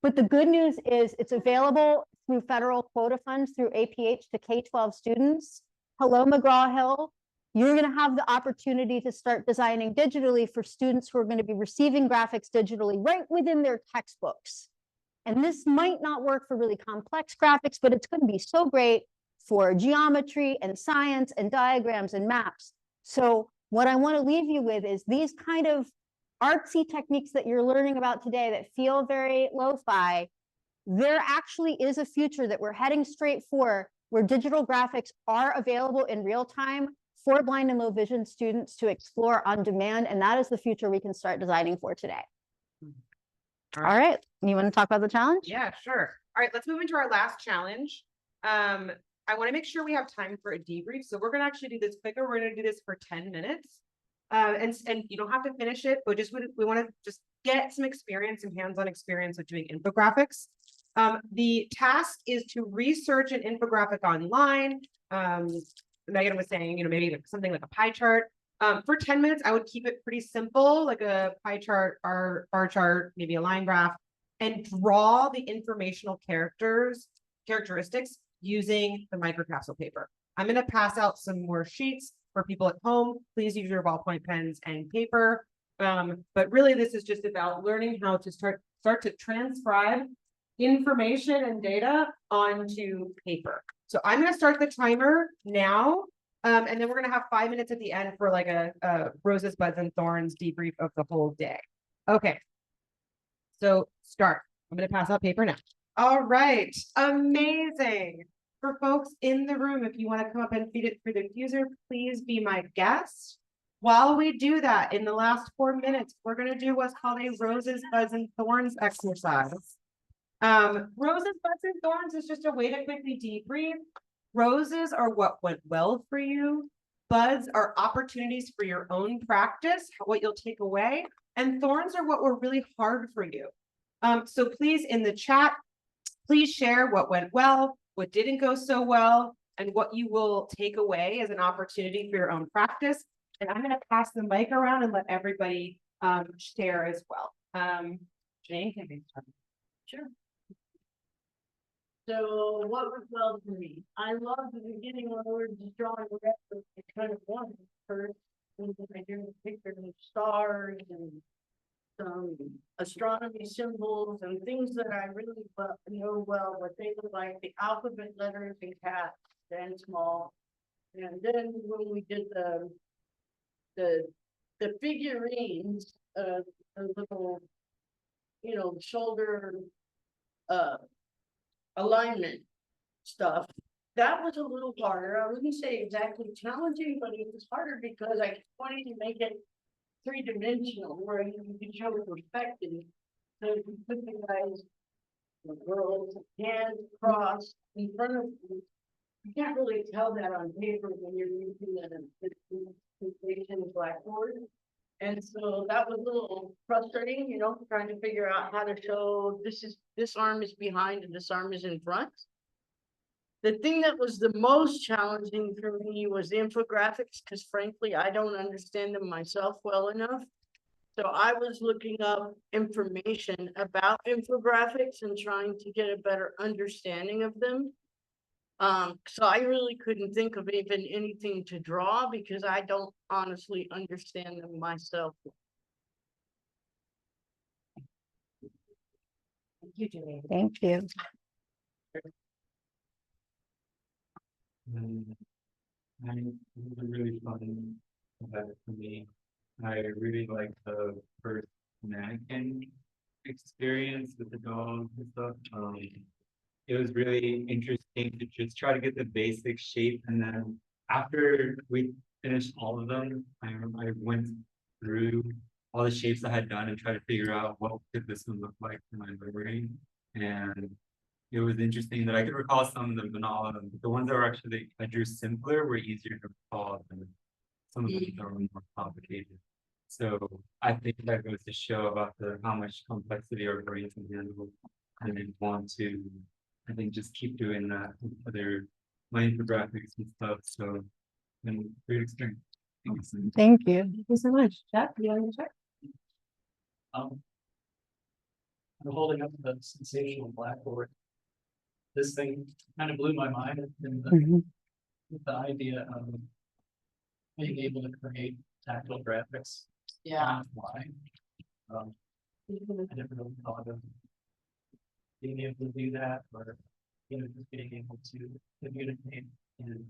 But the good news is it's available through federal quota funds through APH to K-12 students. Hello, McGraw-Hill. you're going to have the opportunity to start designing digitally for students who are going to be receiving graphics digitally right within their textbooks. And this might not work for really complex graphics, but it's going to be so great for geometry and science and diagrams and maps. So what I want to leave you with is these kind of artsy techniques that you're learning about today that feel very lo-fi. There actually is a future that we're heading straight for, where digital graphics are available in real time for blind and low vision students to explore on demand. And that is the future we can start designing for today. All right. You want to talk about the challenge? Yeah, sure. All right, let's move into our last challenge. I want to make sure we have time for a debrief. So we're going to actually do this quicker. We're going to do this for 10 minutes. And you don't have to finish it, but we want to just get some experience and hands-on experience with doing infographics. The task is to research an infographic online. Megan was saying, maybe something like a pie chart. For 10 minutes, I would keep it pretty simple, like a pie chart or bar chart, maybe a line graph, and draw the informational characteristics using the microcapsule paper. I'm going to pass out some more sheets for people at home. Please use your ballpoint pens and paper. But really, this is just about learning how to start to transcribe information and data onto paper. So I'm going to start the timer now. And then we're going to have 5 minutes at the end for like a roses, buds, and thorns debrief of the whole day. Okay. So start. I'm going to pass out paper now. All right. Amazing. For folks in the room, if you want to come up and feed it through the diffuser, please be my guest. While we do that, in the last 4 minutes, we're going to do what's called a roses, buds, and thorns exercise. Roses, buds, and thorns is just a way to quickly debrief. Roses are what went well for you. Buds are opportunities for your own practice, what you'll take away. And thorns are what were really hard for you. So please, in the chat, please share what went well, what didn't go so well, and what you will take away as an opportunity for your own practice. And I'm going to pass the mic around and let everybody share as well. Jane, can you start? Sure. So what was well for me? I love the beginning when we were just drawing the rest of the kind of one first. And then I drew pictures of stars and some astronomy symbols and things that I really know well, what they look like, the alphabet letters and cats and small. And then when we did the figurines, the little, shoulder alignment stuff, that was a little harder. I wouldn't say exactly challenging, but it was harder because I wanted to make it three-dimensional where you can show perspective. So if you put the guys, the girls, hands crossed in front of you, you can't really tell that on paper when you're using a blackboard. And so that was a little frustrating, trying to figure out how to show this arm is behind and this arm is in front. The thing that was the most challenging for me was the infographics, because frankly, I don't understand them myself well enough. So I was looking up information about infographics and trying to get a better understanding of them. So I really couldn't think of even anything to draw because I don't honestly understand them myself. Thank you, Julie. Thank you. I think it was a really fun event for me. I really liked the first mannequin experience with the dogs and stuff. It was really interesting to just try to get the basic shape, and then after we finished all of them, I went through all the shapes I had done and tried to figure out what could this one look like in my memory. And it was interesting that I could recall some of them, but not all of them. But the ones that were actually I drew simpler were easier to recall than some of them that were more complicated. So I think that goes to show about how much complexity our brains can handle, and I want to, I think, just keep doing that with other my infographics and stuff. So, and great experience. Thanks. Thank you. Thank you so much. Jeff, you want to check? I'm holding up the sensational blackboard. This thing kind of blew my mind with the idea of being able to create tactile graphics. Yeah. on the fly. I never really thought of being able to do that, or, just being able to communicate in,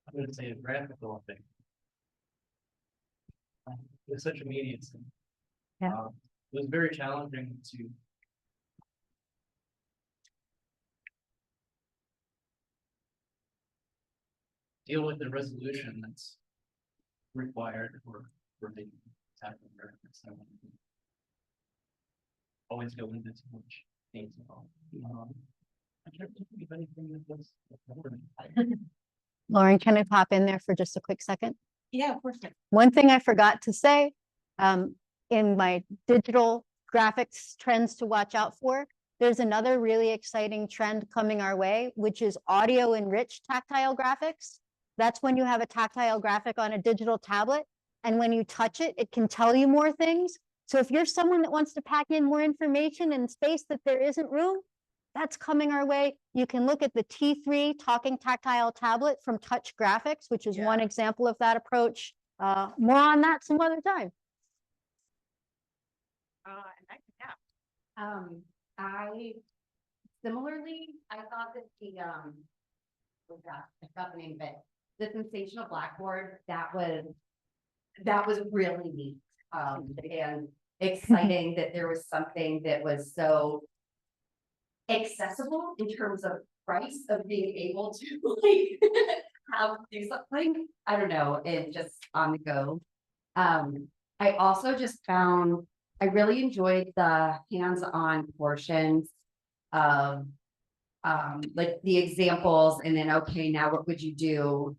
I wouldn't say a graphical thing. It's such immediacy. Yeah. It was very challenging to deal with the resolution that's required for the tactile graphics. I wouldn't always go into too much detail. I can't think of anything that was. Lauren, can I pop in there for just a quick second? Yeah, of course. One thing I forgot to say, in my digital graphics trends to watch out for, there's another really exciting trend coming our way, which is audio enriched tactile graphics. That's when you have a tactile graphic on a digital tablet, and when you touch it, it can tell you more things. So if you're someone that wants to pack in more information in space that there isn't room, that's coming our way. You can look at the T3 talking tactile tablet from Touch Graphics, which is one example of that approach. More on that some other time. I similarly, I thought that oh gosh, I forgot the name of it, the sensational blackboard, that was really neat. And exciting that there was something that was so accessible in terms of price of being able to like do something, I don't know, and just on the go. I also just found I really enjoyed the hands-on portions of like the examples, and then okay, now what would you do,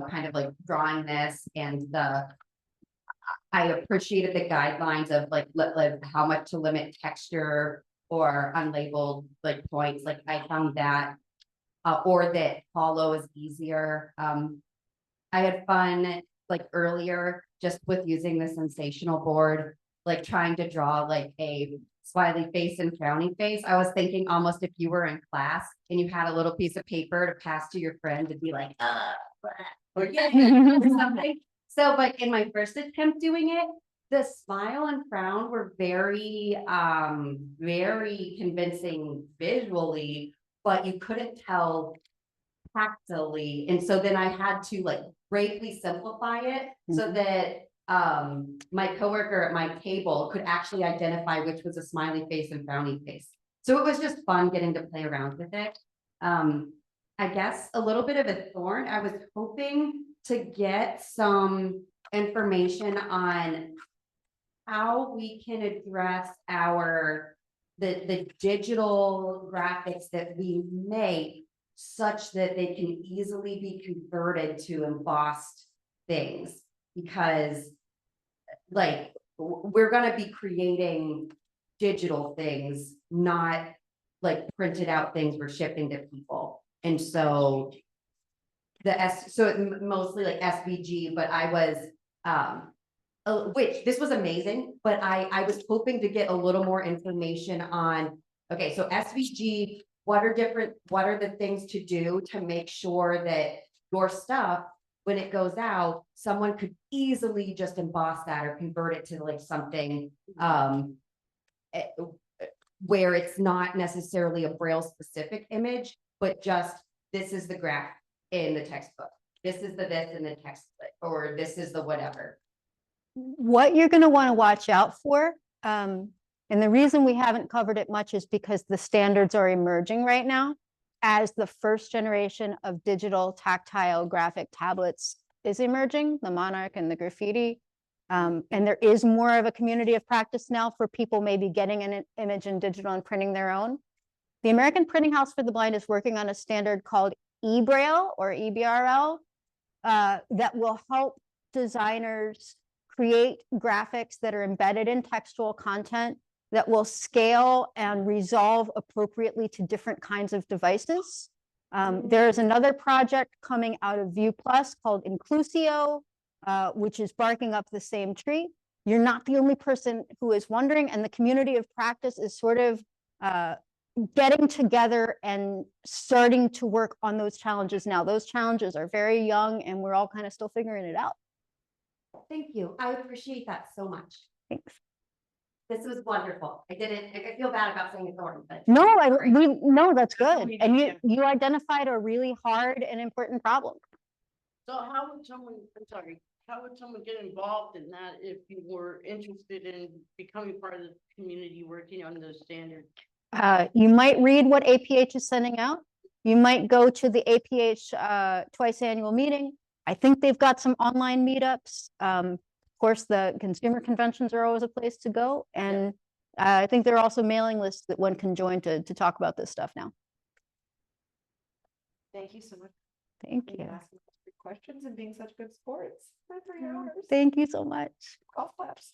kind of like drawing this, and I appreciated the guidelines of like how much to limit texture or unlabeled like points. Like I found that, or that hollow is easier. I had fun like earlier just with using the sensational board, like trying to draw like a smiley face and frowny face. I was thinking almost if you were in class and you had a little piece of paper to pass to your friend to be like, or yeah, something. So, but in my first attempt doing it, the smile and frown were very, very convincing visually, but you couldn't tell tactily. And so then I had to like greatly simplify it so that my coworker at my table could actually identify which was a smiley face and frowny face. So it was just fun getting to play around with it. I guess a little bit of a thorn. I was hoping to get some information on how we can address the digital graphics that we make such that they can easily be converted to embossed things, because like we're going to be creating digital things, not like printed out things we're shipping to people. And so mostly like SVG, but I was which this was amazing, but I was hoping to get a little more information on, okay, so SVG, what are the things to do to make sure that your stuff, when it goes out, someone could easily just emboss that or convert it to like something where it's not necessarily a Braille specific image, but just this is the graph in the textbook. This is the this in the textbook, or this is the whatever. What you're going to want to watch out for, and the reason we haven't covered it much is because the standards are emerging right now as the first generation of digital tactile graphic tablets is emerging, the Monarch and the Graffiti. And there is more of a community of practice now for people maybe getting an image in digital and printing their own. The American Printing House for the Blind is working on a standard called eBraille or EBRL that will help designers create graphics that are embedded in textual content that will scale and resolve appropriately to different kinds of devices. There is another project coming out of View Plus called Inclusio, which is barking up the same tree. You're not the only person who is wondering, and the community of practice is sort of getting together and starting to work on those challenges now. Those challenges are very young and we're all kind of still figuring it out. Thank you. I appreciate that so much. Thanks. This was wonderful. I feel bad about saying it's Thornton, but. No, no, that's good. we And need, you identified a really hard and important problem. So how would someone, I'm sorry, how would someone get involved in that if you were interested in becoming part of the community, working on those standards? You might read what APH is sending out. You might go to the APH twice annual meeting. I think they've got some online meetups. Of course, the consumer conventions are always a place to go. And I think there are also mailing lists that one can join to talk about this stuff now. Thank you so much. Thank for you. asking such good questions and being such good sports for 3 hours. Thank you so much. Golf claps.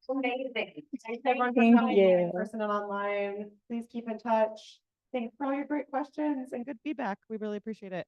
Amazing. Thanks everyone for Thank coming you. in person and online. Please keep in touch. Thanks for all your great questions and good feedback. We really appreciate it.